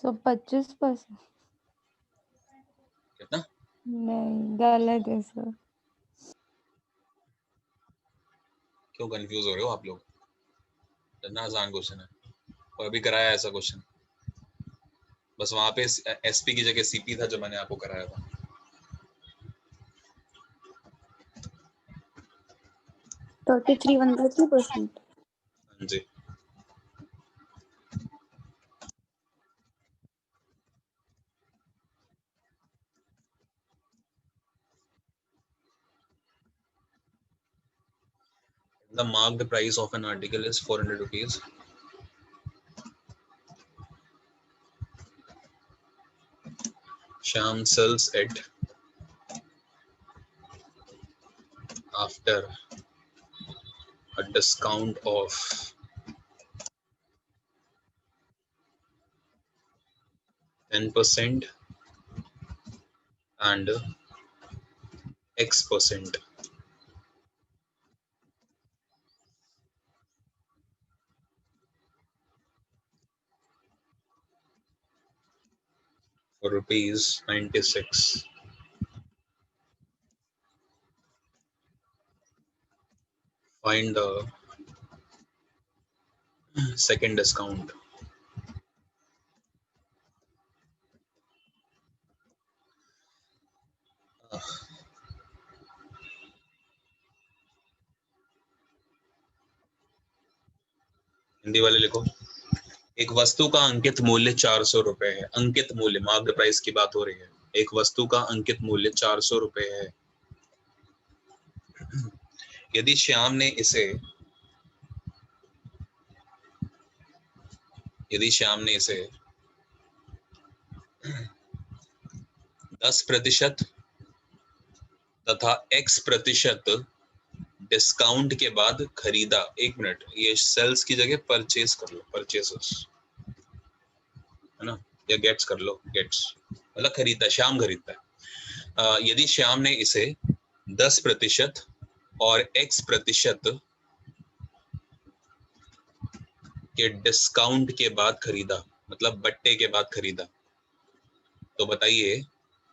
सो 25%? कितना? नहीं, गलत है सर। क्यों कंफ्यूज हो रहे हो आप लोग? इतना आसान क्वेश्चन है और अभी कराया ऐसा क्वेश्चन। बस वहां पे एसपी की जगह सीपी था जो मैंने आपको कराया था। 33 जी, the marked price of an article is 400 rupees. Shyam sells it after a discount of 10% and X% for rupees 96. Find the second discount. Hindi वाले लिखो। एक वस्तु का अंकित मूल्य 400 रुपए है। अंकित मूल्य, मार्क्ड प्राइस की बात हो रही है। एक वस्तु का अंकित मूल्य 400 रुपए है। यदि श्याम ने इसे 10% तथा X% डिस्काउंट के बाद खरीदा। एक मिनट, ये सेल्स की जगह परचेस कर लो, परचेसेस है ना, या गेट्स कर लो, गेट्स मतलब खरीदता, श्याम खरीदता है। यदि श्याम ने इसे 10% और X% के डिस्काउंट के बाद खरीदा, मतलब बट्टे के बाद खरीदा, तो बताइए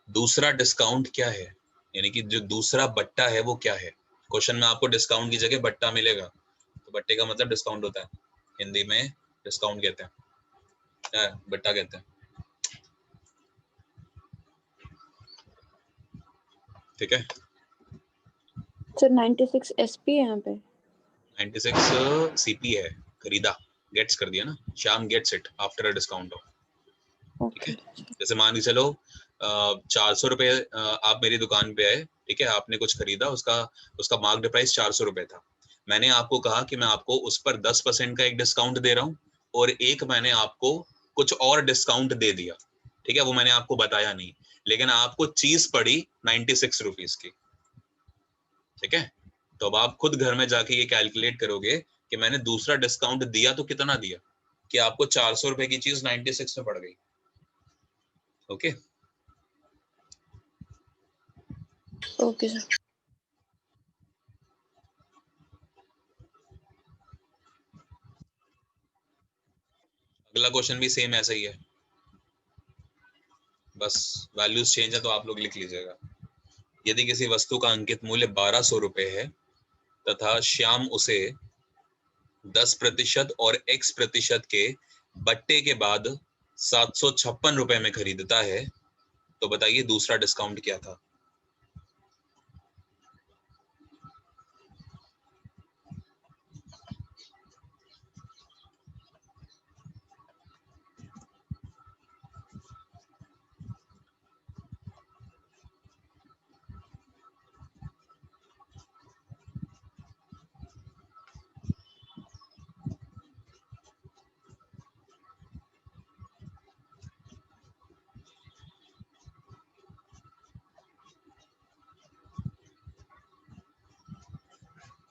दूसरा डिस्काउंट क्या है, यानी कि जो दूसरा बट्टा है वो क्या है। क्वेश्चन में आपको डिस्काउंट की जगह बट्टा मिलेगा, तो बट्टे का मतलब डिस्काउंट होता है। हिंदी में डिस्काउंट कहते हैं, बट्टा कहते हैं। ठीक है, सर 96 SP है यहाँ पे। 96 CP है, खरीदा, गेट्स कर दिया ना। Shyam gets it after a discount. ठीक है, जैसे मान के चलो 400 रुपए आप मेरी दुकान पे आए, ठीक है, आपने कुछ खरीदा, उसका मार्क्ड प्राइस 400 रुपए था। मैंने आपको कहा कि मैं आपको उस पर 10% का एक डिस्काउंट दे रहा हूँ, और एक मैंने आपको कुछ और डिस्काउंट दे दिया। ठीक है, वो मैंने आपको बताया नहीं, लेकिन आपको चीज पड़ी 96 रुपीज की। ठीक है, तो अब आप खुद घर में जाके ये कैलकुलेट करोगे कि मैंने दूसरा डिस्काउंट दिया तो कितना दिया, कि आपको 400 रुपए की चीज 96 में पड़ गई। Okay okay sir. अगला क्वेश्चन भी सेम ऐसा ही है, बस वैल्यूज चेंज है तो आप लोग लिख लीजिएगा। यदि किसी वस्तु का अंकित मूल्य 1200 रुपए है तथा श्याम उसे 10% और X% के बट्टे के बाद 756 रुपए में खरीदता है, तो बताइए दूसरा डिस्काउंट क्या था।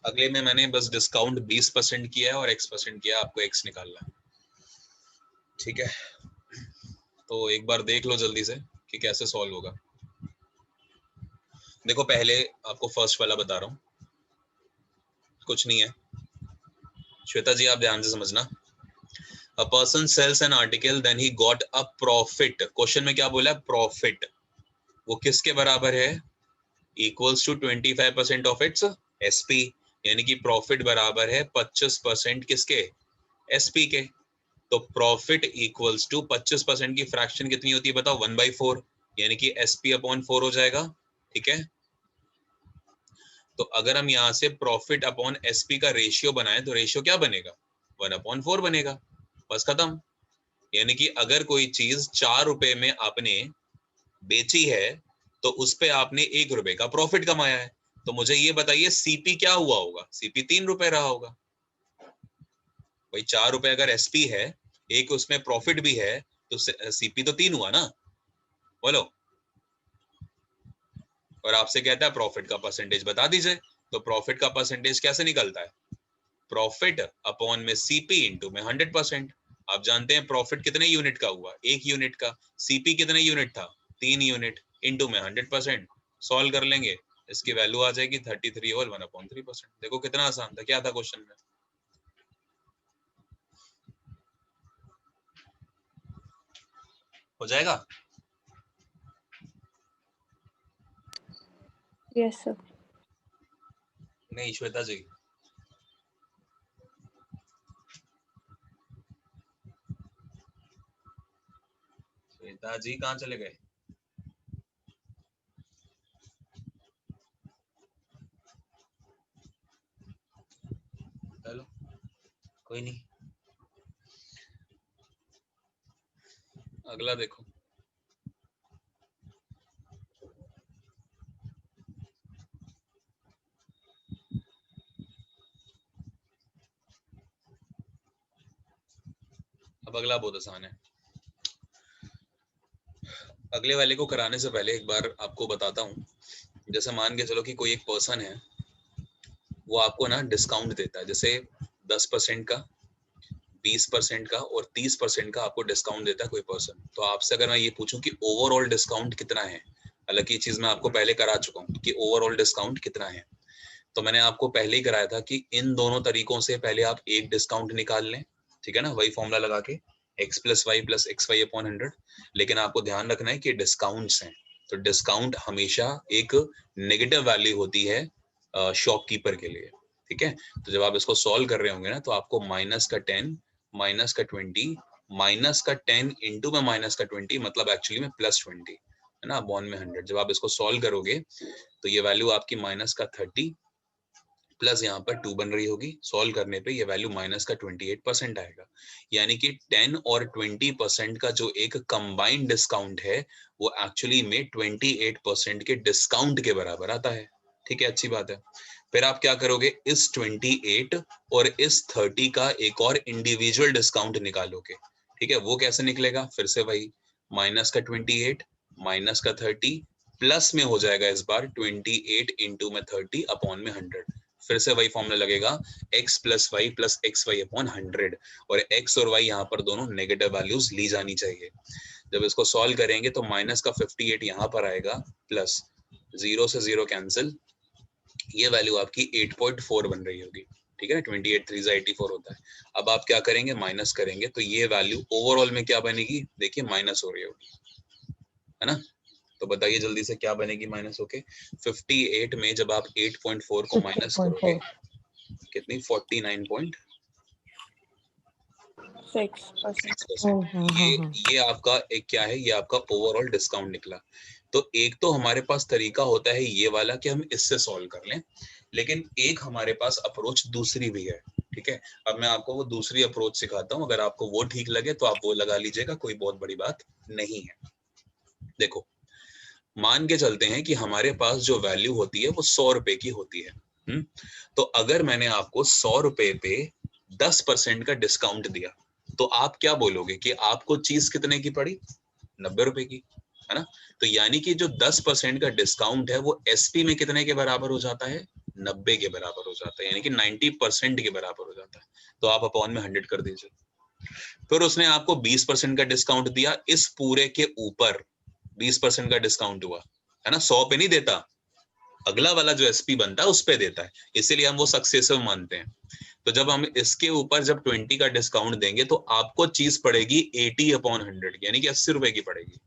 अगले में मैंने बस डिस्काउंट 20% किया है और X% किया, आपको X निकालना है। ठीक है, तो एक बार देख लो जल्दी से कि कैसे सॉल्व होगा। देखो पहले आपको फर्स्ट वाला बता रहा हूँ, कुछ नहीं है। श्वेता जी आप ध्यान से समझना। A person sells an article then he got a profit। Question में क्या बोला है, प्रॉफिट। वो किसके बराबर है, equals to 25% of its SP, यानी कि प्रॉफिट बराबर है 25% किसके, SP के। तो प्रॉफिट इक्वल्स टू 25% की फ्रैक्शन कितनी होती है बताओ, 1/4, यानी कि SP अपॉन 4 हो जाएगा। ठीक है, तो अगर हम यहाँ से प्रॉफिट अपॉन SP का रेशियो बनाए तो रेशियो क्या बनेगा, 1/4 बनेगा। बस खत्म। यानी कि अगर कोई चीज 4 रुपए में आपने बेची है तो उस पे आपने 1 रुपए का प्रॉफिट कमाया है, तो मुझे ये बताइए CP क्या हुआ होगा। CP 3 रुपए रहा होगा भाई। 4 रुपए अगर SP है, एक उसमें प्रॉफिट भी है, तो CP तो 3 हुआ ना, बोलो। और आपसे कहता है प्रॉफिट का परसेंटेज बता दीजिए। तो प्रॉफिट का परसेंटेज कैसे निकलता है? प्रॉफिट अपॉन में सीपी इंटू में 100%। आप जानते हैं प्रॉफिट कितने यूनिट का हुआ? 1 यूनिट का। सीपी कितने यूनिट था? 3 यूनिट, इंटू में 100%। सॉल्व कर लेंगे, इसकी वैल्यू आ जाएगी 33 और 1/3%। देखो कितना आसान था। क्या था क्वेश्चन में? हो जाएगा? Yes sir. नहीं श्वेता जी, श्वेता जी कहाँ चले गए? चलो कोई नहीं, अगला देखो। अब अगला बहुत आसान है। अगले वाले को कराने से पहले एक बार आपको बताता हूँ। जैसे मान के चलो कि कोई एक पर्सन है, वो आपको ना डिस्काउंट देता है, जैसे 10% का, 20% का और 30% का आपको डिस्काउंट देता है कोई पर्सन। तो आपसे अगर मैं ये पूछूं कि ओवरऑल डिस्काउंट कितना है, हालांकि ये चीज मैं आपको पहले करा चुका हूँ कि ओवरऑल डिस्काउंट कितना है, तो मैंने आपको पहले ही कराया था कि इन दोनों तरीकों से पहले आप एक डिस्काउंट निकाल लें, ठीक है ना, वही फॉर्मूला लगा के x plus y plus x y upon 100। लेकिन आपको ध्यान रखना है कि डिस्काउंट्स हैं, तो डिस्काउंट हमेशा एक नेगेटिव वैल्यू होती है शॉपकीपर के लिए, ठीक है। तो जब आप इसको सॉल्व कर रहे होंगे ना, तो आपको माइनस का 10 माइनस का 20 माइनस का 10 इंटू में माइनस का 20 मतलब एक्चुअली में प्लस 20 है ना, अपॉन में 100। जब आप इसको सॉल्व करोगे तो ये वैल्यू आपकी माइनस का 30 प्लस यहाँ पर 2 बन रही होगी। सॉल्व करने पे ये वैल्यू माइनस का 28% आएगा। यानी कि 10 और 20% का जो एक कंबाइंड डिस्काउंट है वो एक्चुअली में 28% के डिस्काउंट के बराबर आता है, ठीक है। अच्छी बात है। फिर आप क्या करोगे, इस 28 और इस 30 का एक और इंडिविजुअल डिस्काउंट निकालोगे, ठीक है। वो कैसे निकलेगा? फिर से वही माइनस का 28 माइनस का 30 प्लस में हो जाएगा इस बार 28 इंटू में 30 अपॉन में 100। फिर से वही फॉर्मूला लगेगा x plus y plus x y upon 100, और x और y यहाँ पर दोनों नेगेटिव वैल्यूज ली जानी चाहिए। जब इसको सॉल्व करेंगे तो माइनस का 58 यहाँ पर आएगा, प्लस 0 से 0 कैंसिल, ये वैल्यू आपकी 8.4 बन रही होगी, ठीक है। 28 3 84 होता है। अब आप क्या करेंगे, माइनस करेंगे, तो ये वैल्यू ओवरऑल में क्या बनेगी, देखिए माइनस हो रही होगी, है ना। तो बताइए जल्दी से क्या बनेगी माइनस होके? 58 में जब आप 8.4 को माइनस करोगे, 50.4 कितनी? 49.6%। 6%। ये आपका एक क्या है, ये आपका ओवरऑल डिस्काउंट निकला। तो एक तो हमारे पास तरीका होता है ये वाला कि हम इससे सॉल्व कर लें, लेकिन एक हमारे पास अप्रोच दूसरी भी है, ठीक है। अब मैं आपको वो दूसरी अप्रोच सिखाता हूँ, अगर आपको वो ठीक लगे तो आप वो लगा लीजिएगा, कोई बहुत बड़ी बात नहीं है। देखो, मान के चलते हैं कि हमारे पास जो वैल्यू होती है वो 100 रुपए की होती है। तो अगर मैंने आपको 100 रुपए पे 10% का डिस्काउंट दिया, तो आप क्या बोलोगे कि आपको चीज कितने की पड़ी? 90 रुपए की, है ना। तो यानी कि जो 10% का डिस्काउंट है वो एसपी में कितने के बराबर हो जाता है? 90 के बराबर हो जाता है, यानी कि 90% के बराबर हो जाता है। तो आप अपॉन में 100 कर दीजिए। फिर उसने आपको 20% का डिस्काउंट दिया, इस पूरे के ऊपर 20% का डिस्काउंट हुआ, है ना। 100 पे नहीं देता, अगला वाला जो एसपी बनता है उस पे देता है, इसीलिए हम वो सक्सेसिव मानते हैं। तो जब हम इसके ऊपर जब 20 का डिस्काउंट देंगे तो आपको चीज पड़ेगी 80/100, यानी कि 80 रुपए की पड़ेगी।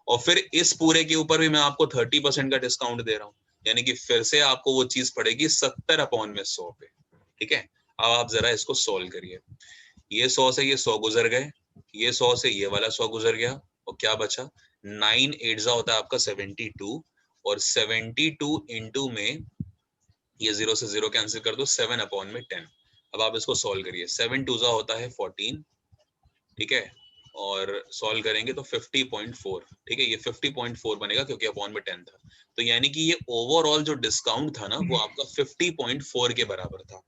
और फिर इस पूरे के ऊपर भी मैं आपको 30% का डिस्काउंट दे रहा हूँ, यानी कि फिर से आपको वो चीज पड़ेगी 70/100 पे, ठीक है। अब आप जरा इसको सोल्व करिए। ये 100 से ये 100 गुजर गए, ये 100 से ये वाला 100 गुजर गया, और क्या बचा? 9 8 होता है आपका 72, और 72 इंटू में ये 0 से 0 कैंसिल कर दो, 7/10। अब आप इसको सॉल्व करिए। 7 2 होता है 14, ठीक है, और सॉल्व करेंगे तो 50.4, ठीक है। ये 50.4 बनेगा क्योंकि अपॉन में 10 था। तो यानी कि ये ओवरऑल जो डिस्काउंट था ना वो आपका 50.4 के बराबर था,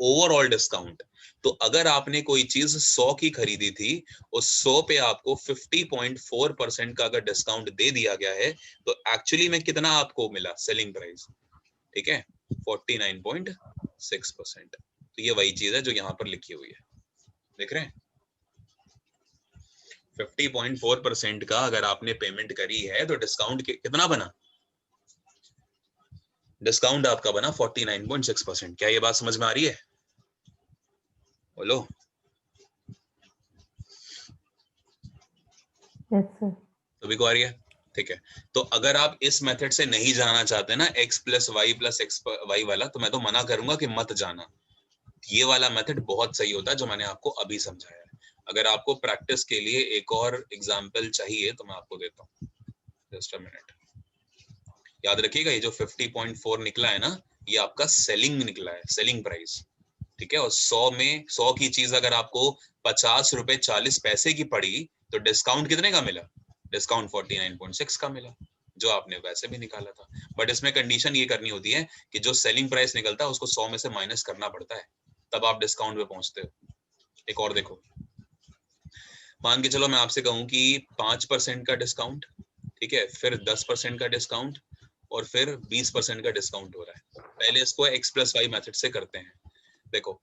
ओवरऑल डिस्काउंट। तो अगर आपने कोई चीज 100 की खरीदी थी, उस 100 पे आपको 50.4% का अगर डिस्काउंट दे दिया गया है, तो एक्चुअली में कितना आपको मिला सेलिंग प्राइस? ठीक है, 49.6%। तो ये वही चीज है जो यहाँ पर लिखी हुई है, देख रहे हैं? 50.4% का अगर आपने पेमेंट करी है तो डिस्काउंट कितना बना? डिस्काउंट आपका बना 49.6%। क्या ये बात समझ में आ रही है? बोलो। Yes sir. सभी को आ रही है? ठीक है। तो अगर आप इस मेथड से नहीं जाना चाहते ना, x plus y plus x y वाला, तो मैं तो मना करूंगा कि मत जाना। ये वाला मेथड बहुत सही होता है जो मैंने आपको अभी समझाया है। अगर आपको प्रैक्टिस के लिए एक और एग्जांपल चाहिए तो मैं आपको देता हूँ, जस्ट अ मिनट। याद रखिएगा, ये जो 50.4 निकला है ना, ये आपका सेलिंग निकला है, सेलिंग प्राइस। ठीक है, और 100 की चीज अगर आपको 50 रुपए 40 पैसे की पड़ी, तो डिस्काउंट कितने का मिला? डिस्काउंट 49.6 का मिला, जो आपने वैसे भी निकाला था। बट इसमें कंडीशन ये करनी होती है कि जो सेलिंग प्राइस निकलता है उसको 100 में से माइनस करना पड़ता है, तब आप डिस्काउंट पे पहुंचते हो। एक और देखो, मान के चलो मैं आपसे कहूं कि 5% का डिस्काउंट, ठीक है, फिर 10% का डिस्काउंट, और फिर 20% का डिस्काउंट हो रहा है। पहले इसको x प्लस वाई मेथड से करते हैं। देखो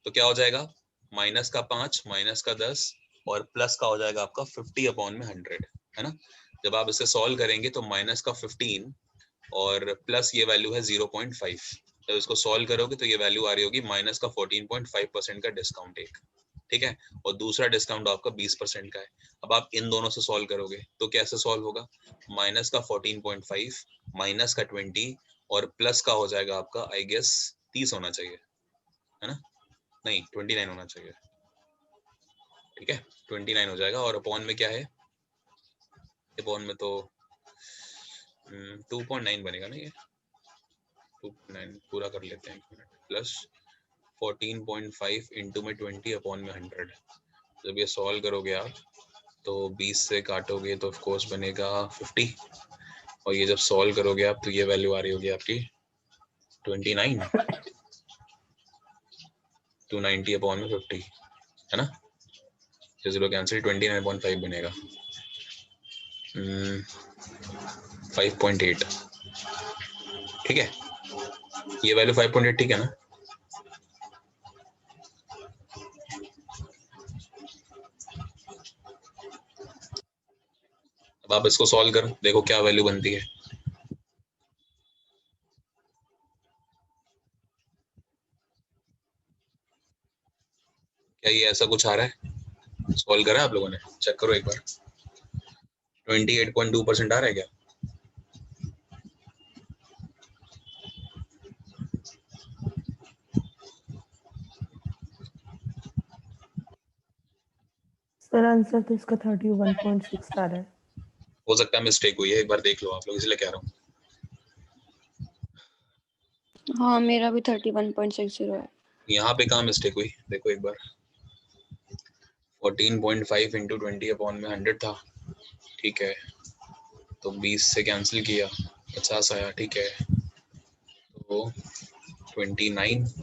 तो क्या हो जाएगा, माइनस का 5 माइनस का 10 और प्लस का हो जाएगा आपका 50/100, है ना? जब आप इसे सॉल्व करेंगे तो माइनस का 15 और प्लस ये वैल्यू है 0.5। जब इसको सॉल्व करोगे तो ये वैल्यू आ रही होगी माइनस का 14.5% का डिस्काउंट एक, ठीक है, और दूसरा डिस्काउंट आपका 20% का है। अब आप इन दोनों से सॉल्व करोगे तो कैसे सॉल्व होगा, माइनस का 14.5 माइनस का 20 और प्लस का हो जाएगा आपका आई गेस 30 होना चाहिए, है ना? नहीं 29 होना चाहिए, ठीक है, 29 हो जाएगा। और अपॉन में क्या है, अपॉन में तो 2.9 बनेगा ना, ये 2.9 पूरा कर लेते हैं, एक मिनट, प्लस 14.5 इंटू में 20 अपॉन में 100। जब ये सॉल्व करोगे आप तो 20 से काटोगे तो ऑफ कोर्स बनेगा 50, और ये जब सॉल्व करोगे आप तो ये वैल्यू आ रही होगी आपकी 29, 290 अपॉन में 50, है ना? जीरो कैंसिल, 29.5 बनेगा 5.8, ठीक है, ये वैल्यू 5.8, ठीक है ना? अब आप इसको सॉल्व करो, देखो क्या वैल्यू बनती है। क्या ये ऐसा कुछ आ रहा है? सॉल्व करा आप लोगों ने? चेक करो एक बार, 28.2% आ रहा है क्या? सर आंसर तो इसका 31.6 आ रहा है। हो सकता है मिस्टेक हुई है, एक बार देख लो आप लोग, इसलिए कह रहा हूँ। हाँ मेरा भी 31.60 है। यहाँ पे कहाँ मिस्टेक हुई, देखो एक बार, 14.5 इंटू 20 अपॉन में 100 था, ठीक है, तो 20 से कैंसिल किया 50 आया, ठीक है, तो 29,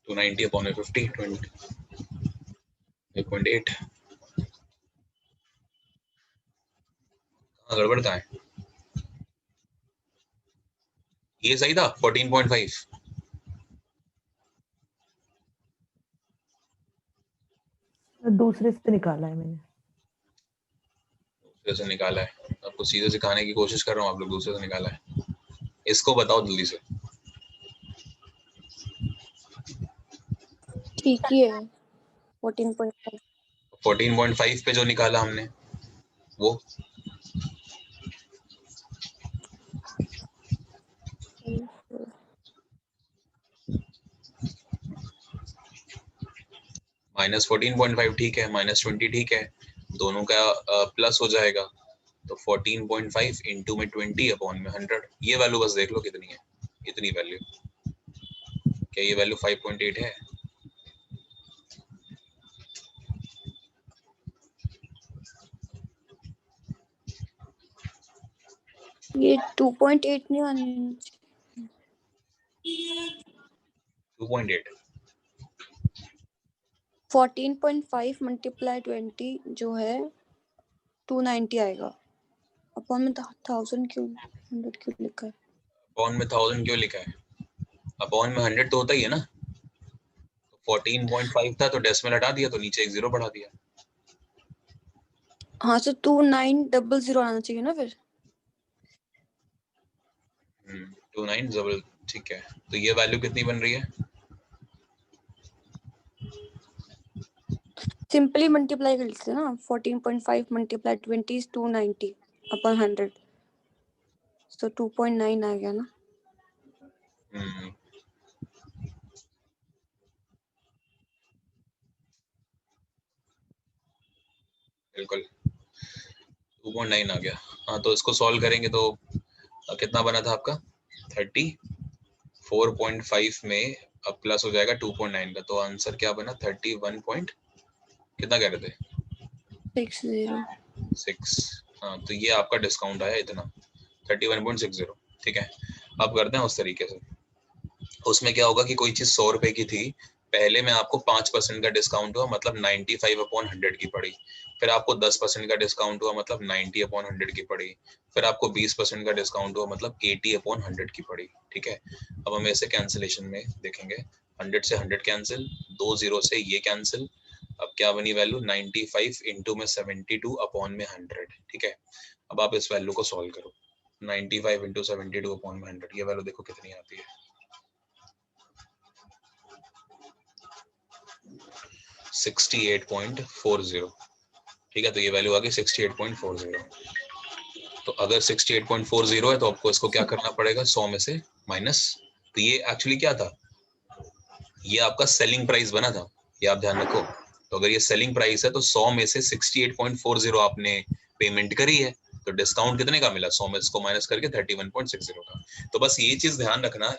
290 अपॉन में 50, 5.8। हाँ गड़बड़ कहाँ है, ये सही था 14.5, दूसरे से निकाला है मैंने। दूसरे से निकाला है, आपको सीधे सिखाने की कोशिश कर रहा हूँ, आप लोग दूसरे से निकाला है। इसको बताओ जल्दी से। ठीक ही है 14.5। 14.5 पे जो निकाला हमने वो माइनस 14.5, ठीक है, माइनस 20, ठीक है, दोनों का प्लस हो जाएगा, तो 14.5 इंटू में 20 अपॉन में 100, ये वैल्यू बस देख लो कितनी है, इतनी वैल्यू। क्या ये वैल्यू 5.8 है? ये 2.8 नहीं आनी चाहिए। 2.8 14.5 मल्टीप्लाई 20 जो है 290 आएगा। अपॉन में 1000 क्यों 100 क्यों लिखा है? अपॉन में 1000 क्यों लिखा है? अपॉन में 100 तो होता ही है ना। 14.5 था तो डेसिमल हटा दिया तो नीचे एक जीरो बढ़ा दिया। हाँ तो 2900 आना चाहिए ना फिर। 29 ठीक है। तो ये वैल्यू कितनी बन रही है? सिंपली मल्टीप्लाई कर लेते हैं ना। 14.5 मल्टीप्लाई 20 इज 290 अपॉन 100 तो 2.9 आ गया ना। बिल्कुल 2.9 आ गया। हाँ तो इसको सॉल्व करेंगे तो कितना बना था आपका? 34.5 में अब प्लस हो जाएगा 2.9 का, तो आंसर क्या बना? 31 पॉइंट कितना कह रहे थे? 6। हाँ तो ये आपका डिस्काउंट आया इतना 31.60। ठीक है, अब करते हैं उस तरीके से। उसमें क्या होगा कि कोई चीज 100 रुपए की थी, पहले में आपको 5% का डिस्काउंट हुआ मतलब 95/100 की पड़ी। फिर आपको 10% का डिस्काउंट हुआ मतलब 90/100 की पड़ी। फिर आपको 20% का डिस्काउंट हुआ मतलब 80/100 की पड़ी। ठीक है, अब हम ऐसे कैंसिलेशन में देखेंगे। 100 से 100 कैंसिल, 2 जीरो से ये कैंसिल। अब क्या बनी वैल्यू? 95 इंटू में 72 अपॉन में 100। ठीक है, अब आप इस वैल्यू को सॉल्व करो। 95 इंटू 72 अपॉन में 100, ये वैल्यू देखो कितनी आती है। 68.40। ठीक है, तो ये वैल्यू आ गई 68.40। तो अगर 68.40 है तो आपको इसको क्या करना पड़ेगा? 100 में से माइनस। तो ये एक्चुअली क्या था? ये आपका सेलिंग प्राइस बना था, ये आप ध्यान रखो। तो अगर ये सेलिंग प्राइस है तो 100 में से 68.40 आपने पेमेंट करी है, तो डिस्काउंट कितने का मिला? 100 में इसको माइनस करके 31.60 का। तो बस ये चीज ध्यान रखना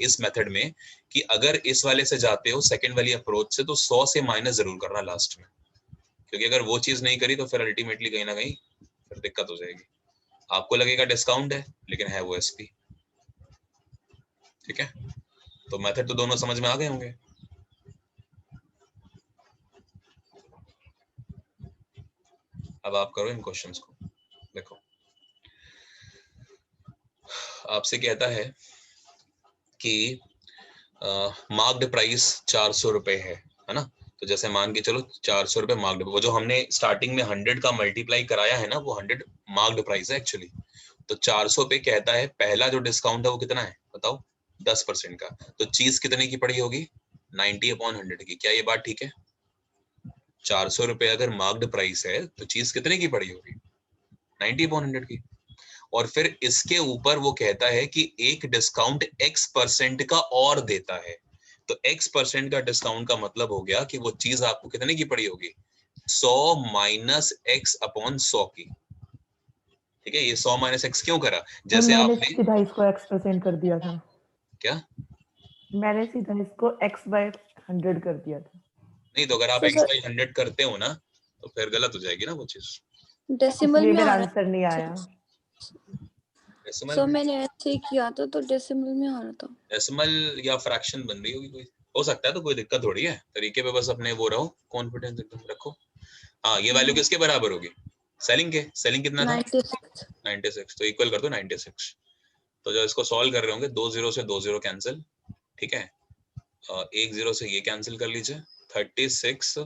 इस मेथड में कि अगर इस वाले से जाते हो सेकंड वाली अप्रोच से तो 100 से माइनस जरूर करना लास्ट में, क्योंकि अगर वो चीज नहीं करी तो फिर अल्टीमेटली कहीं ना कहीं फिर दिक्कत हो जाएगी। आपको लगेगा डिस्काउंट है लेकिन है वो एसपी। ठीक है, तो मेथड तो दोनों समझ में आ गए होंगे। अब आप करो इन क्वेश्चंस को। देखो आपसे कहता है कि मार्क्ड प्राइस 400 रुपए है ना। तो जैसे मान के चलो 400 रुपए मार्क्ड, वो जो हमने स्टार्टिंग में 100 का मल्टीप्लाई कराया है ना, वो 100 मार्क्ड प्राइस है एक्चुअली। तो 400 पे कहता है पहला जो डिस्काउंट है वो कितना है बताओ? 10% का। तो चीज कितने की पड़ी होगी? 90/100 की। क्या ये बात ठीक है? 400 रुपए अगर मार्क्ड प्राइस है तो चीज कितने की पड़ी होगी? 90/100 की। और फिर इसके ऊपर वो कहता है कि एक डिस्काउंट X% का और देता है। तो X% का डिस्काउंट का मतलब हो गया कि वो चीज आपको कितने की पड़ी होगी? 100 माइनस X/100 की। ठीक है, ये 100 माइनस X क्यों करा? जैसे मैंने आपने सीधा इसको x% कर दिया था। क्या? मैंने सीधा इसको x/100 कर दिया था। नहीं, तो अगर आप तो X/100 करते हो ना तो फिर गलत हो जाएगी ना वो चीज। डेसिमल इसलिए में मेरा आ रहा आंसर नहीं आया। डेसिमल सो में? मैंने ऐसे ही किया था तो डेसिमल में आ रहा था। डेसिमल या फ्रैक्शन बन रही होगी, कोई हो सकता है, तो कोई दिक्कत थोड़ी है। तरीके पे बस अपने वो रहो, कॉन्फिडेंस एकदम रखो। हाँ, ये वैल्यू किसके बराबर होगी? सेलिंग के। सेलिंग कितना था? 96 96। तो इक्वल कर दो 96। तो जब इसको सॉल्व कर रहे होंगे 2 जीरो से 2 जीरो कैंसिल। ठीक है, एक जीरो से ये कैंसिल कर लीजिए। 36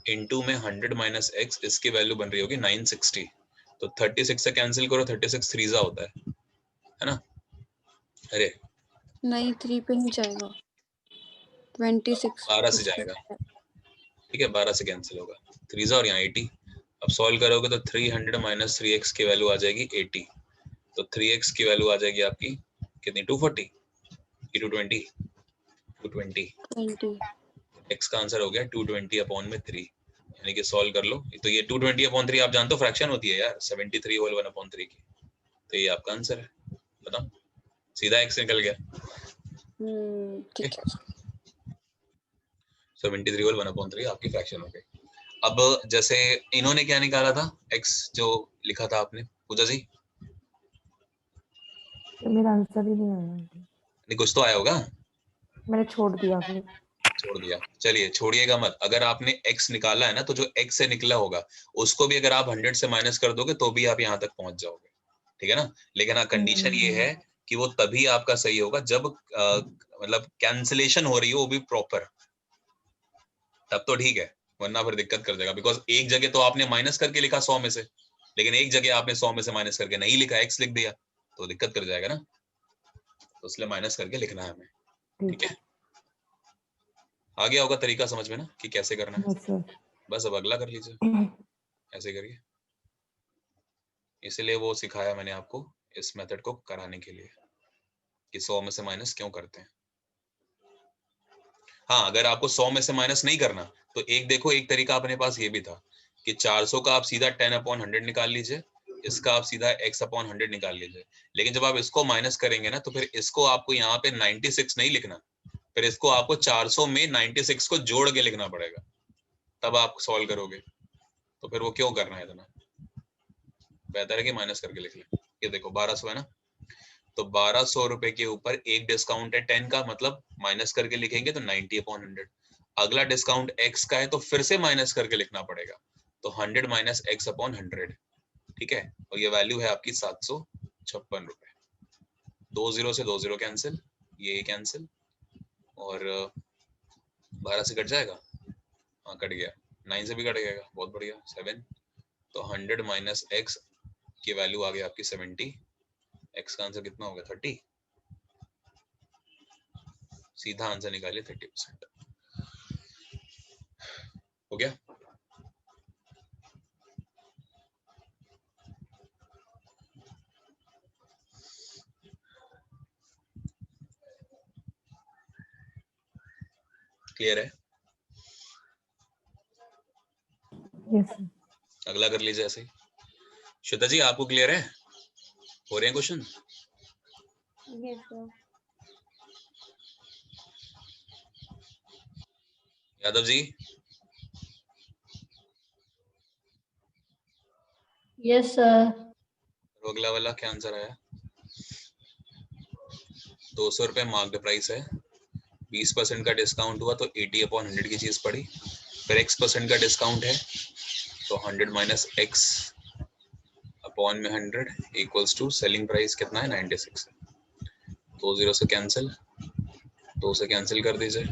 इंटू में 100 माइनस एक्स, इसकी वैल्यू बन रही होगी 960। तो 36 से कैंसिल करो, 36 थ्रीजा होता है ना। अरे नहीं 3 पे नहीं जाएगा 26 12 से जाएगा। ठीक है, 12 से कैंसिल होगा, थ्रीजा और यहाँ 80। अब सॉल्व करोगे तो 300 माइनस 3x की वैल्यू आ जाएगी 80। तो 3x की वैल्यू आ जाएगी आपकी कितनी? 240 की 220? 220। 20 x का आंसर हो गया 220 अपॉन में 3। यानी कि सॉल्व कर लो तो ये 220 अपॉन 3 आप जानते हो फ्रैक्शन होती है यार, 73 होल 1 अपॉन 3 की। तो ये आपका आंसर है, बताओ। सीधा x निकल गया। ठीक है। 73 होल 1 अपॉन 3 आपकी फ्रैक्शन हो गई। अब जैसे इन्होंने क्या निकाला था, x जो लिखा था आपने, पूजा जी? मेरा आंसर ही नहीं आया। नहीं, कुछ तो आया होगा। मैंने छोड़ दिया फिर। छोड़ दिया, चलिए छोड़िएगा मत। अगर आपने x निकाला है ना, तो जो x से निकला होगा उसको भी अगर आप 100 से माइनस कर दोगे तो भी आप यहाँ तक पहुंच जाओगे, ठीक है ना। लेकिन हाँ, कंडीशन ये है कि वो तभी आपका सही होगा जब मतलब कैंसिलेशन हो रही हो वो भी प्रॉपर, तब तो ठीक है, वरना फिर दिक्कत कर देगा। बिकॉज एक जगह तो आपने माइनस करके लिखा 100 में से, लेकिन एक जगह आपने 100 में से माइनस करके नहीं लिखा, x लिख दिया, तो दिक्कत कर जाएगा ना। तो इसलिए माइनस करके लिखना है हमें, ठीक है। आ गया होगा तरीका समझ में ना कि कैसे करना है। Yes sir. बस अब अगला कर लीजिए, ऐसे करिए। इसलिए वो सिखाया मैंने आपको इस मेथड को कराने के लिए कि 100 में से माइनस क्यों करते हैं। हाँ, अगर आपको 100 में से माइनस नहीं करना तो एक देखो, एक तरीका अपने पास ये भी था कि 400 का आप सीधा 10/100 निकाल लीजिए, इसका आप सीधा x/100 निकाल लीजिए। लेकिन जब आप इसको माइनस करेंगे ना, तो फिर इसको आपको यहाँ पे 96 नहीं लिखना, फिर इसको आपको 400 में 96 को जोड़ के लिखना पड़ेगा, तब आप सॉल्व करोगे। तो फिर वो क्यों करना है इतना, बेहतर है कि माइनस करके लिख लें। ये देखो 1200 है ना, तो 1200 रुपए के ऊपर एक डिस्काउंट है 10 का, मतलब माइनस करके लिखेंगे तो 90/100। अगला डिस्काउंट x का है तो फिर से माइनस करके लिखना पड़ेगा, तो 100 माइनस x/100, ठीक है। और ये वैल्यू है आपकी 756 रुपए। 2 0 से 2 0 कैंसिल, ये कैंसिल, और 12 से कट जाएगा, हाँ कट गया, 9 से भी कट जाएगा, बहुत बढ़िया, 7। तो 100 माइनस x की वैल्यू आ गई आपकी 70, x का आंसर कितना होगा 30, सीधा आंसर निकालिए 30%। हो गया। क्लियर है। Yes sir. अगला कर लीजिए ऐसे ही। श्वेता जी आपको क्लियर है, हो रहे हैं question? Yes sir. Yadav ji yes sir. तो अगला वाला क्या आंसर आया? 200 रुपए मार्क्ड प्राइस है, 20% का डिस्काउंट हुआ तो 80/100 की चीज पड़ी, फिर x% का डिस्काउंट है तो 100 माइनस x अपॉन में 100 इक्वल्स टू सेलिंग प्राइस कितना है 96। 2 0 से कैंसिल, 2 से कैंसिल कर दीजिए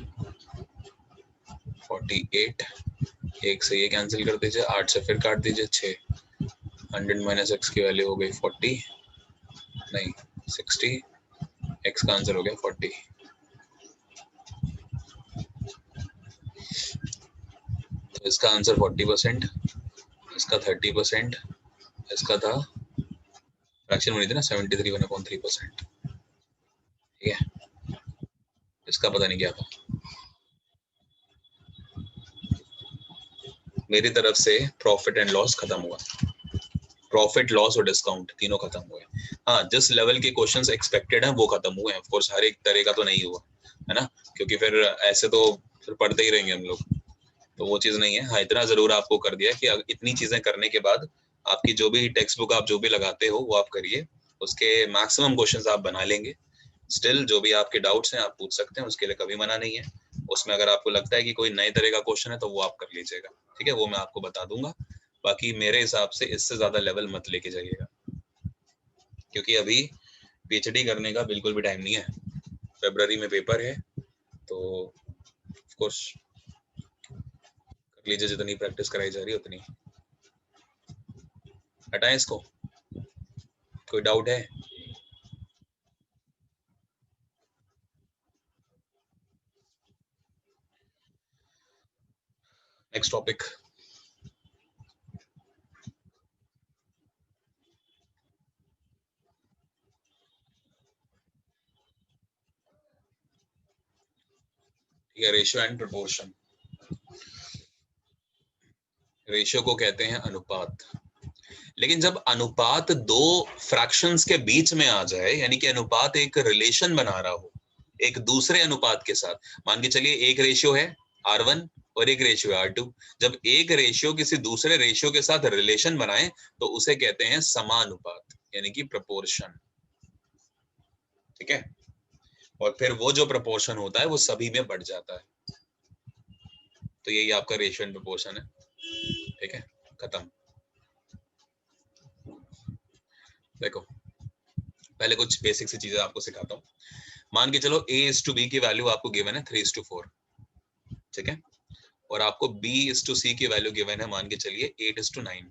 48, एक से ये कैंसिल कर दीजिए, 8 से फिर काट दीजिए 6, 100 माइनस x की वैल्यू हो गई 40 नहीं 60, x का आंसर हो गया 40। तो इसका आंसर 40%, इसका 30%, इसका था फ्रैक्शन बनी थी ना 73/3%, ठीक है। इसका पता नहीं क्या था। मेरी तरफ से प्रॉफिट एंड लॉस खत्म हुआ, प्रॉफिट लॉस और डिस्काउंट तीनों खत्म हुए। हाँ, जिस लेवल के क्वेश्चंस एक्सपेक्टेड हैं वो खत्म हुए हैं। ऑफ कोर्स हर एक तरह का तो नहीं हुआ है ना, क्योंकि फिर ऐसे तो फिर पढ़ते ही रहेंगे हम लोग, तो वो चीज नहीं है। हाँ, इतना जरूर आपको कर दिया कि इतनी चीजें करने के बाद आपकी जो भी टेक्स्ट बुक आप जो भी लगाते हो वो आप करिए, उसके मैक्सिमम क्वेश्चंस आप बना लेंगे। स्टिल जो भी आपके डाउट्स हैं आप पूछ सकते हैं, उसके लिए कभी मना नहीं है। उसमें अगर आपको लगता है कि कोई नए तरह का क्वेश्चन है तो वो आप कर लीजिएगा, ठीक है, वो मैं आपको बता दूंगा। बाकी मेरे हिसाब से इससे ज्यादा लेवल मत लेके जाइएगा, क्योंकि अभी पीएचडी करने का बिल्कुल भी टाइम नहीं है। फरवरी में पेपर है, तो ऑफ कोर्स कर लीजिए, जितनी प्रैक्टिस कराई जा रही है उतनी। हटाएं इसको, कोई डाउट है? Next topic. ठीक है, रेशियो एंड प्रोपोर्शन। रेशियो को कहते हैं अनुपात। लेकिन जब अनुपात दो फ्रैक्शंस के बीच में आ जाए, यानी कि अनुपात एक रिलेशन बना रहा हो एक दूसरे अनुपात के साथ, मान के चलिए एक रेशियो है R1 और एक रेशियो है R2, जब एक रेशियो किसी दूसरे रेशियो के साथ रिलेशन बनाए तो उसे कहते हैं समानुपात, यानी कि प्रोपोर्शन, ठीक है। और फिर वो जो प्रपोर्शन होता है वो सभी में बढ़ जाता है। तो यही आपका रेशियो एंड प्रपोर्शन है, ठीक है, खत्म। देखो पहले कुछ बेसिक सी चीजें आपको सिखाता हूँ। मान के चलो A/B की वैल्यू आपको गिवन है 3:4, ठीक है, और आपको B/C की वैल्यू गिवन है मान के चलिए 8:9।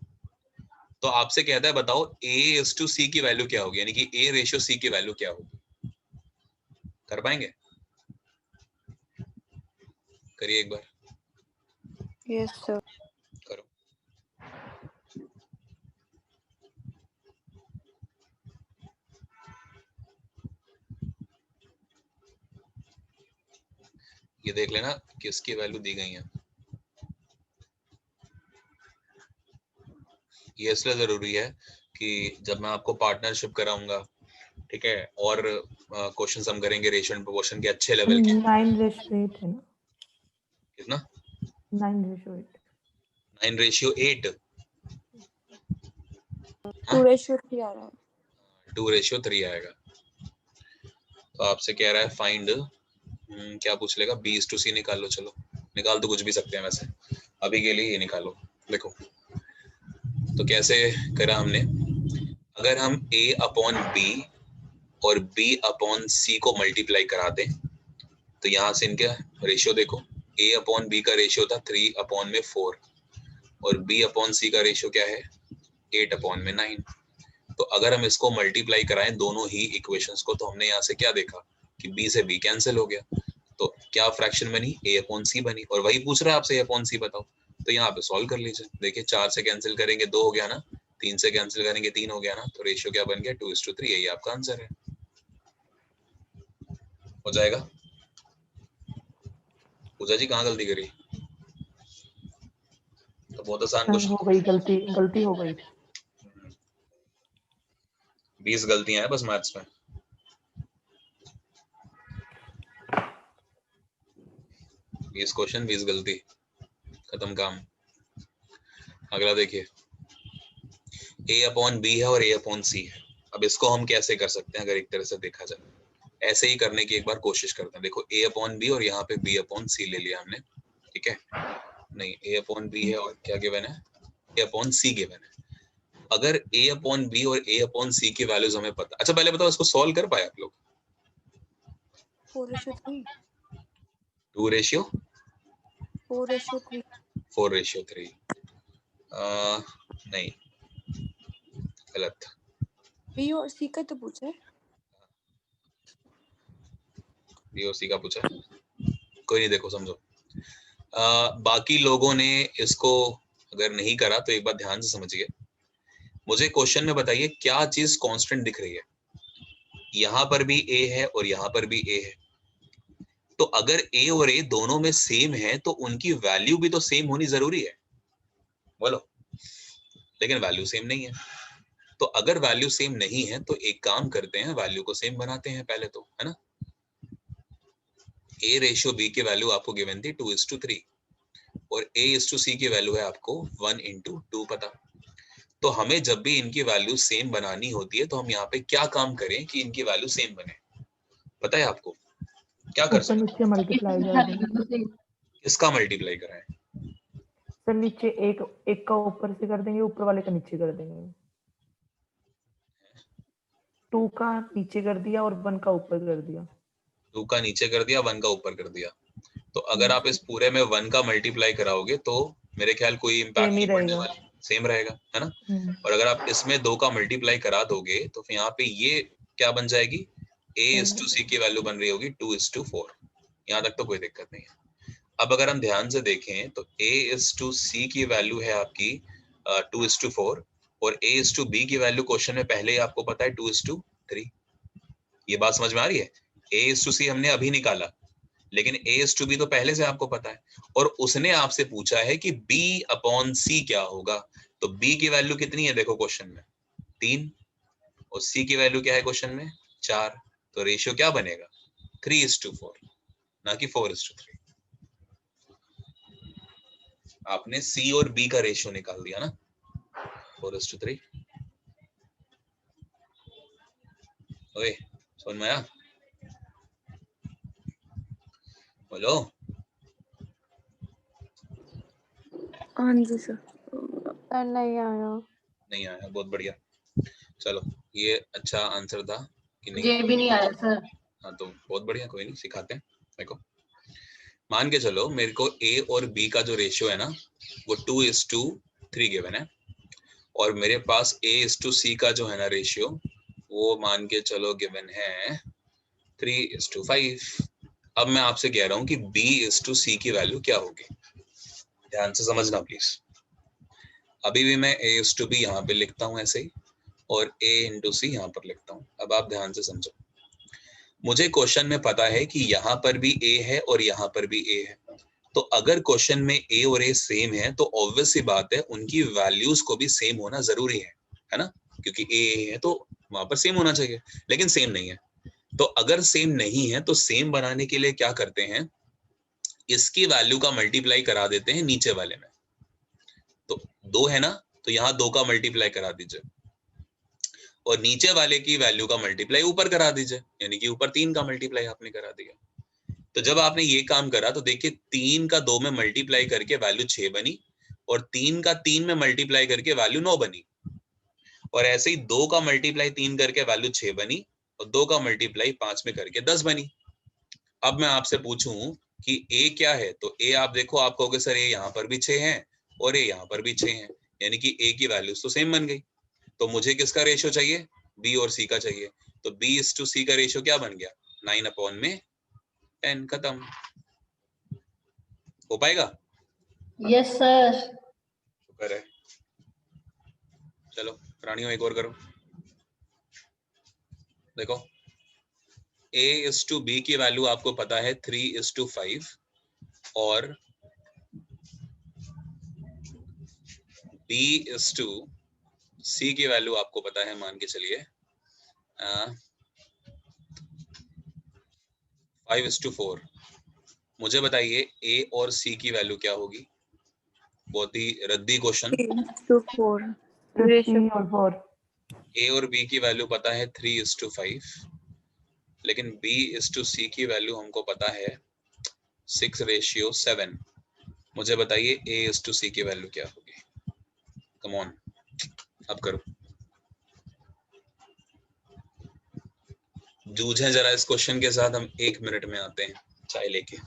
तो आपसे कहता है बताओ A/C की वैल्यू क्या होगी, यानी कि A/C की वैल्यू क्या होगी। कर पाएंगे? करिए एक बार। Yes sir. करो। ये देख लेना किसकी वैल्यू दी गई है। ये इसलिए जरूरी है कि जब मैं आपको पार्टनरशिप कराऊंगा, ठीक है, और क्वेश्चंस हम करेंगे रेशियो एंड प्रोपोर्शन के अच्छे लेवल के। 9:8 है ना? कितना? 9:8। 9:8। 2:3 आ रहा है। 2:3 आएगा। तो आपसे कह रहा है फाइंड, क्या पूछ लेगा, B/C निकाल लो। चलो निकाल तो कुछ भी सकते हैं वैसे, अभी के लिए ये निकालो। देखो तो कैसे करा हमने, अगर हम A/B और B/C को मल्टीप्लाई करा दें तो यहाँ से इनका रेशियो देखो, A/B का रेशियो था 3/4 और B/C का रेशियो क्या है 8/9। तो अगर हम इसको मल्टीप्लाई कराएं दोनों ही इक्वेशंस को, तो हमने यहाँ से क्या देखा कि B से B कैंसिल हो गया, तो क्या फ्रैक्शन बनी, A/C बनी, और वही पूछ रहा है आपसे A/C बताओ। तो यहाँ पे सॉल्व कर लीजिए। देखिए 4 से कैंसिल करेंगे 2 हो गया ना, 3 से कैंसिल करेंगे 3 हो गया ना, तो रेशियो क्या बन गया 2:3। यही आपका आंसर है। हो जाएगा। पूजा जी कहाँ गलती करी? तो बहुत आसान हो क्वेश्चन। गई गलती हो गई। 20 गलतियां हैं बस मैथ्स में। 20 क्वेश्चन 20 गलती, खत्म काम। अगला देखिए, A/B है और A/C है। अब इसको हम कैसे कर सकते हैं, अगर एक तरह से देखा जाए ऐसे ही करने की एक बार कोशिश करते हैं। देखो A/B और यहाँ पे B/C ले लिया हमने, ठीक है, नहीं A/B है और क्या गिवन है A/C गिवन है। अगर A/B और A/C की वैल्यूज हमें पता, अच्छा पहले बताओ इसको सॉल्व कर पाए आप लोग? 4:3। 2:4:3। 4:3। नहीं गलत। बी और सी का तो पूछा है। B/C का पूछा, कोई नहीं, देखो समझो। बाकी लोगों ने इसको अगर नहीं करा तो एक बार ध्यान से समझिए। मुझे क्वेश्चन में बताइए क्या चीज कांस्टेंट दिख रही है। यहाँ पर भी A है और यहाँ पर भी A है, तो अगर A और A दोनों में सेम है तो उनकी वैल्यू भी तो सेम होनी जरूरी है, बोलो। लेकिन वैल्यू सेम नहीं है, तो अगर वैल्यू सेम नहीं है तो एक काम करते हैं, वैल्यू को सेम बनाते हैं पहले तो, है ना। A/B की वैल्यू आपको गिवन थी 2:3 और A/C की वैल्यू है आपको 1:2 पता। तो हमें जब भी इनकी वैल्यू सेम बनानी होती है तो हम यहाँ पे क्या काम करें कि इनकी वैल्यू सेम बने, पता है आपको क्या कर ऊपर सकते नीचे मल्टीप्लाई कर देंगे। हैं? इसका मल्टीप्लाई कराएं। सर नीचे एक का ऊपर से कर देंगे, ऊपर वाले का नीचे कर देंगे। 2 का नीचे कर दिया और 1 का ऊपर कर दिया। 2 का नीचे कर दिया 1 का ऊपर कर दिया। तो अगर आप इस पूरे में 1 का मल्टीप्लाई कराओगे तो मेरे ख्याल कोई इम्पैक्ट सेम ही नहीं पड़ने रहेगा। वाला, सेम रहेगा, है ना। और अगर आप इसमें 2 का मल्टीप्लाई करा दोगे तो फिर यहाँ पे ये क्या बन जाएगी, A/C की वैल्यू बन रही होगी 2:4। यहाँ तक तो कोई दिक्कत नहीं है। अब अगर हम ध्यान से देखें तो A/C की वैल्यू है आपकी 2:4 और A/B की वैल्यू क्वेश्चन में पहले ही आपको पता है 2:3। ये बात समझ में आ रही है। A/C हमने अभी निकाला, लेकिन A/B तो पहले से आपको पता है, और उसने आपसे पूछा है कि B/C क्या होगा। तो B की वैल्यू कितनी है देखो क्वेश्चन में 3 और C की वैल्यू क्या है क्वेश्चन में 4। तो रेशियो क्या बनेगा 3:4, ना कि 4:3। आपने C और B का रेशियो निकाल दिया ना 4:3। ओए समझ में आया? बोलो। हाँ जी सर। सर नहीं आया। नहीं आया, बहुत बढ़िया। चलो ये अच्छा आंसर था कि नहीं? ये भी नहीं आया सर। हाँ तो बहुत बढ़िया, कोई नहीं, सिखाते हैं। देखो मान के चलो मेरे को ए और बी का जो रेशियो है ना वो 2:3 गिवन है, और मेरे पास A:C का जो है ना रेशियो वो मान के चलो गिवन है 3:5। अब मैं आपसे कह रहा हूं कि B:C की वैल्यू क्या होगी, ध्यान से समझना प्लीज। अभी भी मैं A:B यहाँ पे लिखता हूँ ऐसे ही, और A:C यहाँ पर लिखता हूँ। अब आप ध्यान से समझो, मुझे क्वेश्चन में पता है कि यहाँ पर भी A है और यहाँ पर भी A है, तो अगर क्वेश्चन में A और A सेम है तो ऑब्वियस सी बात है उनकी वैल्यूज को भी सेम होना जरूरी है ना, क्योंकि A है तो वहां पर सेम होना चाहिए, लेकिन सेम नहीं है। तो अगर सेम नहीं है तो सेम बनाने के लिए क्या करते हैं, इसकी वैल्यू का मल्टीप्लाई करा देते हैं नीचे वाले में। तो 2 है ना, तो यहाँ 2 का मल्टीप्लाई करा दीजिए, और नीचे वाले की वैल्यू का मल्टीप्लाई ऊपर करा दीजिए, यानी कि ऊपर 3 का मल्टीप्लाई आपने करा दिया। तो जब आपने ये काम करा तो देखिए 3 का 2 में मल्टीप्लाई करके वैल्यू 6 बनी, और 3 का 3 में मल्टीप्लाई करके वैल्यू 9 बनी, और ऐसे ही 2 का मल्टीप्लाई 3 करके वैल्यू 6 बनी, और 2 का मल्टीप्लाई 5 में करके 10 बनी। अब मैं आपसे पूछूं कि ए क्या है, तो ए आप देखो, आप कहोगे सर ए यहाँ पर भी 6 है और ए यहाँ पर भी 6 है, यानी कि ए की वैल्यूज तो सेम बन गई। तो मुझे किसका रेशियो चाहिए, बी और सी का चाहिए। तो B:C का रेशियो क्या बन गया, 9/10। खत्म। हो पाएगा? Yes sir. शुक्र है। चलो प्राणियों एक और करो। देखो A:B की वैल्यू आपको पता है 3:5, और B:C की वैल्यू आपको पता है, मान के चलिए 5:4। मुझे बताइए A और C की वैल्यू क्या होगी? बहुत ही रद्दी क्वेश्चन। 3:4 3 रेशियो। और 4। A और B की वैल्यू पता है 3:5, लेकिन B:C की वैल्यू हमको पता है 6:7। मुझे बताइए A:C की वैल्यू क्या होगी? कम ऑन, अब करो, जूझें जरा इस क्वेश्चन के साथ। हम 1 मिनट में आते हैं चाय लेके।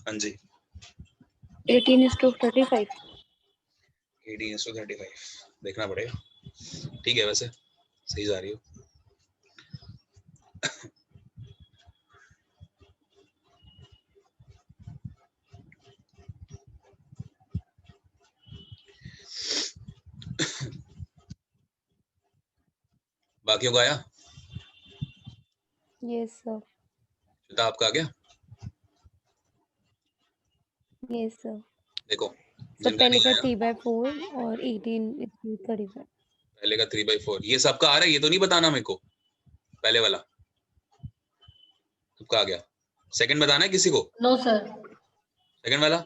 हाँ जी, 18:35। 18:35 देखना पड़ेगा। ठीक है, वैसे सही जा रही हो। बाकियों का आया? Yes sir. श्वेता आपका आ गया? Yes sir. देखो सर जिनका पहले नहीं का आया, 3/4 और 18:35। पहले का 3/4 ये सबका आ रहा है, ये तो नहीं बताना मेरे को। पहले वाला सबका आ गया, सेकंड बताना है किसी को? No sir. सेकंड वाला,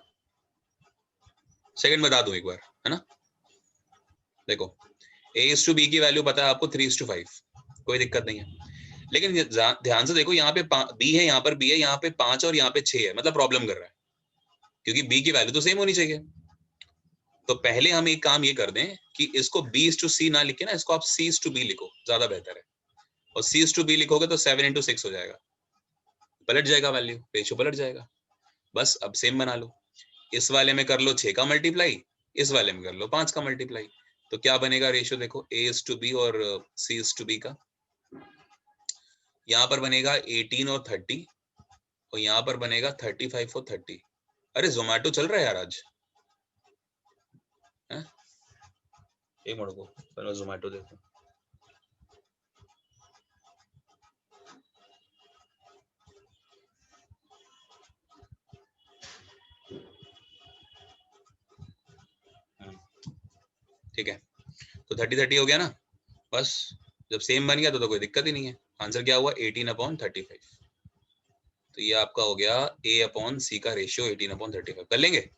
सेकंड बता दूं एक बार, है ना? देखो A:B की वैल्यू पता है आपको 3:5, कोई दिक्कत नहीं है। लेकिन ध्यान से देखो, यहाँ पे B है, यहाँ पर B है, यहाँ पे 5 और यहाँ पे 6 है, मतलब प्रॉब्लम कर रहा है, क्योंकि B की वैल्यू तो सेम होनी चाहिए। तो पहले हम एक काम ये कर दें कि इसको B:C ना लिखे ना, इसको आप C:B लिखो, ज्यादा बेहतर है। और C:B लिखोगे तो 7 × 6 हो जाएगा, पलट जाएगा वैल्यू, रेशियो पलट जाएगा। बस अब सेम बना लो। इस वाले में कर लो 6 का मल्टीप्लाई, इस वाले में कर लो 5 का मल्टीप्लाई, तो क्या बनेगा रेशियो देखो A:B और C:B का। यहाँ पर बनेगा 18 और 30 और यहाँ पर बनेगा 35 और 30। अरे जोमेटो चल रहा है यार आज, हैं? एक मिनट को पहले जोमेटो देखो। ठीक है, तो 30-30 हो गया ना, बस जब सेम बन गया तो कोई दिक्कत ही नहीं है। आंसर क्या हुआ 18/35। तो ये आपका हो गया A/C का रेशियो 18/35। कर लेंगे?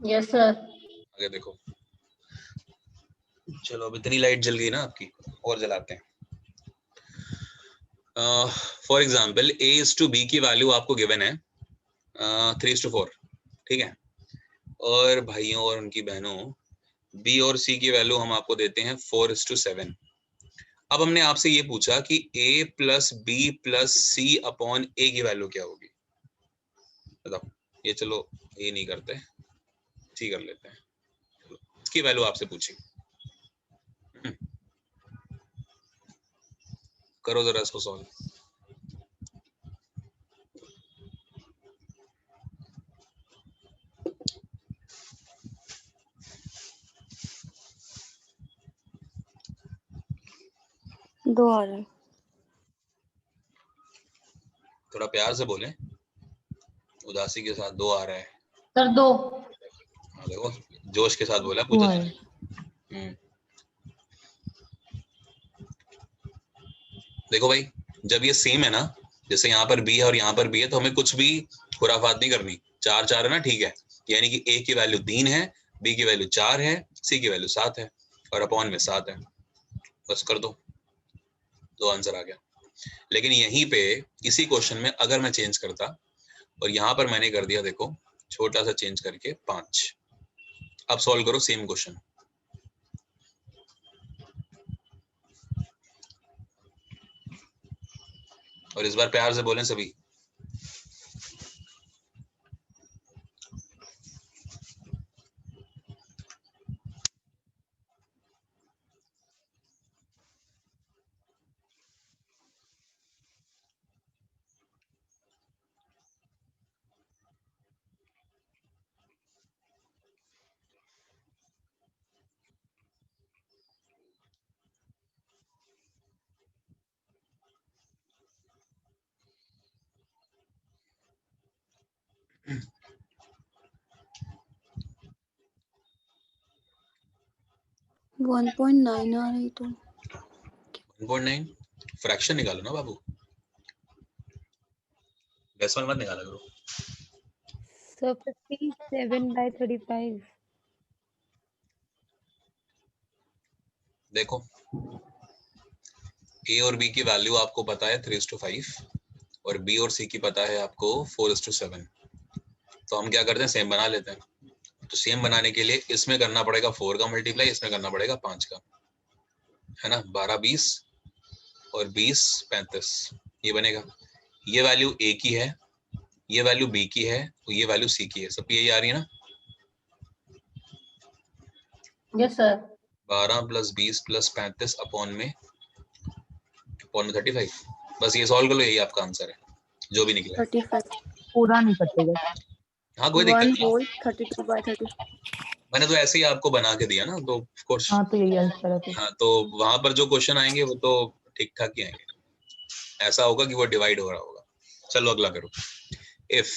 Yes sir. आगे देखो, चलो अब इतनी लाइट जल गई ना आपकी, और जलाते हैं। फॉर एग्जाम्पल A:B की वैल्यू आपको गिवन है 3:4, ठीक है, और भाइयों और उनकी बहनों B और C की वैल्यू हम आपको देते हैं 4:7। अब हमने आपसे ये पूछा कि A + B + C/A की वैल्यू क्या होगी, बताओ। ये चलो ये नहीं करते, ठीक कर लेते हैं, इसकी वैल्यू आपसे पूछी। करो जरा इसको सॉल्व। दो आ रहा है। थोड़ा प्यार से बोलें, उदासी के साथ 2 आ रहा है। सर 2। हाँ देखो, जोश के साथ बोला, 2 पूछा। आए। देखो भाई, जब ये सेम है ना, जैसे यहाँ पर B है और यहाँ पर B है, तो हमें कुछ भी खुराफात नहीं करनी। 4-4 है ना, ठीक है, यानी कि A की वैल्यू 3 है, B की वैल्यू 4 है, C की वैल्यू 7 है और अपॉन में 7 है, बस कर दो, तो आंसर आ गया। लेकिन यहीं पे इसी क्वेश्चन में अगर मैं चेंज करता और यहाँ पर मैंने कर दिया, देखो छोटा सा चेंज करके 5। अब सॉल्व करो सेम क्वेश्चन। और इस बार प्यार से बोलें सभी। वन 1.9 आ रही तो 1.9 फ्रैक्शन निकालो ना बाबू, डेसिमल मत निकाला करो। So 57/35. देखो A और B की वैल्यू आपको पता है 3:5 और B और C की पता है आपको 4:7। तो हम क्या करते हैं, सेम बना लेते हैं। तो सेम बनाने के लिए इसमें करना पड़ेगा 4 का मल्टीप्लाई, इसमें करना पड़ेगा 5 का, है ना। 12-20 और 20-35 ये बनेगा। ये वैल्यू A की है, ये वैल्यू B की है और ये वैल्यू C की है। सब यही आ रही है ना। Yes sir. 12 + 20 + 35 अपॉन में 35। बस ये सॉल्व कर लो, यही आपका आंसर है, जो भी निकला है। 35 पूरा नहीं कटेगा। हाँ कोई दिक्कत 1 नहीं, होल 32/30। मैंने तो ऐसे ही आपको बना के दिया ना, तो ऑफ कोर्स। हाँ तो यही आंसर है फिर। हाँ, तो वहां पर जो क्वेश्चन आएंगे वो तो ठीक ठाक ही आएंगे, ऐसा होगा कि वो डिवाइड हो रहा होगा। चलो अगला करो। If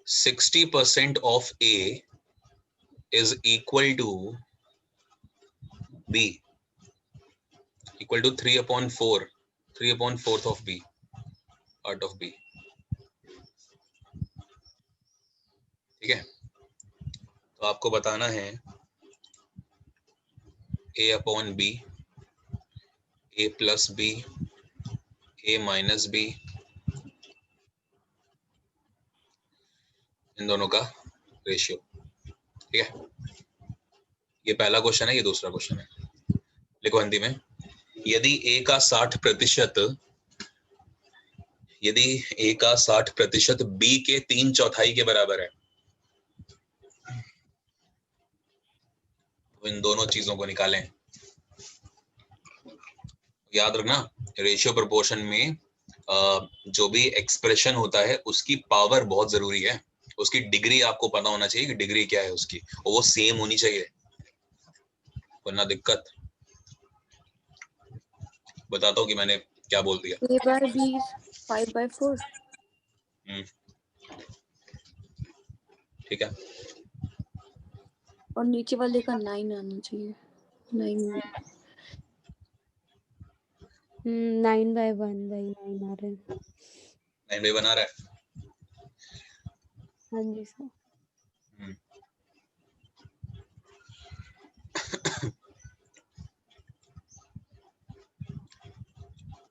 60% of A is equal to B equal to 3/4 of B out of B, ठीक है। तो आपको बताना है A/B, A + B, A - B, इन दोनों का रेशियो, ठीक है। ये पहला क्वेश्चन है, ये दूसरा क्वेश्चन है। लिखो हिंदी में, यदि A का 60% यदि A का 60% B के 3/4 के बराबर है, तो इन दोनों चीजों को निकालें। याद रखना रेशियो प्रोपोर्शन में जो भी एक्सप्रेशन होता है उसकी पावर बहुत जरूरी है, उसकी डिग्री आपको पता होना चाहिए कि डिग्री क्या है उसकी, और वो सेम होनी चाहिए, वरना दिक्कत। बताता हूँ कि मैंने क्या बोल दिया। A by B is 5/4. ठीक है, और नीचे वाले का 9 आना चाहिए। 9 9/1/9 आ रहे हैं। 9 बना रहा है। हाँ जी सर।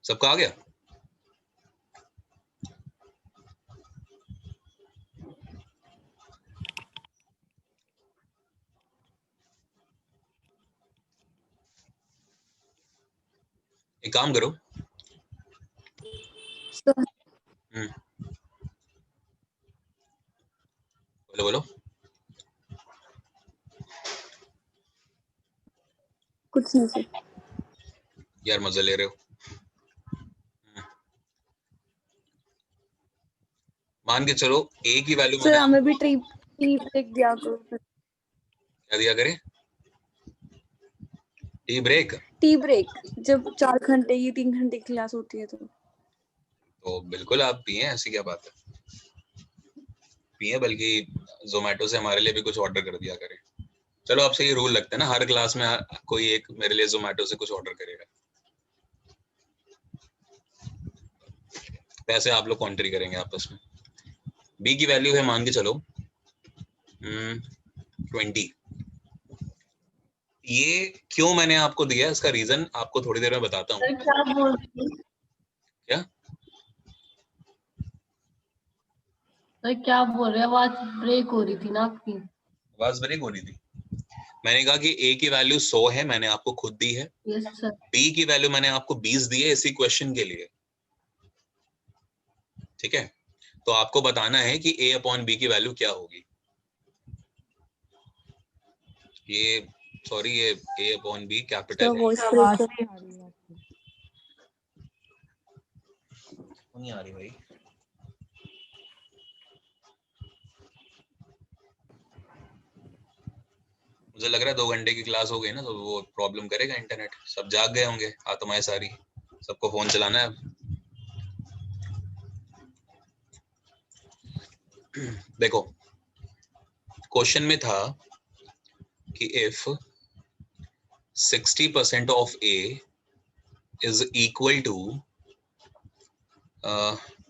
सबका आ गया? एक काम करो, सर बोलो बोलो। कुछ नहीं सर। यार मजा ले रहे हो। मान के चलो A की वैल्यू सर मैंने हमें भी टी ब्रेक दिया करो। क्या दिया करे? Tea break? टी ब्रेक जब 4 घंटे की 3 घंटे की क्लास होती है तो बिल्कुल आप पिए, ऐसी क्या बात है, पिए, बल्कि जोमेटो से हमारे लिए भी कुछ ऑर्डर कर दिया करें। चलो आपसे ये रूल लगता है ना, हर क्लास में कोई एक मेरे लिए जोमेटो से कुछ ऑर्डर करेगा, पैसे आप लोग कॉन्ट्री करेंगे आपस में। B की वैल्यू है मान के चलो 20। ये क्यों मैंने आपको दिया, इसका रीजन आपको थोड़ी देर में बताता हूँ। सर क्या बोल रही थी? क्या सर क्या बोल रहे हैं? आवाज ब्रेक हो रही थी ना आपकी। आवाज ब्रेक हो रही थी? मैंने कहा कि A की वैल्यू 100 है, मैंने आपको खुद दी है। Yes sir. B की वैल्यू मैंने आपको 20 दी है इसी क्वेश्चन के लिए, ठीक है? तो आपको बताना है कि A अपॉन B की वैल्यू क्या होगी। ये सॉरी, ये A अपॉन B कैपिटल तो है। वॉइस आवाज ब्रेक नहीं आ रही है आपकी। नहीं आ रही भाई। मुझे लग रहा है 2 घंटे की क्लास हो गई ना, तो वो प्रॉब्लम करेगा इंटरनेट। सब जाग गए होंगे, आत्माएं सारी, सबको फोन चलाना है। देखो क्वेश्चन में था कि if 60% of A is equal to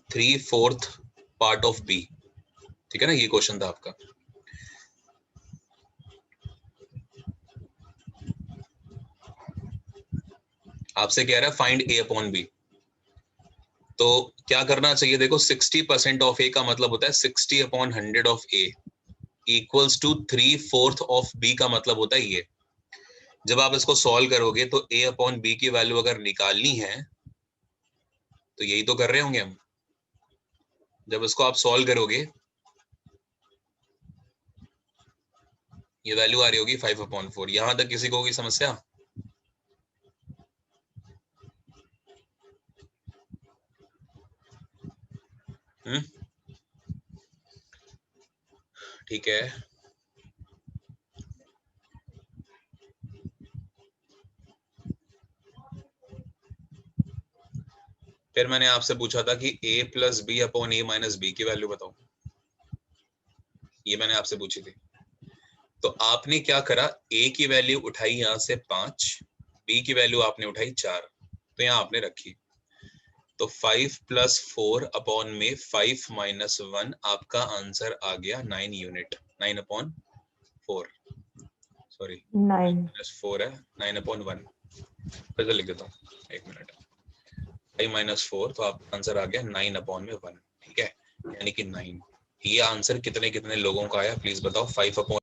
3/4 part of B, ठीक है ना, ये क्वेश्चन था आपका। आपसे कह रहा है फाइंड A अपॉन B, तो क्या करना चाहिए? देखो 60% ऑफ A का मतलब होता है 60 upon 100 of A equals to 3/4 of B का मतलब होता है ये। जब आप इसको सॉल्व करोगे तो A अपॉन B की वैल्यू अगर निकालनी है तो यही तो कर रहे होंगे हम। जब इसको आप सॉल्व करोगे ये वैल्यू आ रही होगी 5/4। यहां तक किसी को होगी समस्या? ठीक है, फिर मैंने आपसे पूछा था कि A plus B upon A minus B की वैल्यू बताओ, ये मैंने आपसे पूछी थी। तो आपने क्या करा, A की वैल्यू उठाई यहां से 5, B की वैल्यू आपने उठाई 4, तो यहां आपने रखी। तो 5 + 4 अपॉन में 5 - 1 आपका आंसर आ गया 9 यूनिट। 9/4 सॉरी 9 -4 है, 9/1 फिर से लिख देता हूँ, एक मिनट। 5 - 4 तो आपका आंसर आ गया 9/1, ठीक है, यानी कि 9। ये आंसर कितने कितने लोगों का आया प्लीज बताओ? 5/,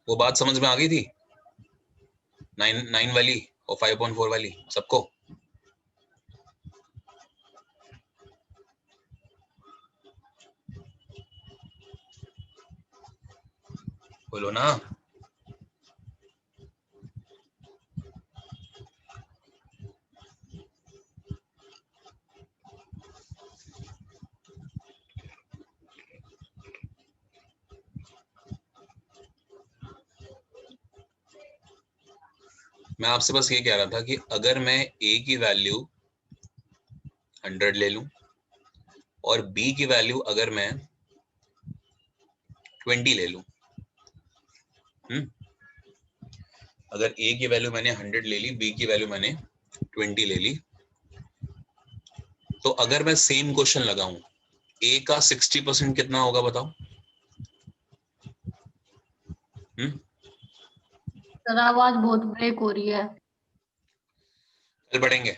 वो बात समझ में आ गई थी 9 वाली? और 5/4 वाली सबको? बोलो ना। मैं आपसे बस ये कह रहा था कि अगर मैं a की वैल्यू 100 ले लूं और b की वैल्यू अगर मैं 20 ले लूं, अगर a की वैल्यू मैंने 100 ले ली, b की वैल्यू मैंने 20 ले ली, तो अगर मैं सेम क्वेश्चन लगाऊं, a का 60% कितना होगा बताओ? सर आवाज बहुत ब्रेक हो रही है। कल पढ़ेंगे।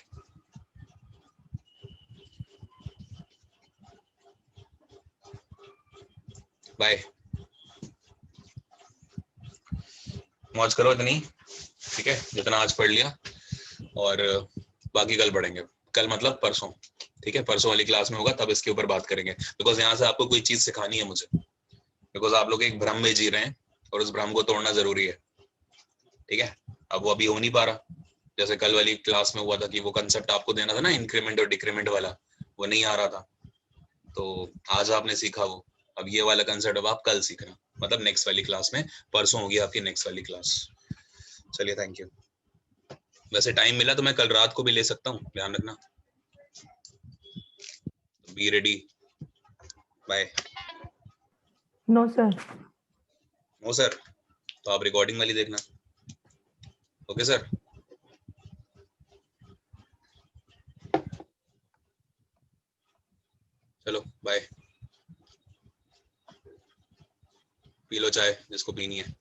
बाय। मौज करो इतनी, ठीक है, जितना आज पढ़ लिया, और बाकी कल पढ़ेंगे। कल मतलब परसों, ठीक है, परसों वाली क्लास में होगा, तब इसके ऊपर बात करेंगे। बिकॉज यहाँ से आपको कोई चीज सिखानी है मुझे, बिकॉज आप लोग एक भ्रम में जी रहे हैं और उस भ्रम को तोड़ना जरूरी है, ठीक है। अब वो अभी हो नहीं पा रहा, जैसे कल वाली क्लास में हुआ था कि वो कंसेप्ट आपको देना था ना, इंक्रीमेंट और डिक्रीमेंट वाला, वो नहीं आ रहा था, तो आज आपने सीखा वो। अब ये वाला कंसेप्ट अब आप कल सीखना, मतलब नेक्स्ट वाली क्लास में, परसों होगी आपकी नेक्स्ट वाली क्लास। चलिए, थैंक यू। वैसे टाइम मिला तो मैं कल रात को भी ले सकता हूँ, ध्यान रखना। Be ready. Bye. No sir. No sir, तो आप रिकॉर्डिंग वाली देखना। Okay sir. चलो बाय। पी लो चाय जिसको पीनी है।